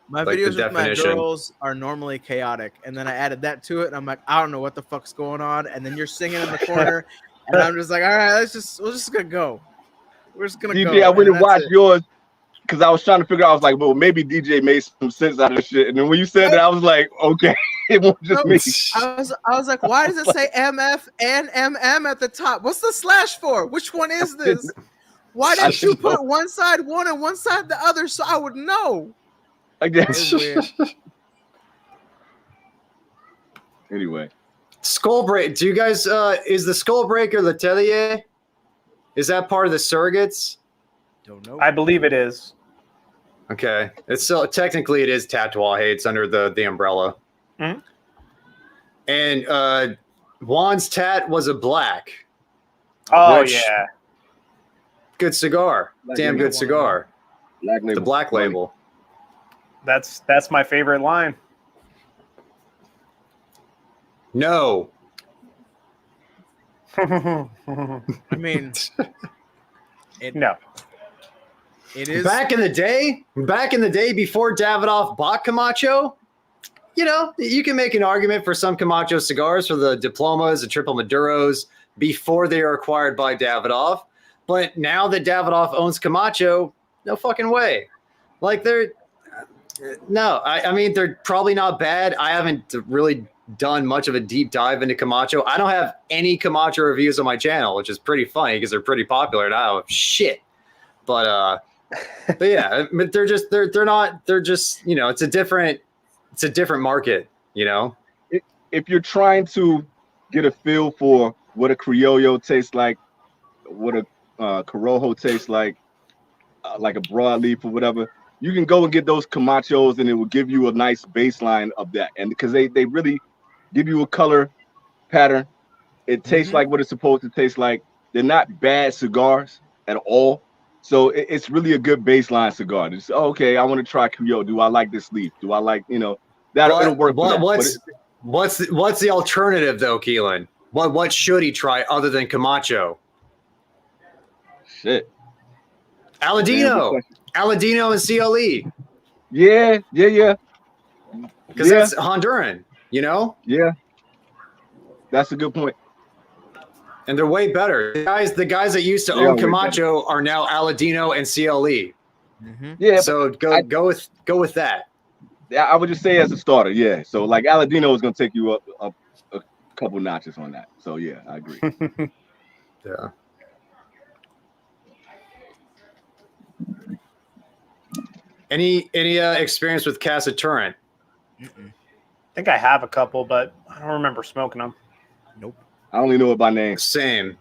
My Like videos the with my definition. girls are normally chaotic, and then I added that to it, and I'm like, I don't know what the fuck's going on, and then you're singing in the corner, and I'm just like, all right, we're just gonna go. We're just gonna go. DJ, I went and watched yours because I was trying to figure out. I was like, well, maybe DJ made some sense out of the shit. And then when you said that, I was like, okay, it won't just me. I was like, why does it say MF and MM at the top? What's the slash for? Which one is this? Why didn't you put one side one and one side the other so I would know? I guess. Weird. Anyway, Skull break. Do you guys? Is the Skull Breaker Letelier? Is that part of the surrogates? Don't know. I believe it is. Okay, it's so technically it is Tatois. Hey, it's under the umbrella. Mhm. And Juan's tat was a black. Oh Which- yeah. Good cigar. Damn good cigar. Black label. The black label. That's my favorite line. No. I mean, No. it is Back in the day before Davidoff bought Camacho, you can make an argument for some Camacho cigars for the diplomas and triple Maduros before they were acquired by Davidoff. But now that Davidoff owns Camacho, no fucking way. I mean, they're probably not bad. I haven't really done much of a deep dive into Camacho. I don't have any Camacho reviews on my channel, which is pretty funny because they're pretty popular and I don't have shit. But yeah, but they're just it's a different market, If you're trying to get a feel for what a Criollo tastes like, what a Corojo tastes like a broadleaf or whatever, you can go and get those Camachos and it will give you a nice baseline of that. And because they really give you a color pattern, it tastes like what it's supposed to taste like. They're not bad cigars at all. So it's really a good baseline cigar. It's okay, I want to try Criollo. Do I like this leaf? Do I like, it'll work. What's the alternative though, Keelan? What should he try other than Camacho? Shit. Aladino and CLE. Yeah. Because that's Honduran, Yeah. That's a good point. And they're way better. The guys that used to own Camacho are now Aladino and CLE. Mm-hmm. Yeah. So go with that. Yeah, I would just say as a starter, yeah. So like Aladino is gonna take you up a couple notches on that. So yeah, I agree. Yeah. Any experience with Casa Turrent? I think I have a couple, but I don't remember smoking them. Nope. I only know it by name. Same.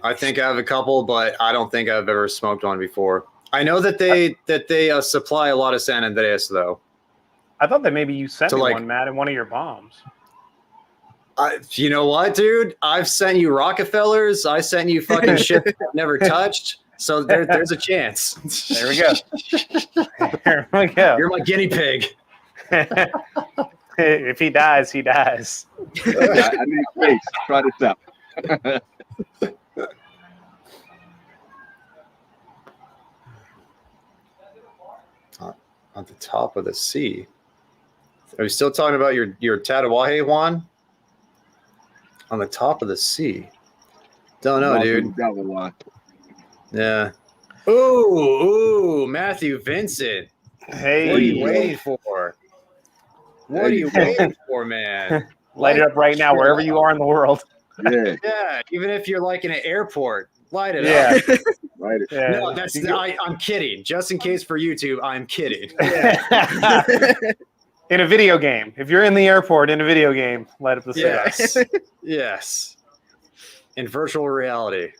I think I have a couple, but I don't think I've ever smoked one before. I know that they supply a lot of San Andreas though. I thought that maybe you sent So, me like- one, Matt, in one of your bombs. You know what, dude? I've sent you Rockefellers. I sent you fucking shit I've never touched. So there's a chance. There we go. There we go. You're my guinea pig. If he dies, he dies. I need space. Try this out. On the top of the sea. Are we still talking about your Tatawahe, Juan? On the top of the sea. Don't know, dude. That one line. Yeah. Ooh, Matthew Vincent. Hey, What are you waiting for? What are you waiting for, man? light it up right now, wherever you are in the world. Yeah, Yeah, even if you're like in an airport, light it Yeah. up. right. Yeah. No, I'm kidding. Just in case for YouTube, I'm kidding. In a video game. If you're in the airport in a video game, light up the cigar. Yes. Yes. In virtual reality.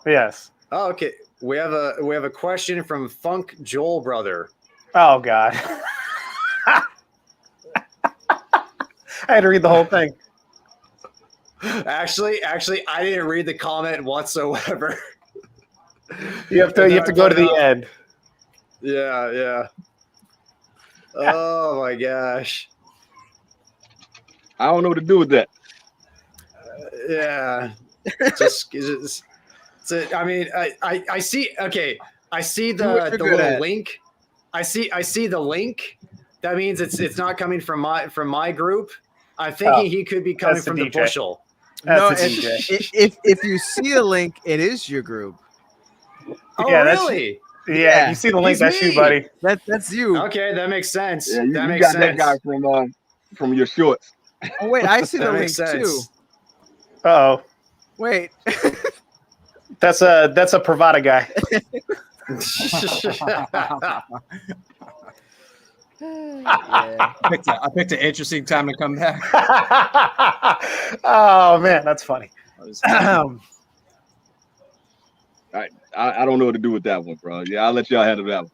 Yes. Oh, okay. We have a question from Funk Joel Brother. Oh, God. I had to read the whole thing. Actually, I didn't read the comment whatsoever. You have to go to the end. Yeah. Oh my gosh. I don't know what to do with that. Yeah. I mean, I see. Okay, I see Do what the you're good little at. link. I see the link. That means it's not coming from my group. I'm thinking he could be coming that's the from the DJ. bushel. No, That's a if you see a link, it is your group. Oh, Yeah, that's- really? Yeah, if you see the link, He's that's me. you, buddy. That's you. Okay, that makes sense. Yeah, you that got makes that sense. guy from your shorts. Oh wait, I see the That link makes sense. too. Uh-oh. Wait. That's a Pravada guy. Yeah. I picked an interesting time to come back. Oh, man, that's funny. I don't know what to do with that one, bro. Yeah, I'll let y'all handle that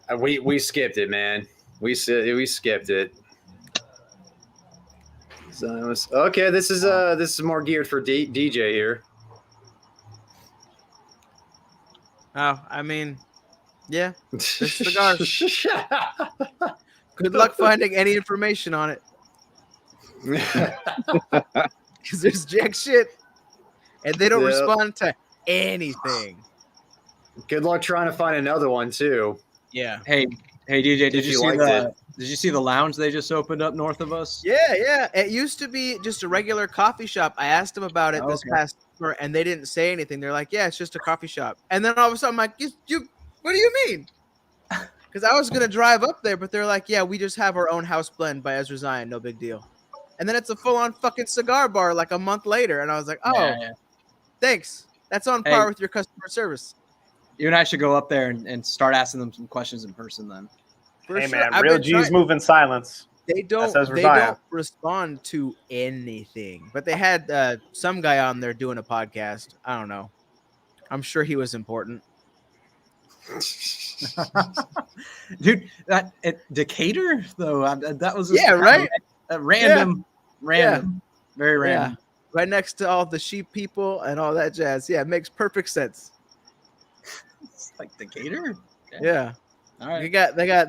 one. We skipped it, man. We skipped it. So it was, okay, this is more geared for DJ here. Oh, I mean, yeah. There's cigars. Good luck finding any information on it, because there's jack shit, and they don't Yep. respond to anything. Good luck trying to find another one too. Yeah. Hey DJ, did If you you see liked the Did you see the lounge they just opened up north of us? Yeah. It used to be just a regular coffee shop. I asked them about it this Okay. past summer, and they didn't say anything. They're like, "Yeah, it's just a coffee shop." And then all of a sudden, I'm like, "You, what do you mean?" Because I was gonna drive up there, but they're like, "Yeah, we just have our own house blend by Ezra Zion, no big deal." And then it's a full-on fucking cigar bar like a month later, and I was like, "Oh, Yeah. thanks. That's on par Hey. with your customer service." You and I should go up there and start asking them some questions in person then. For Hey, sure. man, I've real been G's trying- move in silence. They don't. says They Rosiah. don't respond to anything. But they had some guy on there doing a podcast. I don't know. I'm sure he was important. Dude, that at Decatur though, that was Yeah, right? Random, Yeah. very random. Yeah, right next to all the sheep people and all that jazz. Yeah, it makes perfect sense. It's like Decatur. Yeah, All right. they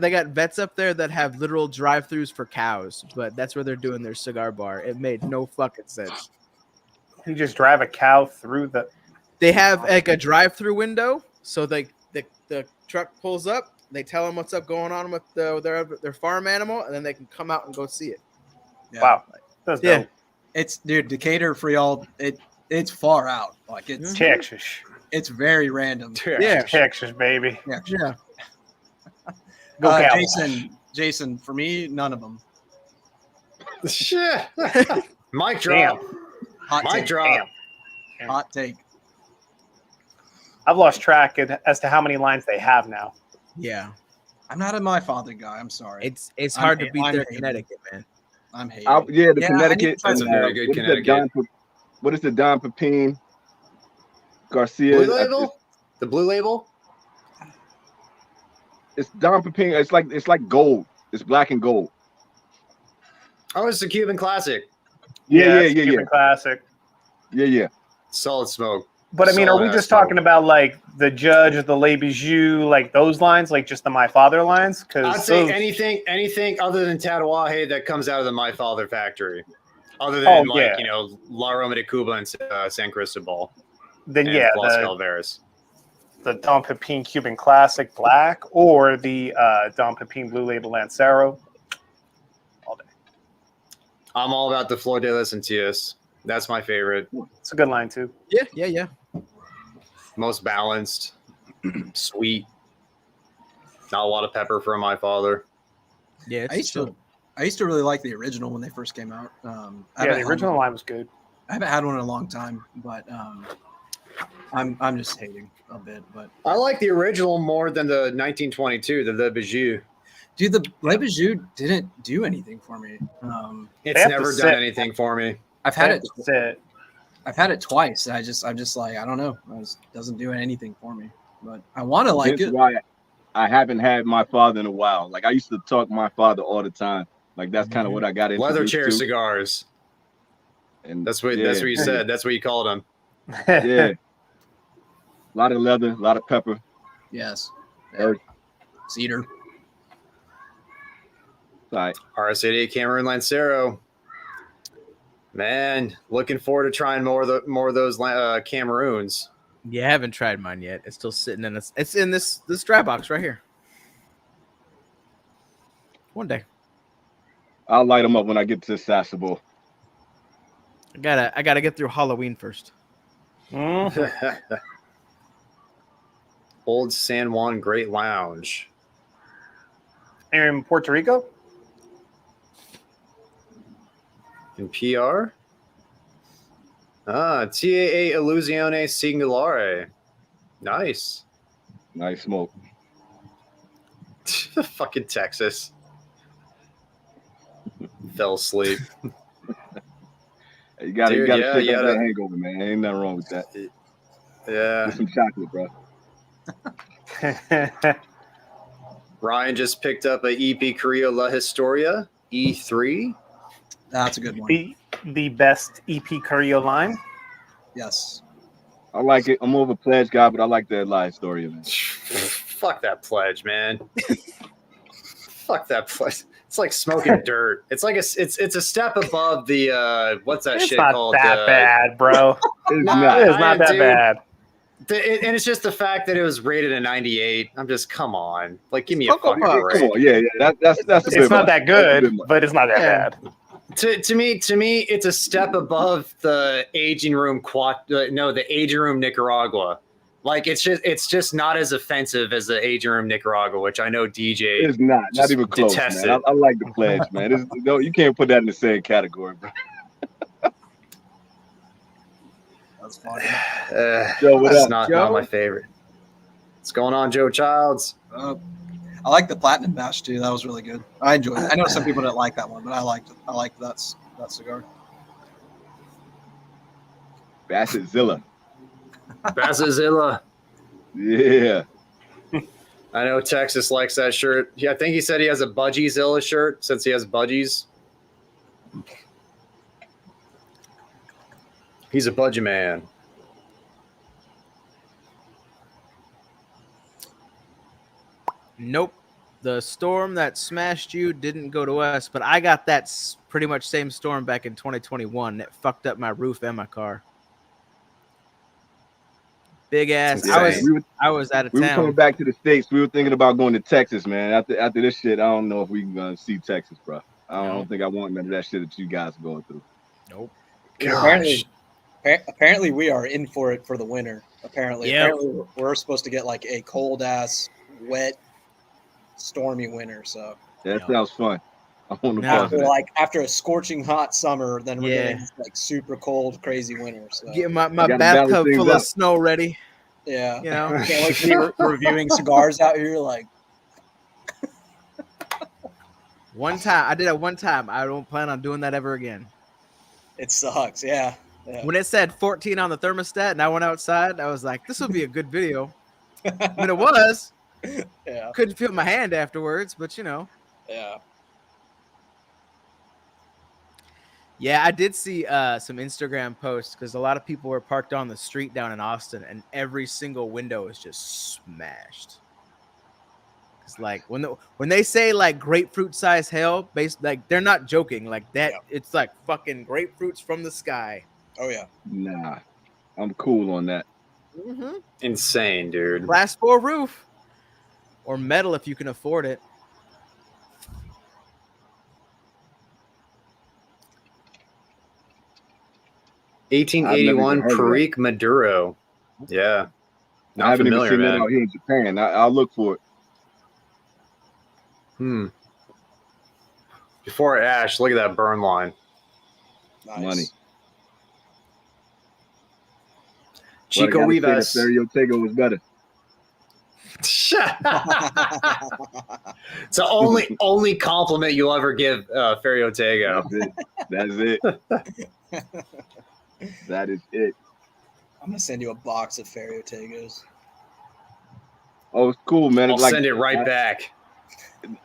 got vets up there that have literal drive-throughs for cows, but that's where they're doing their cigar bar. It made no fucking sense. You just drive a cow through the. They have like a drive-through window, so the truck pulls up. They tell them what's up going on with their farm animal, and then they can come out and go see it. Yeah. Wow, that's Yeah. dope. It's dude, Decatur for y'all. It's far out. Like it's Texas, it's very random. Yeah. Texas, baby. Yeah. Go Cowboys. Jason, for me, none of them. Shit. Mic Damn. drop. Hot Mic take. drop. Hot take. I've lost track as to how many lines they have now. Yeah, I'm not a My Father guy. I'm sorry. it's hard to beat I'm their hating. Connecticut, man. I'm hating. Yeah, the Yeah, Connecticut. That's a and, very good what is that, Connecticut. what is the Don Pepin Garcia? Blue label? The blue label? It's Don Pepin. It's like gold. It's black and gold. Oh, it's the Cuban Classic. Yeah. it's Cuban Classic. Yeah. Solid smoke. But I mean, are we Solid just ass smoke. talking about like the Judge, the Le Bijou, like those lines, like just the My Father lines? I'd Because say anything other than Tatawahe that comes out of the My Father factory. Other than La Roma de Cuba and San Cristobal. then And Los Calveras. the Don Pepin Cuban Classic Black or the Don Pepin Blue Label Lancero. All day. I'm all about the Flor de las Antillas. That's my favorite. It's a good line too. Yeah. Most balanced, sweet. Not a lot of pepper for My Father. Yeah, I used to really like the original when they first came out. The original line was good. I haven't had one in a long time, but I'm just hating a bit. But I like the original more than the 1922, the Le Bijou. dude, the Le Bijou didn't do anything for me. It's have to never sit. done anything for me. I've had it. That's it. I've had it twice. I'm just like, I don't know. It doesn't do anything for me. But I want to like That's it. why I haven't had My Father in a while. Like I used to talk My Father all the time. Like that's kind of what I got into. Leather chair cigars. And That's what you said. That's what you called them. Yeah. A lot of leather, a lot of pepper. Yes. Earth. Cedar. Right. RS88 Cameroon Lancero. Man, looking forward to trying more of those Cameroons. Yeah, I haven't tried mine yet. It's still sitting in this. It's in this dry box right here. One day. I'll light them up when I get to Sassable. I gotta get through Halloween first. Old San Juan Great Lounge. In Puerto Rico? In PR? TAA Illusione Singolare. Nice. Nice smoke. Fucking Texas. Fell asleep. You gotta Dude, shake yeah, off that hangover, man. Ain't nothing wrong with that. Yeah. Get some chocolate, bro. Ryan just picked up a EP Carrillo La Historia E3. That's a good one. The best EP Carrillo line. Yes. I like it. I'm more of a pledge guy, but I like that live story, man. Fuck that pledge, man. Fuck that pledge. It's like smoking dirt. It's like it's a step above the what's that shit called? It's not that bad, bro. It's Nah, not. It is not that dude. bad. And it's just the fact that it was rated a 98. I'm just, come on, like, give me a Cocoa fucking Puffs. break. Come on, yeah. That's a It's bit not much. that That's a bit good, much. but it's not that Yeah. bad. To me, it's a step above the aging room the aging room Nicaragua. Like it's just not as offensive as the aging room Nicaragua, which I know DJ. It's not even close, detest man. it. I like the pledge, man. No, you can't put that in the same category, bro. That's funny. Joe, what That's up? not my favorite. What's going on, Joe Childs? I like the Platinum Bash too. That was really good. I enjoyed it. I know some people didn't like that one, but I liked it. I liked that cigar. Bassett Zilla. Bassazilla. Yeah. I know Texas likes that shirt. Yeah, I think he said he has a Budgie Zilla shirt since he has budgies. He's a budgie man. Nope. The storm that smashed you didn't go to us, but I got that pretty much same storm back in 2021 that fucked up my roof and my car. Big ass. I was out of We were town. coming back to the States. We were thinking about going to Texas, man. After this shit, I don't know if we can see Texas, bro. I don't think I want none of that shit that you guys are going through. Nope. Apparently we are in for it for the winter. Apparently Yep. we're supposed to get like a cold ass, wet stormy winter. So That sounds fun. I want to Now- pause after, that. like after a scorching hot summer, then we're Yeah. getting this, like super cold, crazy winter. So Get my gotta balance bathtub things full of out. snow ready. yeah, You know, can't wait to be reviewing cigars out here. Like one time I did it one time. I don't plan on doing that ever again. it sucks. Yeah. When it said 14 on the thermostat and I went outside, I was like, this will be a good video. I mean, it was. Yeah. Couldn't feel my hand afterwards, but you know. Yeah. Yeah, I did see some Instagram posts because a lot of people were parked on the street down in Austin, and every single window is just smashed. It's like when they say like grapefruit size hail, like they're not joking. Like that, Yeah. it's like fucking grapefruits from the sky. Oh yeah. Nah, I'm cool on that. Mm-hmm. Insane, dude. Class 4 roof or metal if you can afford it. I've never 1881 even heard of that. Perique Maduro. Yeah. I Not haven't even familiar, seen that man. out here in Japan. I'll look for it. Before Ash, look at that burn line. Nice. Money. Chico Well, I gotta Vivas. say that Stereo Tego was better. It's the only compliment you'll ever give Ferio Tego. That's it. That is it. I'm gonna send you a box of Ferio Tegos. Oh, it's cool, man. I'll It's like, send it right back.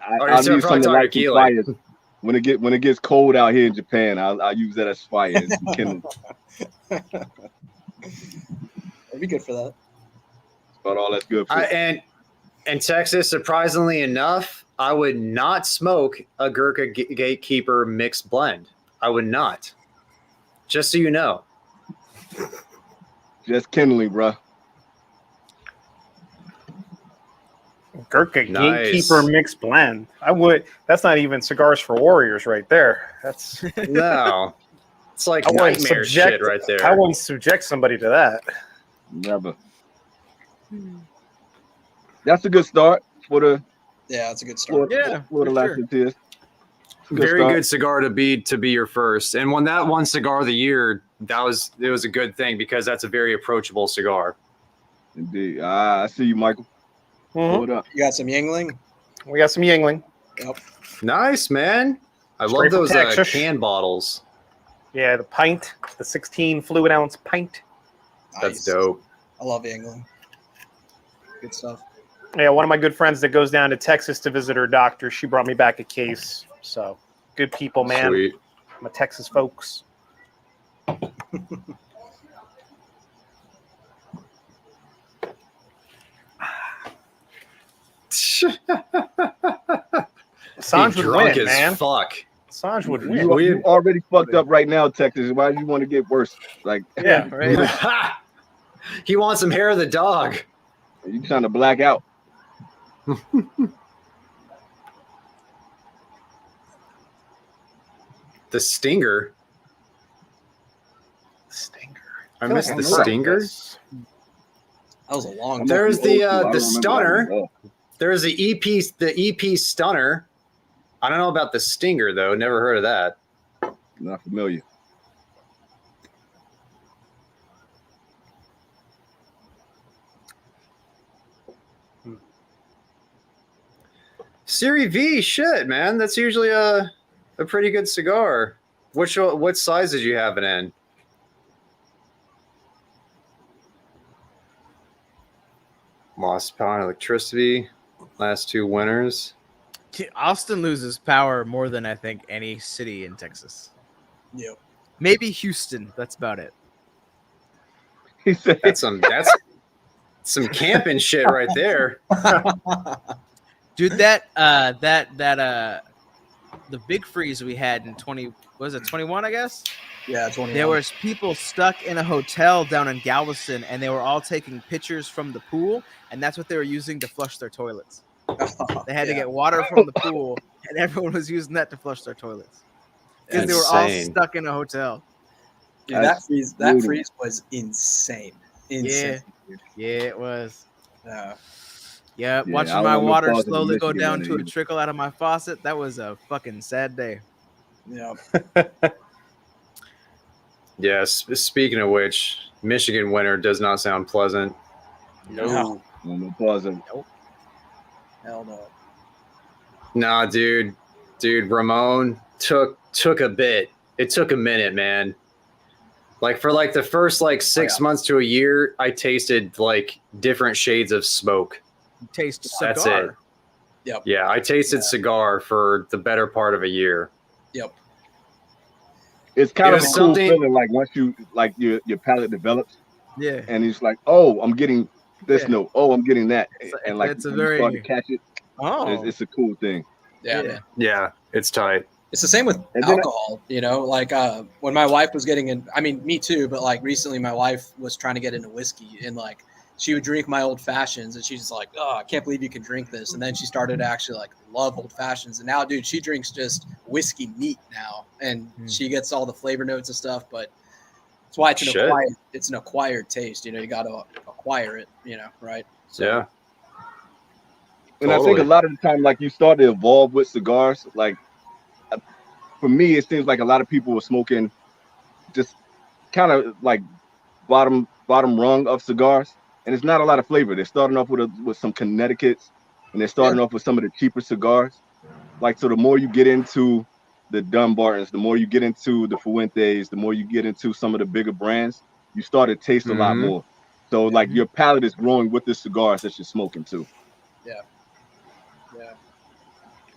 I'll it's use probably something like some Tequila. fires. When it gets cold out here in Japan, I'll use that as fire. And some kindling. That'd be good for that. But all that's good for. And in Texas, surprisingly enough, I would not smoke a Gurkha Gatekeeper mixed blend. I would not. Just so you know. Just kindling, bro. Gurkha Nice. Gatekeeper mixed blend. That's not even cigars for warriors right there. That's No. It's like I wouldn't nightmare subject- shit right there. I wouldn't subject somebody to that. Never. That's a good start for the Yeah, it's a good start. Yeah, for the for last sure. tiers. Very start. good cigar to be your first. And when that won cigar of the year, it was a good thing because that's a very approachable cigar. Indeed. I see you, Michael. Mhm. Hold up. You got some Yingling? We got some Yingling. Nice, man. I Straight love from those Texas. can bottles. Yeah, the pint, the 16 fluid ounce pint. That's Nice. dope. I love Yingling. Good stuff. Yeah, one of my good friends that goes down to Texas to visit her doctor, she brought me back a case. So good people, man. Sweet. My Texas folks. Sanj would drunk win, as man. fuck. Sanj would You, win. you already fucked up right now, Texas. Why do you want to get worse? Like, Yeah, Right? He wants some hair of the dog. you trying to black out. The stinger. Stinger. I missed I the don't know about stinger. this. That was a long There's time. the, Old school. I the don't remember stunner. that one. There's the EP stunner. I don't know about the stinger though. Never heard of that. Not familiar. Series V, shit, man. That's usually a pretty good cigar. What size did you have it in? Lost power and electricity. Last two winners. Austin loses power more than I think any city in Texas. Yep. Maybe Houston. That's about it. He said, That's some camping shit right there. Dude, the big freeze we had in 21, I guess? Yeah, 21. There was people stuck in a hotel down in Galveston, and they were all taking pictures from the pool, and that's what they were using to flush their toilets. They had to get water from the pool, and everyone was using that to flush their toilets because they were all Insane. stuck in a hotel. Dude, That's that brutal. freeze was insane. Insane. Yeah, it was. Yeah. Yeah, Yeah, watching I don't my want no water pause in the slowly go Michigan down winter to a either. trickle out of my faucet. That was a fucking sad day. Yeah. Yes. Speaking of which, Michigan winter does not sound pleasant. No. No pause in. Hell no. Nah, dude, Ramon took a bit. It took a minute, man. Like for like the first like 6 months to a year, I tasted like different shades of smoke. You taste That's cigar. it. Yep. Yeah, I tasted cigar for the better part of a year. Yep. It's kind It of a was cool something- feeling, like once you like your palate develops, Yeah. and it's like, oh, I'm getting this note. Oh, I'm getting that, and like it's a when you start to very catch it. oh It's a cool thing. Yeah, Yeah. man. Yeah, it's tight. It's the same with And then alcohol, you know, like when my wife was getting in, I mean, me too, but like recently my wife was trying to get into whiskey and like she would drink my old fashions and she's just like, oh, I can't believe you can drink this. And then she started to actually like love old fashions. And now, dude, she drinks just whiskey neat now and she gets all the flavor notes and stuff, but that's why it's an acquired taste. You know, you got to acquire it, you know, right? So, Yeah. And I think a lot of the time, like you start to evolve with cigars. Like for me, it seems like a lot of people were smoking just kind of like bottom rung of cigars, and it's not a lot of flavor. They're starting off with some Connecticut's, and they're starting off with some of the cheaper cigars. Like so, the more you get into the Dunbartons, the more you get into the Fuentes, the more you get into some of the bigger brands, you start to taste a lot more. So like your palate is growing with the cigars that you're smoking too. Yeah. Yeah.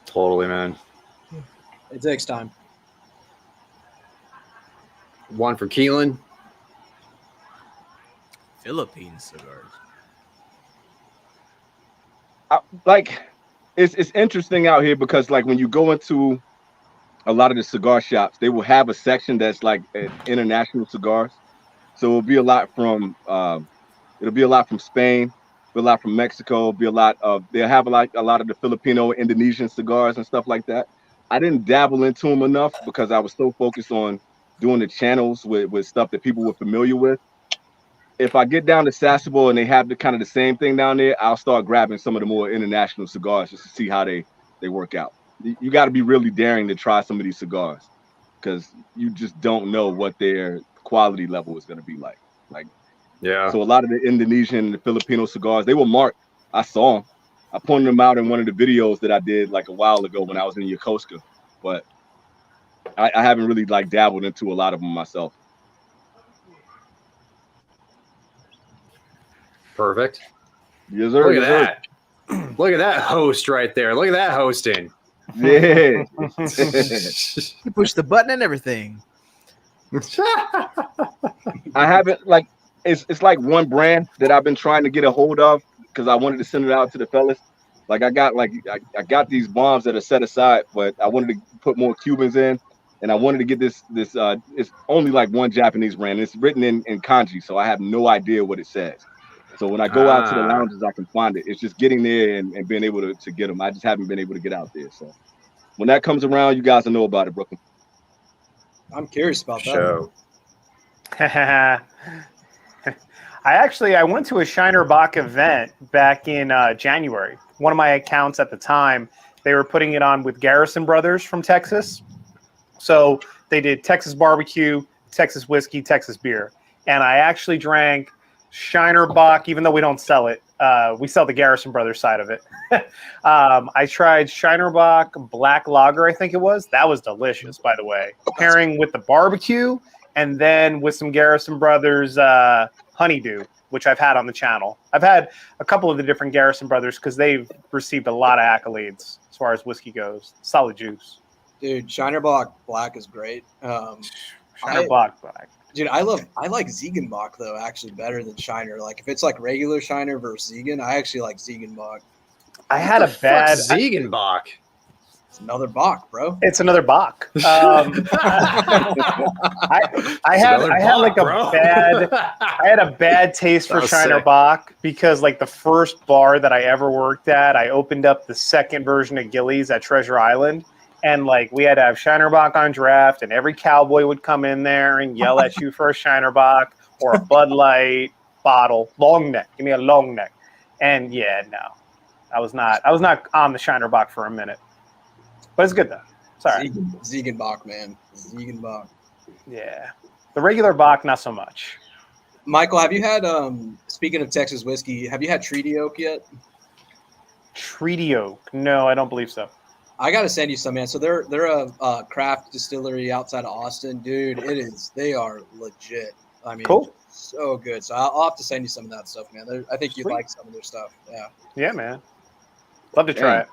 Totally, man. It takes time. One for Keelan. Philippine cigars. Like it's interesting out here because like when you go into a lot of the cigar shops, they will have a section that's like international cigars. So it'll be a lot from Spain, be a lot from Mexico, be a lot of they'll have like a lot of the Filipino, Indonesian cigars and stuff like that. I didn't dabble into them enough because I was so focused on doing the channels with stuff that people were familiar with. If I get down to Sasebo and they have the kind of the same thing down there, I'll start grabbing some of the more international cigars just to see how they work out. You got to be really daring to try some of these cigars because you just don't know what their quality level is going to be like. Yeah. So a lot of the Indonesian and the Filipino cigars, they were marked. I saw them. I pointed them out in one of the videos that I did like a while ago when I was in Yokosuka, but I haven't really like dabbled into a lot of them myself. Perfect. Yes, sir. Look at that. Look at that host right there. Look at that hosting. Yeah. You push the button and everything. I haven't like it's like one brand that I've been trying to get a hold of because I wanted to send it out to the fellas. Like I got these bombs that are set aside, but I wanted to put more Cubans in, and I wanted to get this it's only like one Japanese brand. It's written in kanji, so I have no idea what it says. So when I go out to the lounges, I can find it. It's just getting there and being able to get them. I just haven't been able to get out there. So when that comes around, you guys will know about it, Brooklyn. I'm curious about that. I went to a Shiner Bock event back in January. One of my accounts at the time, they were putting it on with Garrison Brothers from Texas. So they did Texas barbecue, Texas whiskey, Texas beer. And I actually drank Shiner Bock, even though we don't sell it. We sell the Garrison Brothers side of it. I tried Shiner Bock Black Lager, I think it was. That was delicious, by the way. Pairing with the barbecue and then with some Garrison Brothers Honeydew, which I've had on the channel. I've had a couple of the different Garrison Brothers because they've received a lot of accolades as far as whiskey goes. Solid juice. Dude, Shiner Bock Black is great. Shiner Bock Black. Dude, I like Ziegenbock though actually better than Shiner. Like if it's like regular Shiner versus Ziegen, I actually like Ziegenbock. I had a bad Ziegenbock. It's another Bock, bro. It's another Bock. I had a bad taste for Shiner Bock because like the first bar that I ever worked at, I opened up the second version of Gillies at Treasure Island. And like we had to have Shiner Bock on draft, and every cowboy would come in there and yell at you for a Shiner Bock or a Bud Light bottle, long neck. Give me a long neck. And yeah, no, I was not on the Shiner Bock for a minute, but it's good though. Sorry. Ziegenbach, man. Ziegenbach. Yeah. The regular Bock, not so much. Michael, have you had, speaking of Texas whiskey, have you had Treaty Oak yet? Treaty Oak? No, I don't believe so. I got to send you some, man. So they're a craft distillery outside of Austin. Dude, they are legit. I mean, cool. So good. So I'll have to send you some of that stuff, man. I think you'd like some of their stuff. Yeah. Yeah, man. Love to try it.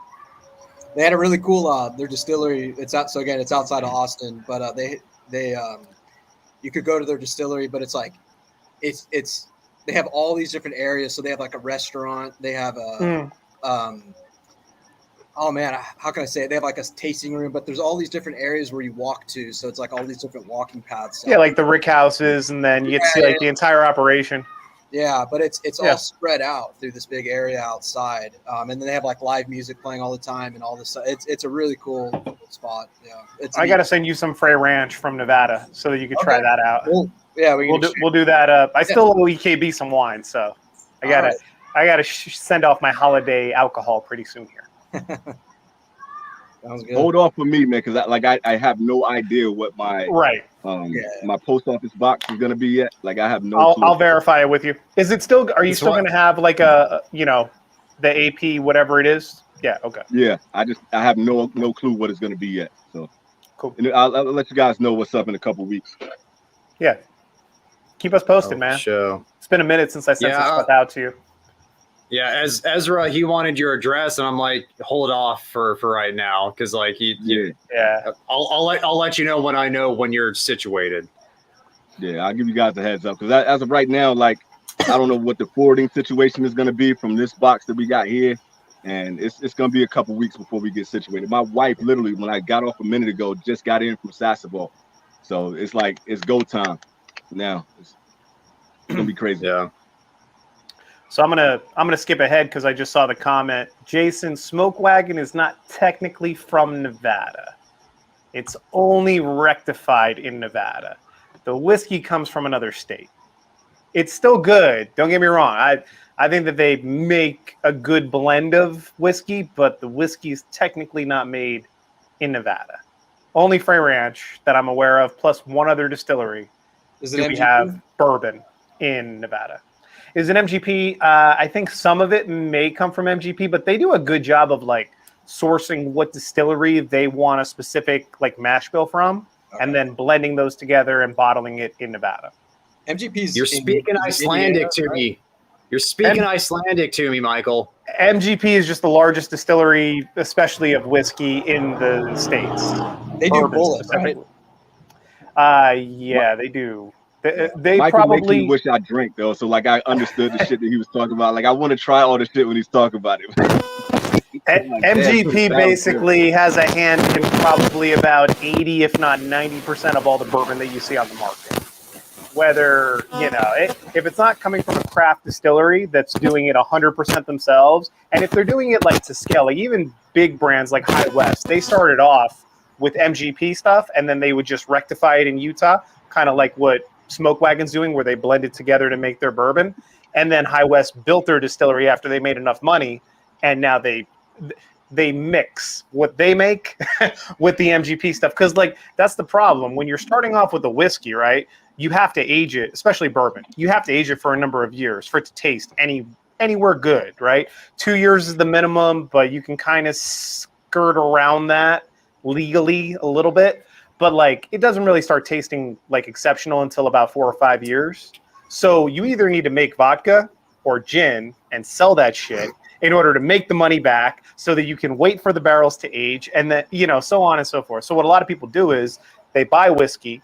They had a really cool, their distillery. It's outside of Austin, but you could go to their distillery, but it's like, they have all these different areas. So they have like a restaurant. They have oh man, how can I say it? They have like a tasting room, but there's all these different areas where you walk to. So it's like all these different walking paths. Yeah, like the rick houses, and then you get to see like the entire operation. Yeah, but it's all spread out through this big area outside. And then they have like live music playing all the time and all this stuff. It's a really cool spot. Yeah. I got to send you some Frey Ranch from Nevada so that you can try that out. Cool. Yeah, we'll do that. I still owe EKB some wine, so I gotta send off my holiday alcohol pretty soon here. Sounds good. Hold off for me, man, because I have no idea what my my post office box is gonna be yet. Like I have no. I'll verify it with you. Is it still? Are you still gonna have like the AP whatever it is? Yeah. Okay. Yeah. I have no clue what it's gonna be yet. So cool. And I'll let you guys know what's up in a couple weeks. Yeah. Keep us posted, man. Show. It's been a minute since I sent some stuff out to you. Yeah, as Ezra, he wanted your address, and I'm like, hold off for right now, because like I'll let you know when you're situated. Yeah, I'll give you guys a heads up, because as of right now, like I don't know what the forwarding situation is going to be from this box that we got here, and it's going to be a couple weeks before we get situated. My wife literally, when I got off a minute ago, just got in from Sasebo, so it's like it's go time now. It's gonna be crazy. Yeah. So I'm gonna skip ahead because I just saw the comment. Jason, Smoke Wagon is not technically from Nevada. It's only rectified in Nevada. The whiskey comes from another state. It's still good. Don't get me wrong. I think that they make a good blend of whiskey, but the whiskey is technically not made in Nevada. Only Frey Ranch that I'm aware of, plus one other distillery. Do we have bourbon in Nevada? Is an MGP? I think some of it may come from MGP, but they do a good job of like sourcing what distillery they want a specific like mash bill from, and then blending those together and bottling it in Nevada. MGP's. You're speaking Icelandic to me. You're speaking Icelandic to me, Michael. MGP is just the largest distillery, especially of whiskey in the States. They do bullets, right? Yeah, they do. They Michael probably makes me wish I drank though, so like I understood the shit that he was talking about. Like I want to try all the shit when he's talking about it. MGP basically has a hand in probably about 80, if not 90% of all the bourbon that you see on the market. Whether if it's not coming from a craft distillery that's doing it 100% themselves, and if they're doing it like to scale, like even big brands like High West, they started off with MGP stuff, and then they would just rectify it in Utah, kind of like what Smoke Wagon's doing, where they blend it together to make their bourbon. And then High West built their distillery after they made enough money, and now they mix what they make with the MGP stuff, because like that's the problem when you're starting off with a whiskey, right? You have to age it, especially bourbon. You have to age it for a number of years for it to taste anywhere good, right? 2 years is the minimum, but you can kind of skirt around that legally a little bit. But like it doesn't really start tasting like exceptional until about 4 or 5 years. So you either need to make vodka or gin and sell that shit in order to make the money back so that you can wait for the barrels to age, and then, so on and so forth. So what a lot of people do is they buy whiskey,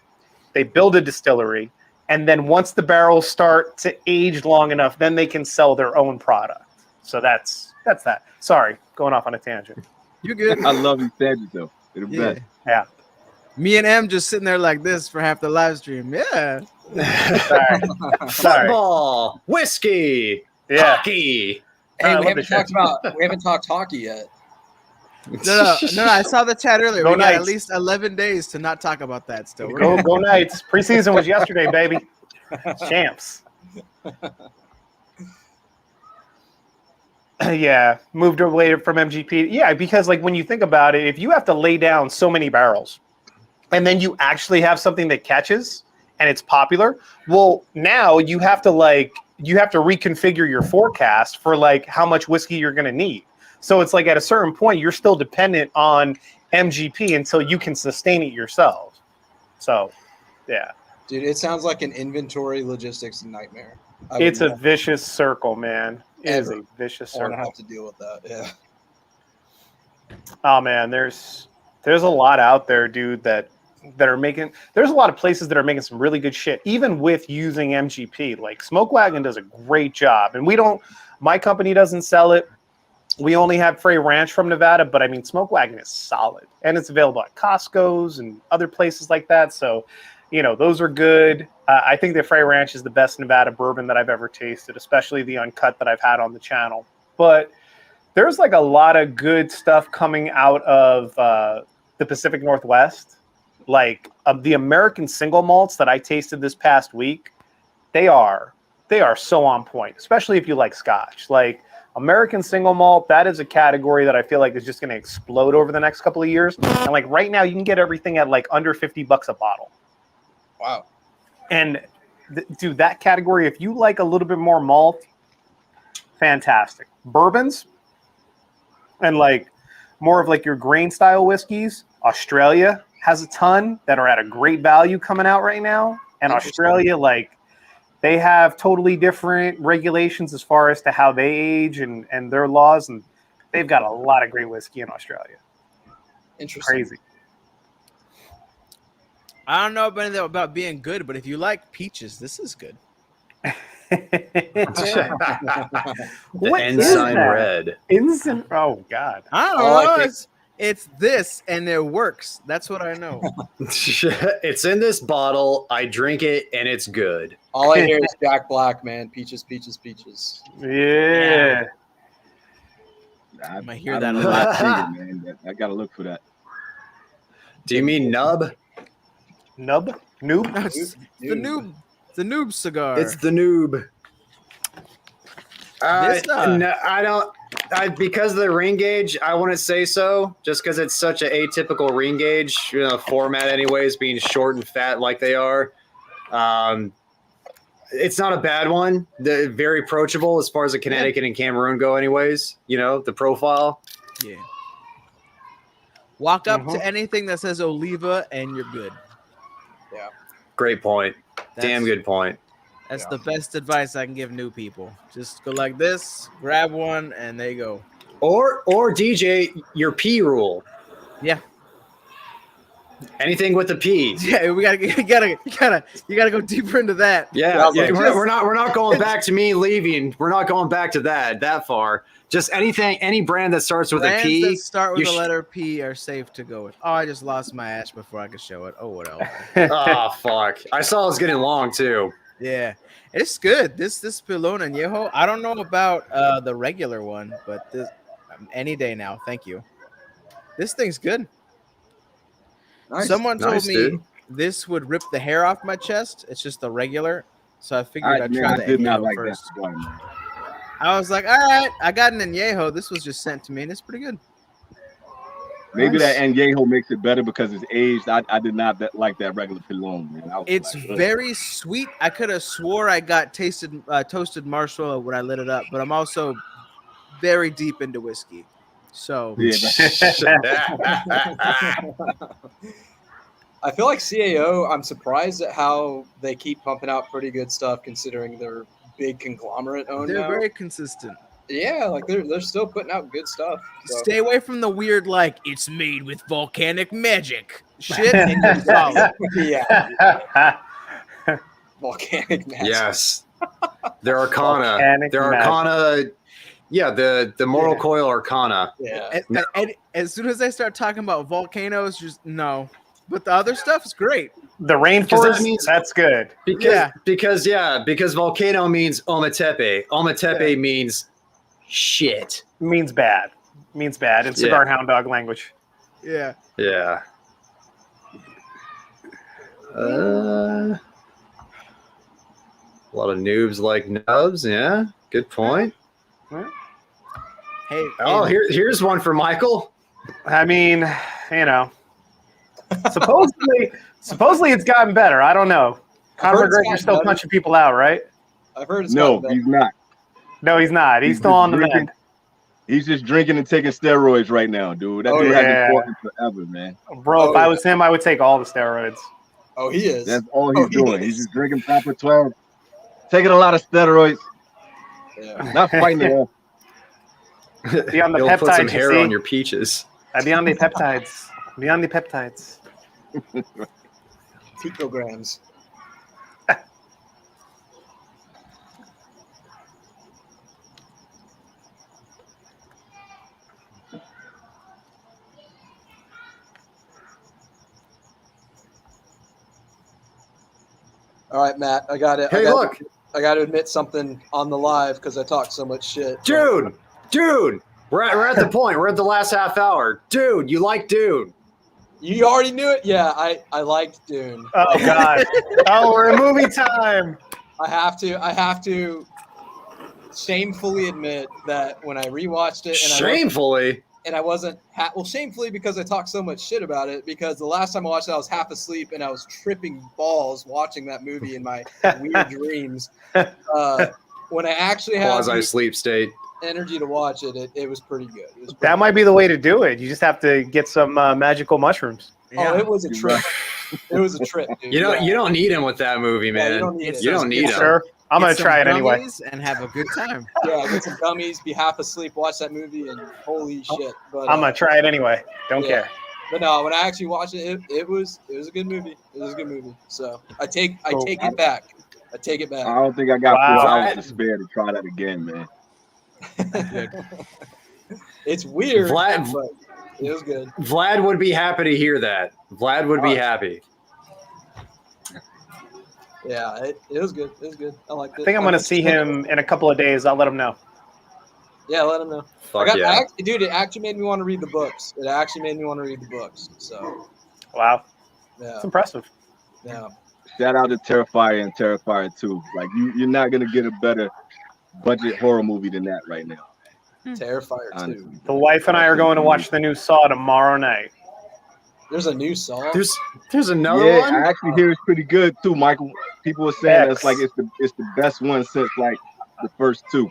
they build a distillery, and then once the barrels start to age long enough, then they can sell their own product. So that's that. Sorry, going off on a tangent. You good? I love these tangents though. They're the best. Yeah. Me and M just sitting there like this for half the live stream. Yeah. Sorry. Football, whiskey, hockey. Hey, we haven't talked hockey yet. No, I saw the chat earlier. Go We got Knights. at least 11 days to not talk about that still. Go Knights. Preseason was yesterday, baby. Champs. Yeah, moved away from MGP. Yeah, because like when you think about it, if you have to lay down so many barrels and then you actually have something that catches and it's popular, well, now you have to reconfigure your forecast for like how much whiskey you're going to need. So it's like at a certain point, you're still dependent on MGP until you can sustain it yourself. So, yeah. Dude, it sounds like an inventory logistics nightmare. It's a vicious circle, man. It is a vicious I want circle. to have to deal with that. Yeah. Oh man, there's a lot out there, dude, that are making. There's a lot of places that are making some really good shit, even with using MGP. Like Smoke Wagon does a great job, and my company doesn't sell it. We only have Frey Ranch from Nevada, but I mean, Smoke Wagon is solid, and it's available at Costco's and other places like that. So, those are good. I think the Frey Ranch is the best Nevada bourbon that I've ever tasted, especially the uncut that I've had on the channel. But there's like a lot of good stuff coming out of the Pacific Northwest. Like the American single malts that I tasted this past week, they are so on point, especially if you like Scotch. Like American single malt, that is a category that I feel like is just going to explode over the next couple of years. And like right now, you can get everything at like under $50 a bottle. Wow. And dude, that category, if you like a little bit more malt, fantastic. Bourbons and like more of like your grain style whiskeys, Australia has a ton that are at a great value coming out right now. And Australia, like they have totally different regulations as far as to how they age and their laws. And they've got a lot of great whiskey in Australia. Interesting. Crazy. I don't know about being good, but if you like peaches, this is good. The ensign red. Ensign. Oh God. I don't know. It's this, and it works. That's what I know. It's in this bottle. I drink it, and it's good. All I hear is Jack Black, man. Peaches, peaches, peaches. Yeah. I might hear that a lot. Man. I gotta look for that. Do you mean nub? Noob? No, it's the noob cigar. It's the noob. No, I don't. Because of the ring gauge, I wouldn't say so. Just because it's such an atypical ring gauge format, anyways, being short and fat like they are. It's not a bad one. They're very approachable as far as the Connecticut and Cameroon go, anyways. The profile. Yeah. Walk up to anything that says Oliva, and you're good. Yeah. Great point. Damn good point. That's the best advice I can give new people. Just go like this, grab one, and there you go. Or DJ, your P rule. Yeah. Anything with the P. Yeah, you gotta go deeper into that. Yeah. We're not going back to me leaving. We're not going back to that far. Just any brand that starts with Brands a P. that start with the letter P are safe to go with. Oh, I just lost my ash before I could show it. Oh, whatever. Oh, fuck. I saw it was getting long, too. Yeah, it's good. This Pilon Añejo. I don't know about the regular one, but this any day now. Thank you. This thing's good. Nice. Someone told me dude. this would rip the hair off my chest. It's just the regular, so I figured I'd try the did not Añejo like first. that one. I was like, all right, I got an Añejo. This was just sent to me, and it's pretty good. Maybe that Añejo makes it better because it's aged. I did not like that regular Pilon, man. It's very sweet. I could have swore I got toasted marshmallow when I lit it up, but I'm also very deep into whiskey. So Yeah, I feel like CAO, I'm surprised at how they keep pumping out pretty good stuff considering they're big conglomerate owned they're now. very consistent. Yeah, like they're still putting out good stuff. So. Stay away from the weird, like, it's made with volcanic magic shit, and you're solid. Yeah. Volcanic magic. Yes. Their Arcana. Volcanic Their Arcana. Yeah, the Mortal Coil Arcana. Yeah. And as soon as I start talking about volcanoes, just no. But the other stuff is great. The rainforest, that's good. Because volcano means Ometepe. Ometepe means shit. Means bad. In Cigar Hound Dog language. Yeah. Yeah. A lot of noobs like nubs. Yeah. Good point. Hey, Oh, here's one for Michael. I mean, you know, supposedly it's gotten better. I don't know. Conor McGregor's still punching people out, right? I've heard it's No, he's not. No, he's not. He's still on the mend. He's just drinking and taking steroids right now, dude. That dude hasn't fought in forever, man. Bro, if I was him, I would take all the steroids. Oh, he is. That's all he's doing. He's just drinking proper 12, taking a lot of steroids. Yeah. Not fighting at all. Be on the He'll peptides. put some hair see? on your peaches. I'd be on the peptides. Be on the peptides. Picograms. All right, Matt. I got it. Hey, look. I got to admit something on the live because I talk so much shit. Dude, we're at the point. We're at the last half hour. Dude, you like Dune. You already knew it? Yeah, I liked Dune. Oh, God. Oh, we're in movie time. I have to shamefully admit that when I rewatched it, and I wasn't shamefully because I talked so much shit about it, because the last time I watched it, I was half asleep and I was tripping balls watching that movie in my weird dreams. When I actually had quasi-sleep state energy to watch it, it was pretty good. That might be the way to do it. You just have to get some magical mushrooms. Yeah. Oh, it was a trip. It was a trip, dude. You don't need him with that movie, man. You don't need him. Sure. I'm going to try it anyway. And have a good time. Yeah, get some gummies, be half asleep, watch that movie, and holy shit. But I'm going to try it anyway. Don't care. But no, when I actually watched it, it was a good movie. It was a good movie. So I take it back. I take it back. I don't think I got 4 hours to spare to try that again, man. It's weird, Vlad, but it was good. Vlad would be happy to hear that. Vlad would be happy. Yeah, it was good. It was good. I liked it. I think I'm going to see him in a couple of days. I'll let him know. Yeah, let him know. Dude, it actually made me want to read the books. So. Wow. Yeah. It's impressive. Yeah. Shout out to Terrifier and Terrifier 2. Like, you're not going to get a better budget horror movie than that right now. Terrifier 2. The wife and I are going to watch the new Saw tomorrow night. There's a new Saw? There's another one? I actually hear it's pretty good too, Michael. People are saying that's like it's the best one since like the first 2.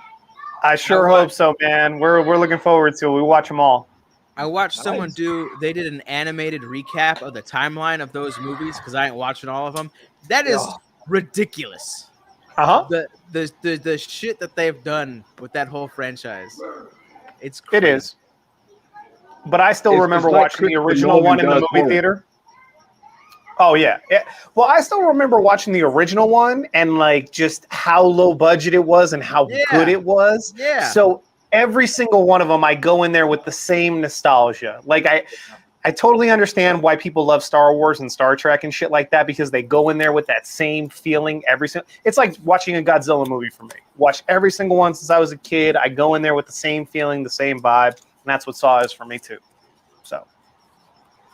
I sure hope so, man. We're looking forward to it. We watch them all. I watched someone they did an animated recap of the timeline of those movies because I ain't watching all of them. That is ridiculous. The shit that they've done with that whole franchise. It's crazy. It is. But I still remember watching the original one in the movie theater. Oh, yeah. Well, I still remember watching the original one and like just how low budget it was and how good it was. Yeah. So every single one of them, I go in there with the same nostalgia. Like I totally understand why people love Star Wars and Star Trek and shit like that, because they go in there with that same feeling it's like watching a Godzilla movie for me. Watch every single one since I was a kid. I go in there with the same feeling, the same vibe, and that's what Saw is for me too. So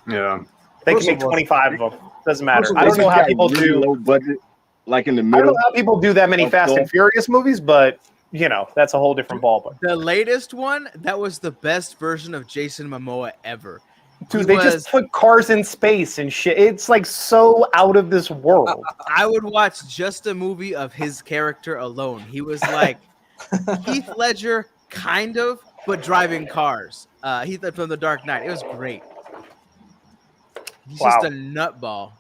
yeah. They can make 25 of them. Doesn't matter. I don't know how people do low budget, like in the middle. I don't know how people do that many Fast and Furious movies, but you know, that's a whole different ballpark. The latest one, that was the best version of Jason Momoa ever. Dude, they just put cars in space and shit. It's like so out of this world. I would watch just a movie of his character alone. He was like Heath Ledger, kind of, but driving cars. Heath from The Dark Knight. It was great. He's just a nutball.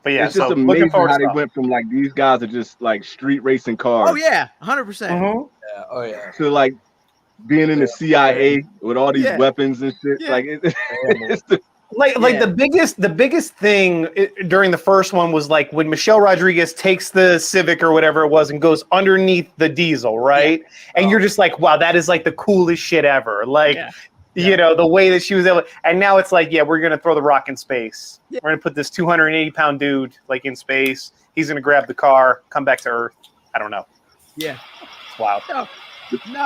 But yeah, it's just amazing how they went from like these guys are just like street racing cars. Oh yeah, 100%. Yeah. Oh yeah. To like being in the CIA with all these weapons and shit. Like it's the biggest thing during the first one was like when Michelle Rodriguez takes the Civic or whatever it was and goes underneath the diesel, right? And you're just like, wow, that is like the coolest shit ever. Like. You know, the way that she was able, and now it's like, we're going to throw the rock in space. We're going to put this 280-pound dude like in space. He's going to grab the car, come back to Earth. I don't know. Yeah. It's wild. No,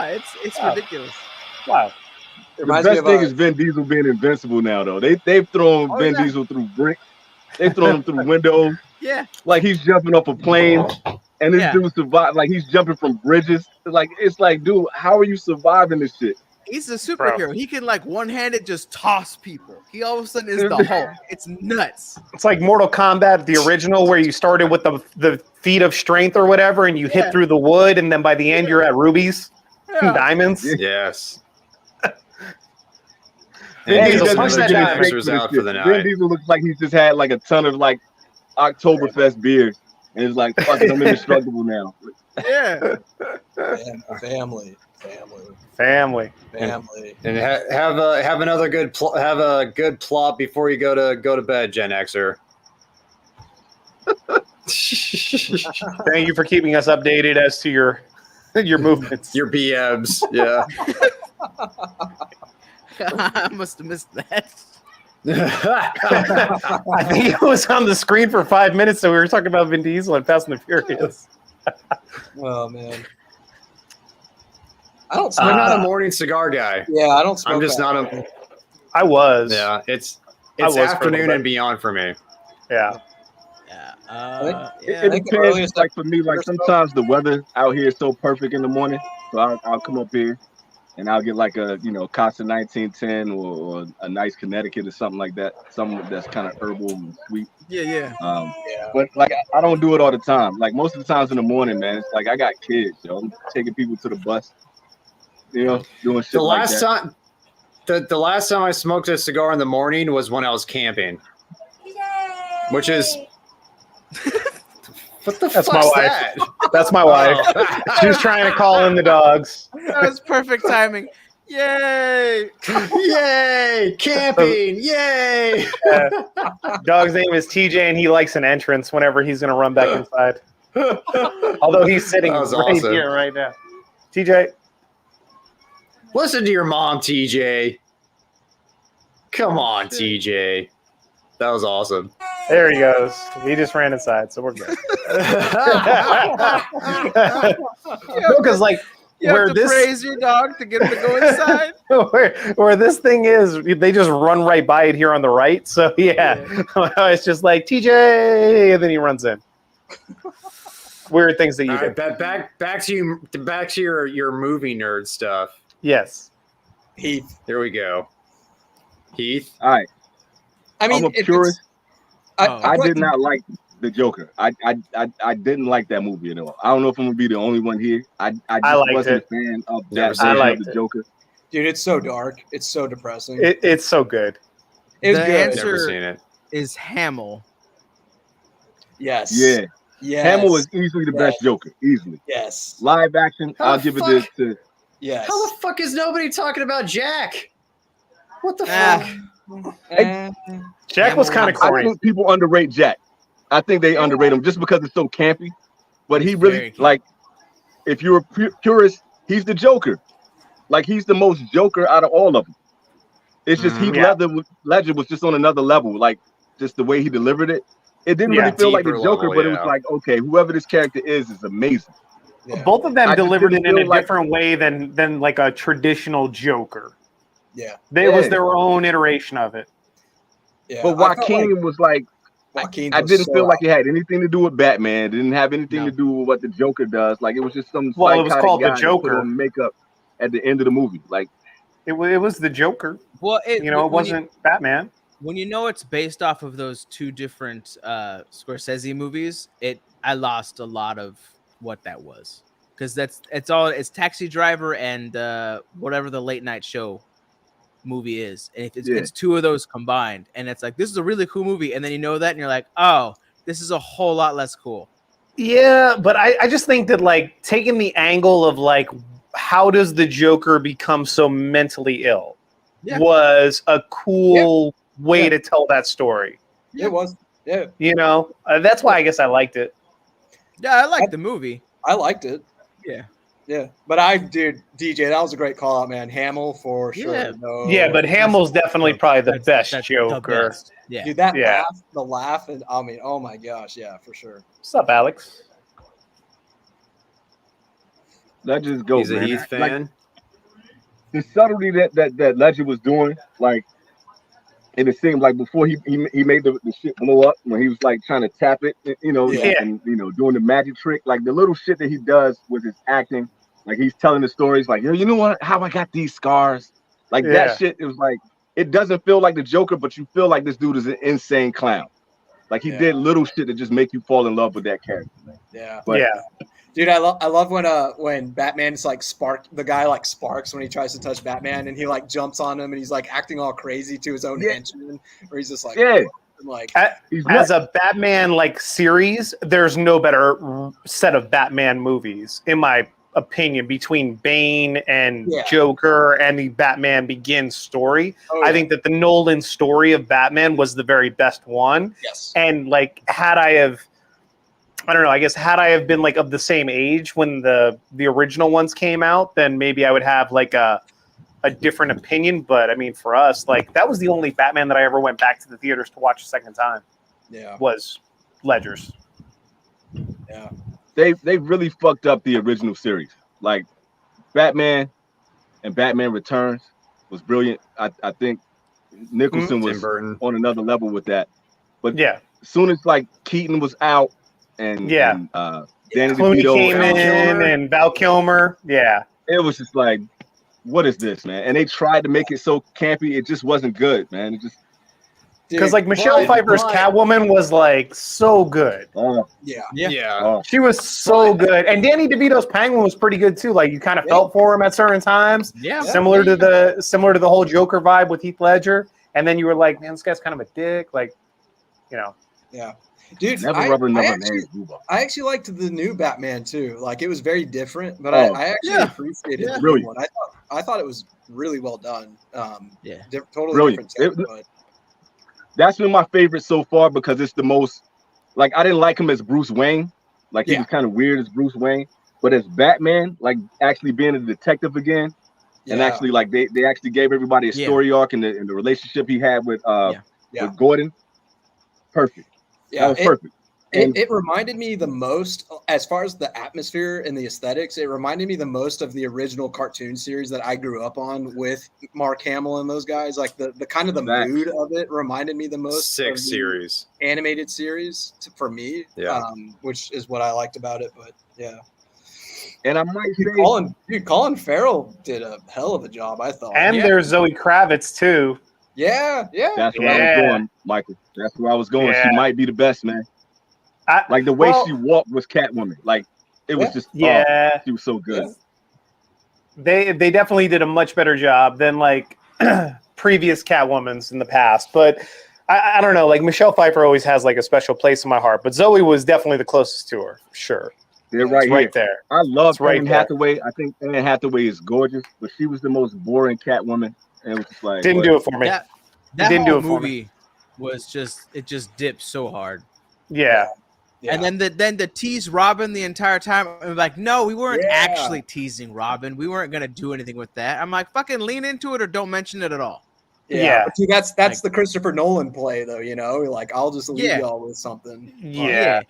it's ridiculous. Wow. The best thing is Vin Diesel being invincible now, though. They've thrown Vin Diesel through bricks. They've thrown him through windows. Yeah. Like he's jumping off a plane, and this dude survived. Like he's jumping from bridges. It's like, dude, how are you surviving this shit? He's a superhero. He can like one-handed just toss people. He all of a sudden is the Hulk. It's nuts. It's like Mortal Kombat, the original, where you started with the feat of strength or whatever, and you hit through the wood, and then by the end you're at rubies and diamonds. Yes. Vin Diesel Diesel punch that dinosaurs out for the night. Vin Diesel looks like he's just had like a ton of like Oktoberfest beer, and it's like, fuck it, I'm indestructible now. Yeah. Family. And have another good plot before you go to bed, Gen Xer. Thank you for keeping us updated as to your movements. Your BMs, yeah. I must have missed that. I think it was on the screen for 5 minutes, so we were talking about Vin Diesel and Fast and the Furious. Oh man, I'm not a morning cigar guy. Yeah, I don't. I'm just not a. I was. Yeah, it's was afternoon and beyond for me. Yeah. It depends. Like for me, like sometimes the weather out here is so perfect in the morning, so I'll come up here and I'll get like a Casa 1910 or a nice Connecticut or something like that, something that's kind of herbal and sweet. Yeah. But like I don't do it all the time. Like most of the times in the morning, man, it's like I got kids, I'm taking people to the bus, doing shit The like last that. time, the last time I smoked a cigar in the morning was when I was camping, which is. What the That's fuck's my wife. that? That's my wife. She was trying to call in the dogs. That was perfect timing. Yay! Yay! Camping! Yay! Dog's name is TJ, and he likes an entrance whenever he's going to run back inside. Although he's sitting That was right awesome. here right now. TJ. Listen to your mom, TJ. Come on, TJ. That was awesome. There he goes. He just ran inside, so we're good. Because like You where have to this praise your dog to get him to go inside. where this thing is, they just run right by it here on the right. So yeah. It's just like TJ, and then he runs in. Weird things that you do. Back to your movie nerd stuff. Yes. Heath. Here we go. Heath. All right. I mean, I'm a purist. I like did not like the Joker. I didn't like that movie at all. I don't know if I'm gonna be the only one here. I just wasn't a fan of that version of the Joker. Dude, it's so dark. It's so depressing. It's so good. It's The good. answer- Never seen it. Is Hamill. Yes. Yeah. Yes. Hamill is easily the best Joker. Easily. Yes. Live action, How I'll the give it fuck? to Yes. How the fuck is nobody talking about Jack? What the Ah. fuck? Jack was kind of I corny. think people underrate Jack. I think they underrate him just because it's so campy. But he It's really very campy. like, if you're a purist, he's the Joker. Like he's the most Joker out of all of them. It's just Heath Ledger was just on another level. Like just the way he delivered it. It didn't really feel like the Deeper Joker, level, but it was like, okay, whoever this character is amazing. Yeah. Both of them I just delivered it didn't in a feel like- different way than like a traditional Joker. Yeah. It was their own iteration of it. Yeah. But I felt Joaquin was like, Joaquin I was didn't so feel like out. it had anything to do with Batman. It didn't have anything No. to do with what the Joker does. Like it was just some Well, it was psychotic called the guy that Joker. put on makeup at the end of the movie. Like It was the Joker. Well, It wasn't Batman. When you know it's based off of those two different Scorsese movies, I lost a lot of what that was, because it's Taxi Driver and whatever the late night show movie is, and it's two of those combined, and it's like, this is a really cool movie, and then you know that and you're like, oh, this is a whole lot less cool. Yeah, but I just think that like taking the angle of like how does the Joker become so mentally ill was a cool way to tell that story. It was. Yeah. That's why I guess I liked it. Yeah, I like the movie. I liked it. Yeah. Yeah. But DJ, that was a great call out, man. Hamill for sure. Yeah. No. Yeah, but Hamill's definitely probably the best That's Joker. the best. Yeah. Dude, that Yeah. laugh, and I mean, oh my gosh, yeah, for sure. What's up, Alex? let just go, He's a man. Heath Like, fan. the subtlety that Ledger was doing, like, and it seemed like before he made the shit blow up when he was like trying to tap it, Yeah. and doing the magic trick, like the little shit that he does with his acting Like he's telling the stories, like, yo, you know what? How I got these scars, like that shit. It was like it doesn't feel like the Joker, but you feel like this dude is an insane clown. Like he did little shit that just make you fall in love with that character. Man. Yeah, but, dude, I love when Batman's like the guy like sparks when he tries to touch Batman, and he like jumps on him, and he's like acting all crazy to his own henchman, where he's just like, like as a Batman like series, there's no better set of Batman movies, in my opinion, between Bane and Joker and the Batman Begins story. I think that the Nolan story of Batman was the very best one. Yes. And like, had I have been like of the same age when the original ones came out, then maybe I would have like a different opinion. But I mean, for us, like that was the only Batman that I ever went back to the theaters to watch a second time. Yeah. Was Ledger's. Yeah. They really fucked up the original series. Like Batman and Batman Returns was brilliant. I think Nicholson was on another level with that. But as soon as like Keaton was out and Danny Clooney DeVito came in and Val Kilmer, it was just like, what is this, man? And they tried to make it so campy, it just wasn't good, man. It just because like Michelle Pfeiffer's Catwoman was like so good. She was so good, and Danny DeVito's Penguin was pretty good too. Like you kind of felt for him at certain times. Similar to the whole Joker vibe with Heath Ledger. And then you were like, man, this guy's kind of a dick. Like, you know. Yeah. Dude, I actually liked the new Batman too. Like it was very different, but I actually appreciated the new one. I thought it was really well done. Totally different. But that's been my favorite so far because it's the most like I didn't like him as Bruce Wayne. Like he was kind of weird as Bruce Wayne, but as Batman, like actually being a detective again, and actually like they actually gave everybody a story arc and the relationship he had with Gordon. Perfect. Yeah, that was perfect. It reminded me the most, as far as the atmosphere and the aesthetics, it reminded me the most of the original cartoon series that I grew up on with Mark Hamill and those guys. Like the kind of the mood of it reminded me the most. Sick series. Animated series for me, which is what I liked about it. But and I might say, Colin Farrell did a hell of a job, I thought. And there's Zoe Kravitz too. Yeah. That's where I was going, Michael. That's where I was going. She might be the best, man. Like the way she walked was Catwoman. Like it was just she was so good. They definitely did a much better job than like previous Catwomans in the past. But I don't know. Like Michelle Pfeiffer always has like a special place in my heart. But Zoe was definitely the closest to her, for sure. They're right there. I love Anne Hathaway. I think Anne Hathaway is gorgeous, but she was the most boring Catwoman. And it was just like didn't do it for me. That didn't whole do it for movie me. Was just dipped so hard. Yeah. And then the tease Robin the entire time. I'm like, no, we weren't actually teasing Robin. We weren't gonna do anything with that. I'm like, fucking lean into it or don't mention it at all. Yeah. But see, that's like, the Christopher Nolan play, though. You know, like I'll just leave y'all with something. Yeah.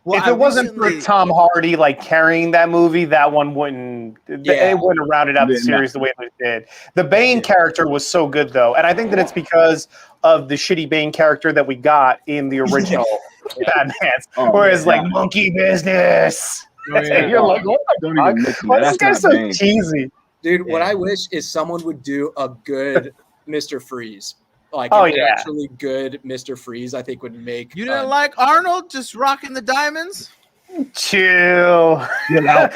Well, if it wasn't for Tom Hardy like carrying that movie, that one wouldn't. It wouldn't have rounded out the series the way it did. The Bane character was so good, though, and I think that it's because of the shitty Bane character that we got in the original Batman, whereas like monkey business. You're like, what the fuck? Why this guy's so cheesy, dude? What I wish is someone would do a good Mr. Freeze. Like actually good Mr. Freeze, I think would make. You didn't like Arnold just rocking the diamonds? Chill. God,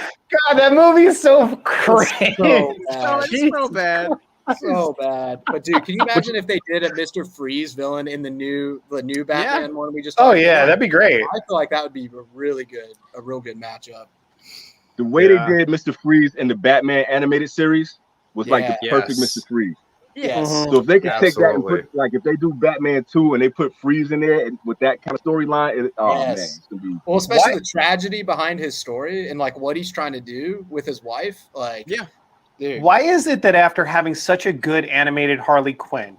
that movie is so crazy. So bad. So bad. But dude, can you imagine if they did a Mr. Freeze villain in the new Batman one we just that'd be great. I feel like that would be a real good matchup. The way they did Mr. Freeze in the Batman animated series was like the perfect Mr. Freeze. Yes. So if they could take that and put, like, if they do Batman 2 and they put Freeze in there and with that kind of storyline, man, it's gonna be especially the tragedy behind his story and like what he's trying to do with his wife. Like, dude. Why is it that after having such a good animated Harley Quinn,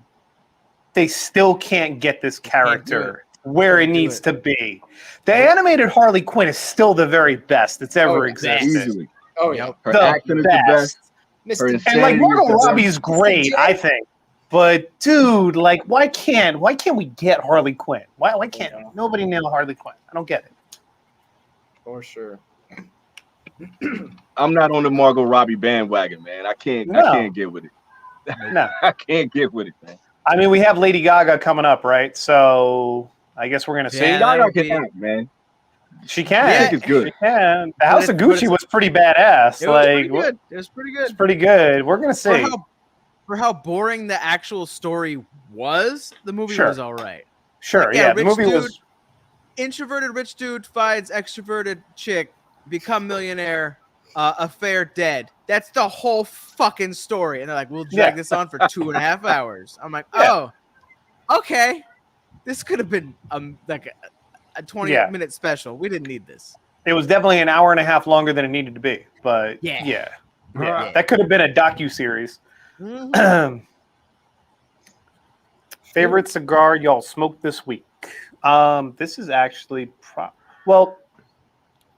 they still can't get this character where it needs to be? The animated Harley Quinn is still the very best that's ever existed. Easily. Oh yeah, her accent is the best. And like Margot Robbie's great, I think. But dude, like, why can't we get Harley Quinn? Why can't nobody nail Harley Quinn? I don't get it. For sure. I'm not on the Margot Robbie bandwagon, man. I can't get with it. No, I can't get with it, man. I mean we have Lady Gaga coming up, right? So I guess we're gonna see. Yeah, Gaga that'll can be- act, man. She can. Yeah, I think it's good. She can. The But House of but Gucci was pretty badass. It was pretty Like good. It was pretty it's good. pretty good. We're gonna see. For how boring the actual story was, the movie Sure. was all right. Sure, Like, yeah. The rich movie dude, was introverted rich dude finds extroverted chick, become millionaire, affair dead. That's the whole fucking story. And they're like, we'll drag this on for 2.5 hours. I'm like, oh, okay. This could have been like a 20-minute special. We didn't need this. it was definitely an hour and a half longer than it needed to be. But yeah. That could have been a docu-series. Mhm. Favorite cigar y'all smoked this week? This is actually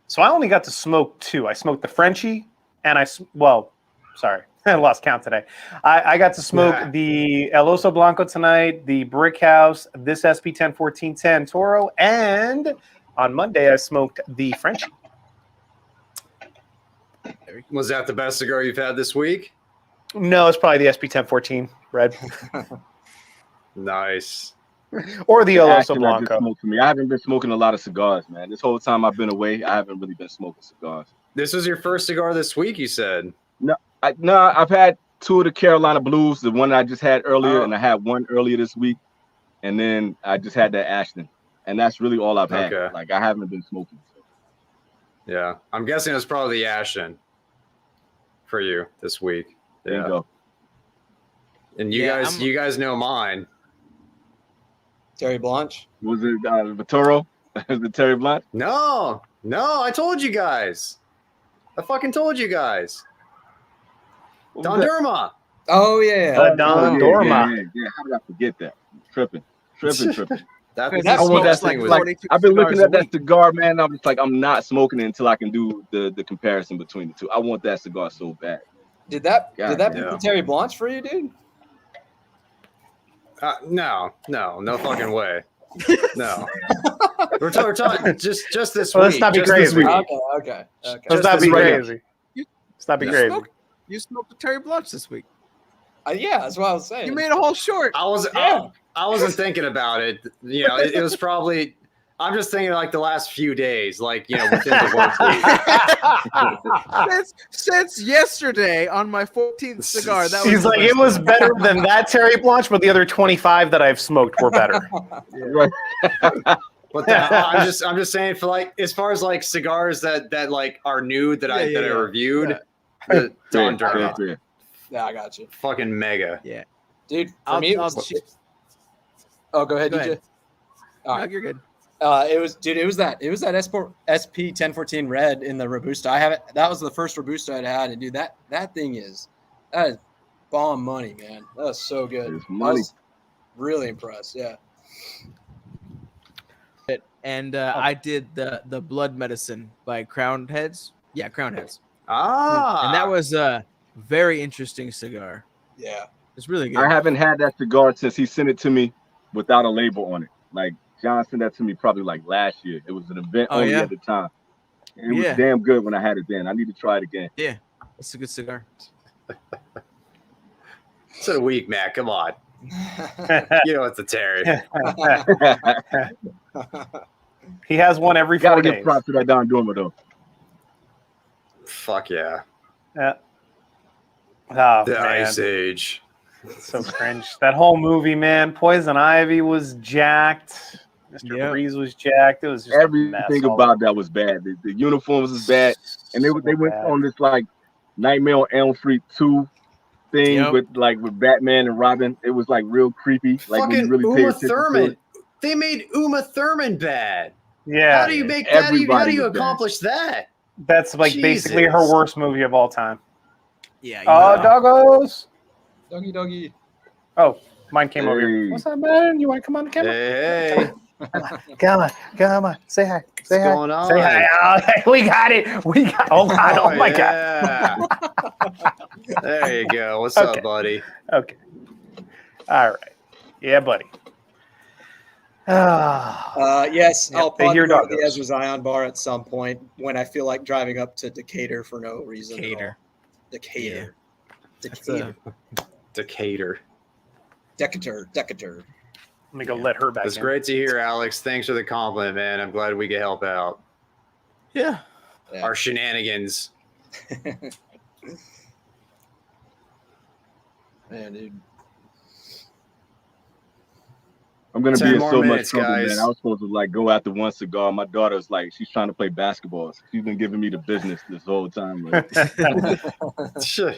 so I only got to smoke 2. I smoked the Frenchie and I lost count today. I got to smoke the El Oso Blanco tonight, the Brick House, this SP 101410 Toro, and on Monday I smoked the Frenchie. Was that the best cigar you've had this week? No, it's probably the SP 1014 Red Nice. or the El Oso Action, I just Blanco. smoked for me. I haven't been smoking a lot of cigars, man. This whole time I've been away, I haven't really been smoking cigars. This was your first cigar this week, you said. I've had 2 of the Carolina Blues, the one I just had earlier, Oh. and I had one earlier this week, and then I just had that Ashton, and that's really all I've had. Okay. Like I haven't been smoking. Yeah. I'm guessing it was probably the Ashton for you this week. There Yeah. you go. And you guys know mine. Terry Blanche. Was it Vitoro? Was it Terry Blanche? No, I told you guys. I fucking told you guys. What Don was that? Derma. Oh yeah. Don Yeah, Dorma. Yeah. How did I forget that? Tripping. That That this I want that smokes like thing was like 42 I've been looking cigars a at that week. cigar, man. I'm just like, I'm not smoking it until I can do the comparison between the two. I want that cigar so bad. Did that God, beat yeah. the Terry Blanche for you, dude? no fucking way. No. We're talking just this Well, week. let's not be just this crazy. week. Okay. Let's Just not be this week. crazy. Let's not be crazy. You smoked a Terry Blanche this week. Yeah, that's what I was saying. You made a whole short. I wasn't thinking about it. You know, it was probably. I'm just thinking like the last few days, like within the work week. Since yesterday on my 14th cigar, that was He's the like, best it was one." better than that Terry Blanche, but the other 25 that I've smoked were better. Right. But I'm just saying for like as far as like cigars that like are new that I reviewed, the Don Derma, Fair. Yeah, I got you, fucking mega. dude. For me, it was, oh, go ahead, Go DJ. ahead. All No, right. you're good. It was that SP 1014 Red in the Robusta. That was the first Robusta I'd had, and dude, that thing is bomb money, man. That was so good. It's I money. was really impressed. Yeah. And I did the blood medicine by Crowned Heads. Yeah, Crowned Heads. Ah, And that was a very interesting cigar. Yeah. It's really good. I haven't had that cigar since he sent it to me without a label on it. Like John sent that to me probably like last year. It was an event Oh, only yeah? at the time. And it Yeah. was damn good when I had it then. I need to try it again. Yeah, it's a good cigar. it's a week, man. Come on, you know it's a Terry. He has one every 4 Gotta days. give props to that Don Dorma though. Fuck yeah, Yeah. Oh, the man. Ice Age. So cringe. That whole movie, man. Poison Ivy was jacked. Mr. Yeah. Breeze was jacked. It was just a mess Everything all about over. that was bad. The uniforms was bad, and they So went bad. on this like Nightmare on Elm Street 2 thing Yep. with Batman and Robin. It was like real creepy. Like when you Fucking really pay Uma attention to Thurman. it. They made Uma Thurman bad. Yeah. How do you make that? How do Everybody you was bad. accomplish that? That's like basically her Jesus. worst movie of all time. Yeah. Oh, doggos. Doggy. Oh, mine came over Hey. here. What's up, man? You want to come on the camera? Hey, Come on. Say hi. Say hi. going on? Say hi. Oh, we got it. Oh, God. Oh, my God. God. There you go. What's Okay. up, buddy? Okay. All right. Yeah, buddy. Yes, Yep, I'll they probably hear go to the doggos. Ezra Zion bar at some point when I feel like driving up to Decatur for no reason. Decatur. Decatur. That's Decatur. Decatur. Decatur. Let me go let her back It's in. great to hear, Alex. Thanks for the compliment, man. I'm glad we could help out. Yeah. Yeah. Our shenanigans. Man, dude. I'm gonna 10 be in more so much minutes, trouble, guys. man. I was supposed to like go after one cigar. My daughter's like, she's trying to play basketball. So she's been giving me the business this whole time. Like,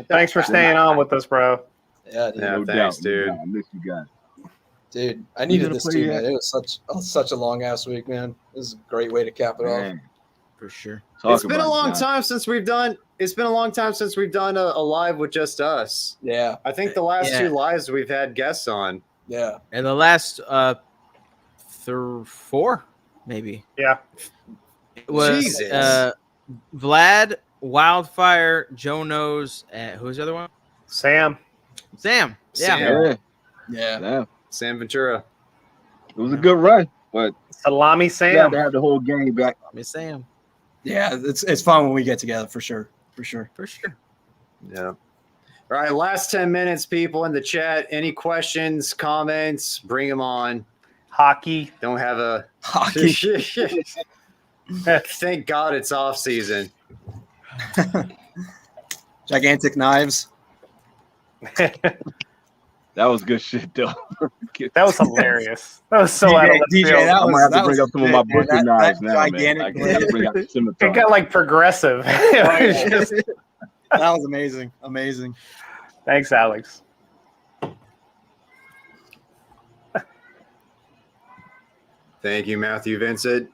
Thanks for staying on with us, bro. Yeah, dude. Yeah, no thanks, doubt, dude. No doubt. I miss you guys. Dude, I You needed gonna this play too, yet? man. It was such a long ass week, man. This is a great way to cap it off. Man, For sure. talk It's been a about it, long guys. time since we've done. It's been a long time since we've done a live with just us. Yeah, I think the last Yeah. 2 lives we've had guests on. yeah. And the last 4, maybe. Yeah. It was Jesus. Vlad, Wildfire, Joe Knows, and who's the other one? Sam. Sam. Yeah. Sam. Yeah, Yeah. yeah. Sam Ventura. It was a good run, but Salami glad Sam. to have the whole game back. Miss Sam. Yeah, it's fun when we get together for sure. For sure. For sure. Yeah. All right, last 10 minutes, people in the chat. Any questions, comments? Bring them on. Hockey. Don't have a. Hockey. Thank God it's off season. Gigantic knives. That was good shit, though. That was hilarious. That was so out of left DJ, field. that I'm was- gonna have that to bring was up some of my legit, man. butcher knives That now, man. gigantic Like, I gotta bring out the It scimitar. got like progressive. It was just- That was amazing. Amazing. Thanks, Alex. Thank you, Matthew Vincent.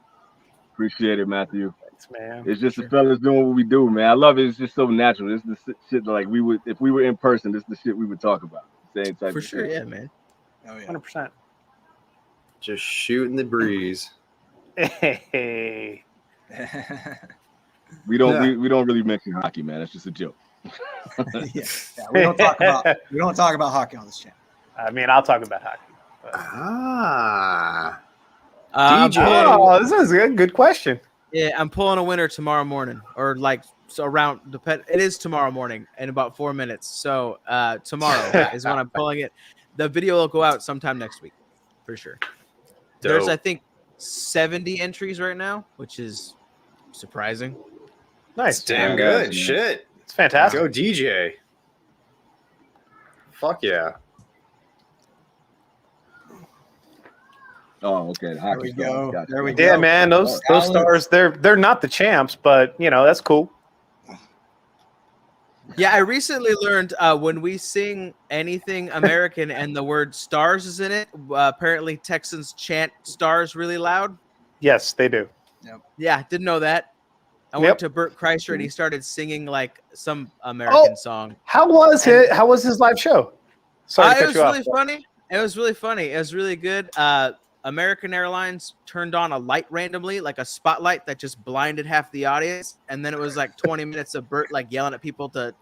Appreciate it, Matthew. Thanks, man. It's just the fellas doing what we do, man. I love it. It's just so natural. This is the shit that, like, we would, if we were in person, this is the shit we would talk about. Same type For of sure. shit. Yeah, man. Oh yeah. 100%. Just shooting the breeze. Hey. We don't Yeah. we don't really mention hockey, man. It's just a joke. Yeah, we don't talk about hockey on this channel. I mean, I'll talk about hockey. Ah. I'm DJ. pulling- Oh, this is a good question. Yeah, I'm pulling a winner tomorrow morning, or like so around the pet. It is tomorrow morning in about 4 minutes. So tomorrow is when I'm pulling it. The video will go out sometime next week, for sure. There's, I think, 70 entries right now, which is surprising. Nice. It's damn Yeah, good. man. Shit. It's fantastic. Go DJ. Fuck yeah. Oh, okay. There Hockey we stars. go. Gotcha. There we go. Yeah, man. Those Alex. stars, they're not the champs, but you know that's cool. Yeah, I recently learned when we sing anything American and the word stars is in it, apparently Texans chant stars really loud. Yes, they do. Yeah, didn't know that. I Yep. went to Burt Kreischer and he started singing like some American Oh, song. How was it? How was his live show? Sorry to It cut was you really off. funny. It was really funny. It was really good. American Airlines turned on a light randomly, like a spotlight that just blinded half the audience. And then it was like 20 minutes of Burt like yelling at people to,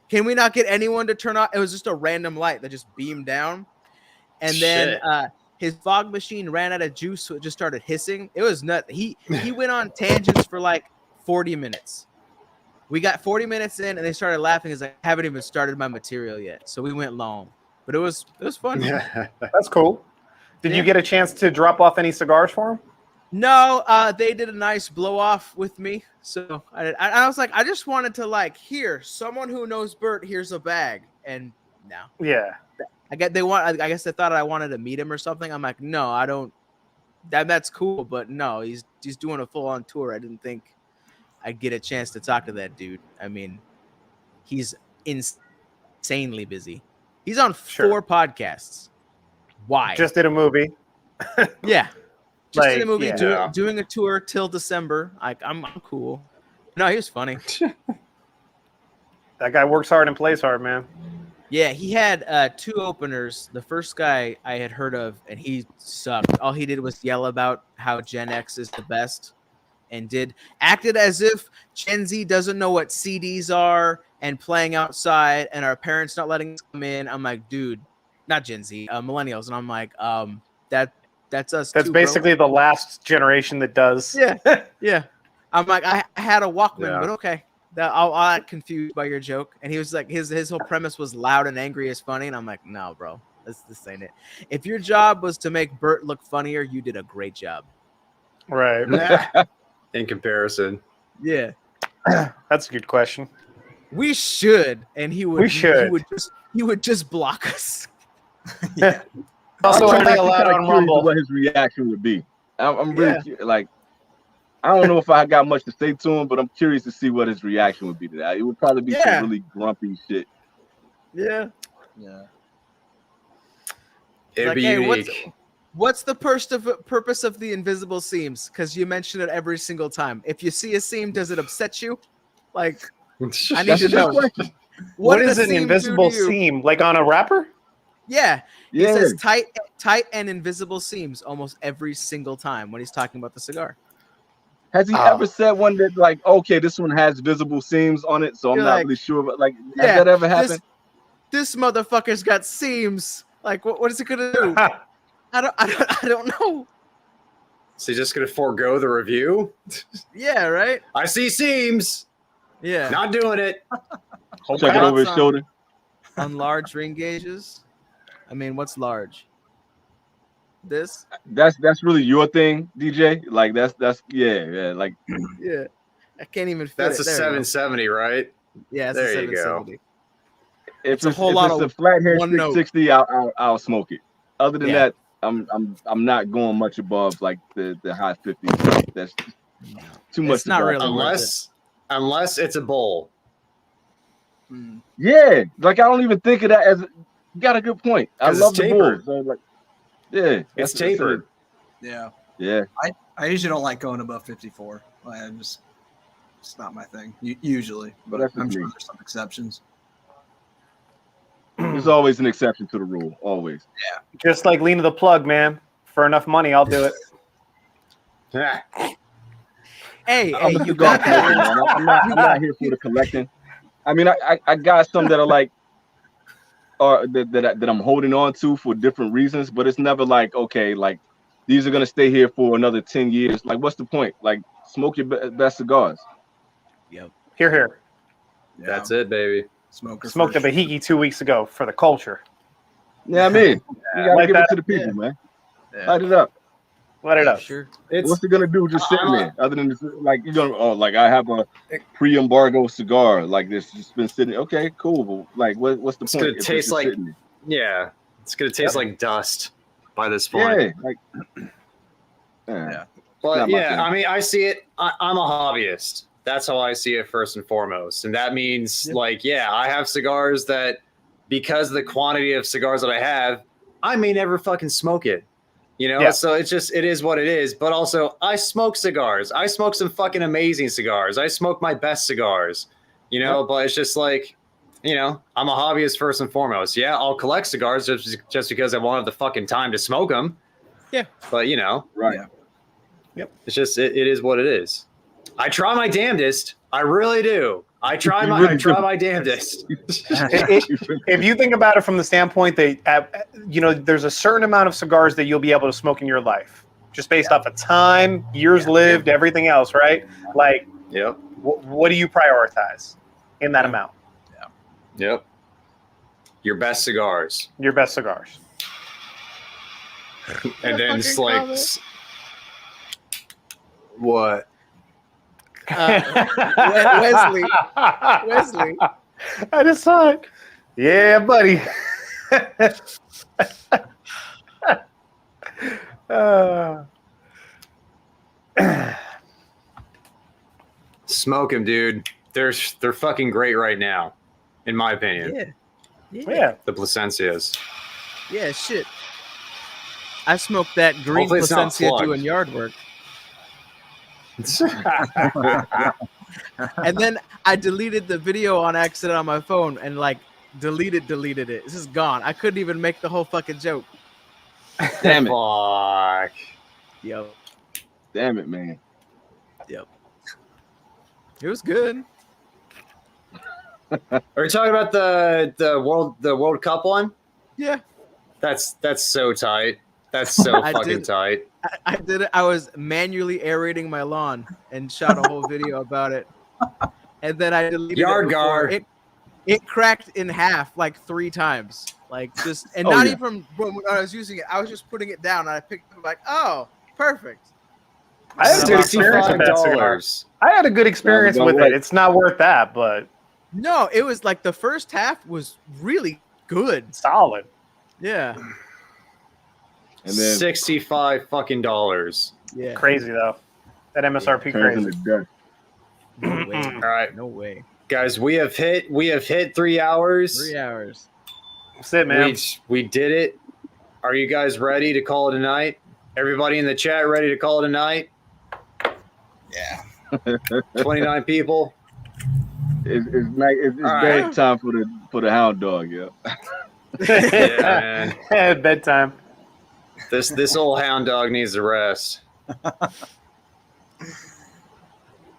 can we not get anyone to turn on? It was just a random light that just beamed down. And then Shit. his fog machine ran out of juice, so it just started hissing. It was nuts. He went on tangents for like 40 minutes. We got 40 minutes in and they started laughing because I haven't even started my material yet. So we went long. But it was fun. That's cool. Did Yeah. you get a chance to drop off any cigars for him? No, they did a nice blow off with me. So I was like, I just wanted to like hear someone who knows Bert. Here's a bag, and no, Yeah. I guess they thought I wanted to meet him or something. I'm like, no, I don't. That's cool, but no, he's doing a full on tour. I didn't think I'd get a chance to talk to that dude. I mean, he's insanely busy. He's on Sure. 4 podcasts. Why? Just did a movie. Yeah. Just in Like, a movie, yeah. doing a tour till December. Like, I'm cool. No, he was funny. That guy works hard and plays hard, man. Yeah, he had 2 openers. The first guy I had heard of, and he sucked. All he did was yell about how Gen X is the best, and acted as if Gen Z doesn't know what CDs are and playing outside, and our parents not letting us come in. I'm like, dude, not Gen Z, millennials, and I'm like, That's us. That's too, basically the last generation that does. Bro. Yeah, yeah. I'm like, I had a Walkman, Yeah. but okay. I got confused by your joke, and he was like, his whole premise was loud and angry is funny, and I'm like, no, bro, this ain't it. If your job was to make Bert look funnier, you did a great job. Right. In comparison. Yeah, That's a good question. we should, and he would. We should. He would just block us. Also, I'm only actually allowed kinda on curious Rumble. what his reaction would be. I'm really like, I don't know if I got much to say to him, but I'm curious to see what his reaction would be to that. It would probably be some really grumpy shit. Yeah. Yeah. It'd Like, be hey, unique. what's the purpose of the invisible seams? Because you mention it every single time. If you see a seam, does it upset you? Like, I need to know. What did is a an seam do invisible to you? seam? Like on a wrapper? Yeah. He Yeah. says tight and invisible seams almost every single time when he's talking about the cigar. Has he ever said one that like, okay, this one has visible seams on it, so I'm You're not like, really sure. But like, yeah, has that ever happened? This motherfucker's got seams. Like, what is it gonna do? I don't know. So he's just gonna forego the review? Yeah, right. I see seams. Yeah. Not doing it. Check it over his shoulder. On large ring gauges. I mean, what's large? This? That's really your thing, DJ. Like that's yeah. Like Yeah. I can't even fit That's it. a There you go. 770, right? Yeah, it's There a you go. 770. if a whole lot it's of a flathead one note. 660, I'll smoke it. Other than Yeah. that, I'm not going much above like the high 50s. That's too much. It's not to really unless it's a bowl. Yeah, like I don't even think of that as. You got a good point. I 'Cause love it's the tapered. bulls. So like, yeah, It's tapered. Yeah. Yeah. I usually don't like going above 54. It's not my thing usually, but That's I'm just sure me. there's some exceptions. There's always an exception to the rule. Always. Just like Lena the Plug, man. For enough money, I'll do it. Hey, I'm a you cigar got that. collector, man. I'm not here for the collecting. I mean, I got some that are like, or that I'm holding on to for different reasons, but it's never like, okay, like these are gonna stay here for another 10 years. Like, what's the point? Like, smoke your best cigars. Yep. Here. Yeah. That's it, baby. Smoker Smoked a first. Bahiki 2 weeks ago for the culture. Yeah, I mean, you gotta Like give that. it to the people, man. Yeah. Light it up. Let it up. Sure. What's it gonna do just sitting there? Other than just, like you're gonna like I have a pre-embargo cigar like this just been sitting. Okay, cool. But like what's the It's point? gonna if taste just like sitting there? yeah. It's gonna taste like dust by this point. Yeah, like Yeah. But Not my yeah, thing. I mean, I see it. I'm a hobbyist. That's how I see it first and foremost, and that means like, yeah, I have cigars that because of the quantity of cigars that I have, I may never fucking smoke it. You know, Yeah. so it is what it is. But also, I smoke cigars. I smoke some fucking amazing cigars. I smoke my best cigars. You know, but it's just like, you know, I'm a hobbyist first and foremost. Yeah, I'll collect cigars just because I won't have the fucking time to smoke them. Yeah. But you know, right. Yeah. Yep. It's just it is what it is. I try my damnedest. I really do. I try my damnedest. If you think about it from the standpoint that, you know, there's a certain amount of cigars that you'll be able to smoke in your life, just based off of time, years lived, everything else, right? Like, Yep. what do you prioritize in that amount? Yep. Your best cigars. Your best cigars. And then it's like what? Wesley. I just saw it. Yeah, buddy. Smoke them, dude. They're fucking great right now, in my opinion. Yeah. The Plasencias. Yeah, shit. I smoked that green Hopefully it's not Placencia plugged. doing yard work. And then I deleted the video on accident on my phone and like deleted it. This is gone. I couldn't even make the whole fucking joke. Damn it. Fuck. Yo, Damn it, man. it was good. Are we talking about the World Cup one? Yeah. That's so tight. That's so I fucking did- tight. I did it. I was manually aerating my lawn and shot a whole video about it. And then I deleted Yard it before guard. it cracked in half like 3 times. Like just and Oh, not yeah. even when I was using it. I was just putting it down and I picked it up like, oh, perfect. I had a good experience with that cigar. $65. I had a good experience Sounds with about it. right. It's not worth that, but No, it was like the first half was really good. solid. Yeah. And then $65 fucking dollars. Yeah. Crazy though. That MSRP turns crazy. into dust. No way. All right, No way. guys, we have hit 3 hours. 3 hours. That's it, man. We did it. Are you guys ready to call it a night? Everybody in the chat ready to call it a night? Yeah. 29 people. It's All right. bedtime for the hound dog, yeah. Yeah, man. Bedtime. This old hound dog needs a rest.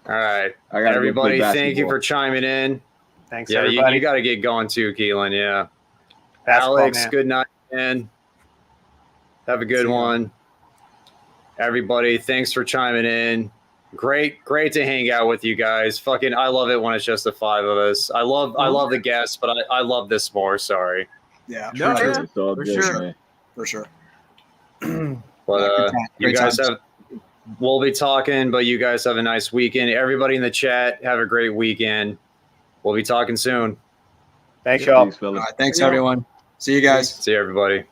All right, I gotta everybody, go play thank you basketball. for chiming in. Thanks, Yeah, everybody. you got to get going too, Keelan. Yeah, Basketball, Alex, man. good night, man. Have a good one. Everybody, thanks for chiming in. Great to hang out with you guys. Fucking, I love it when it's just the 5 of us. I love the guests, but I love this more. Sorry, Yeah. No, for yeah. sure. It's all For good, sure. man. For sure. but you Great guys times. have. We'll be talking, but you guys have a nice weekend. Everybody in the chat, have a great weekend. We'll be talking soon. Thanks, y'all. Peace, fellas. All right. Thanks, everyone. See you guys. See you, everybody.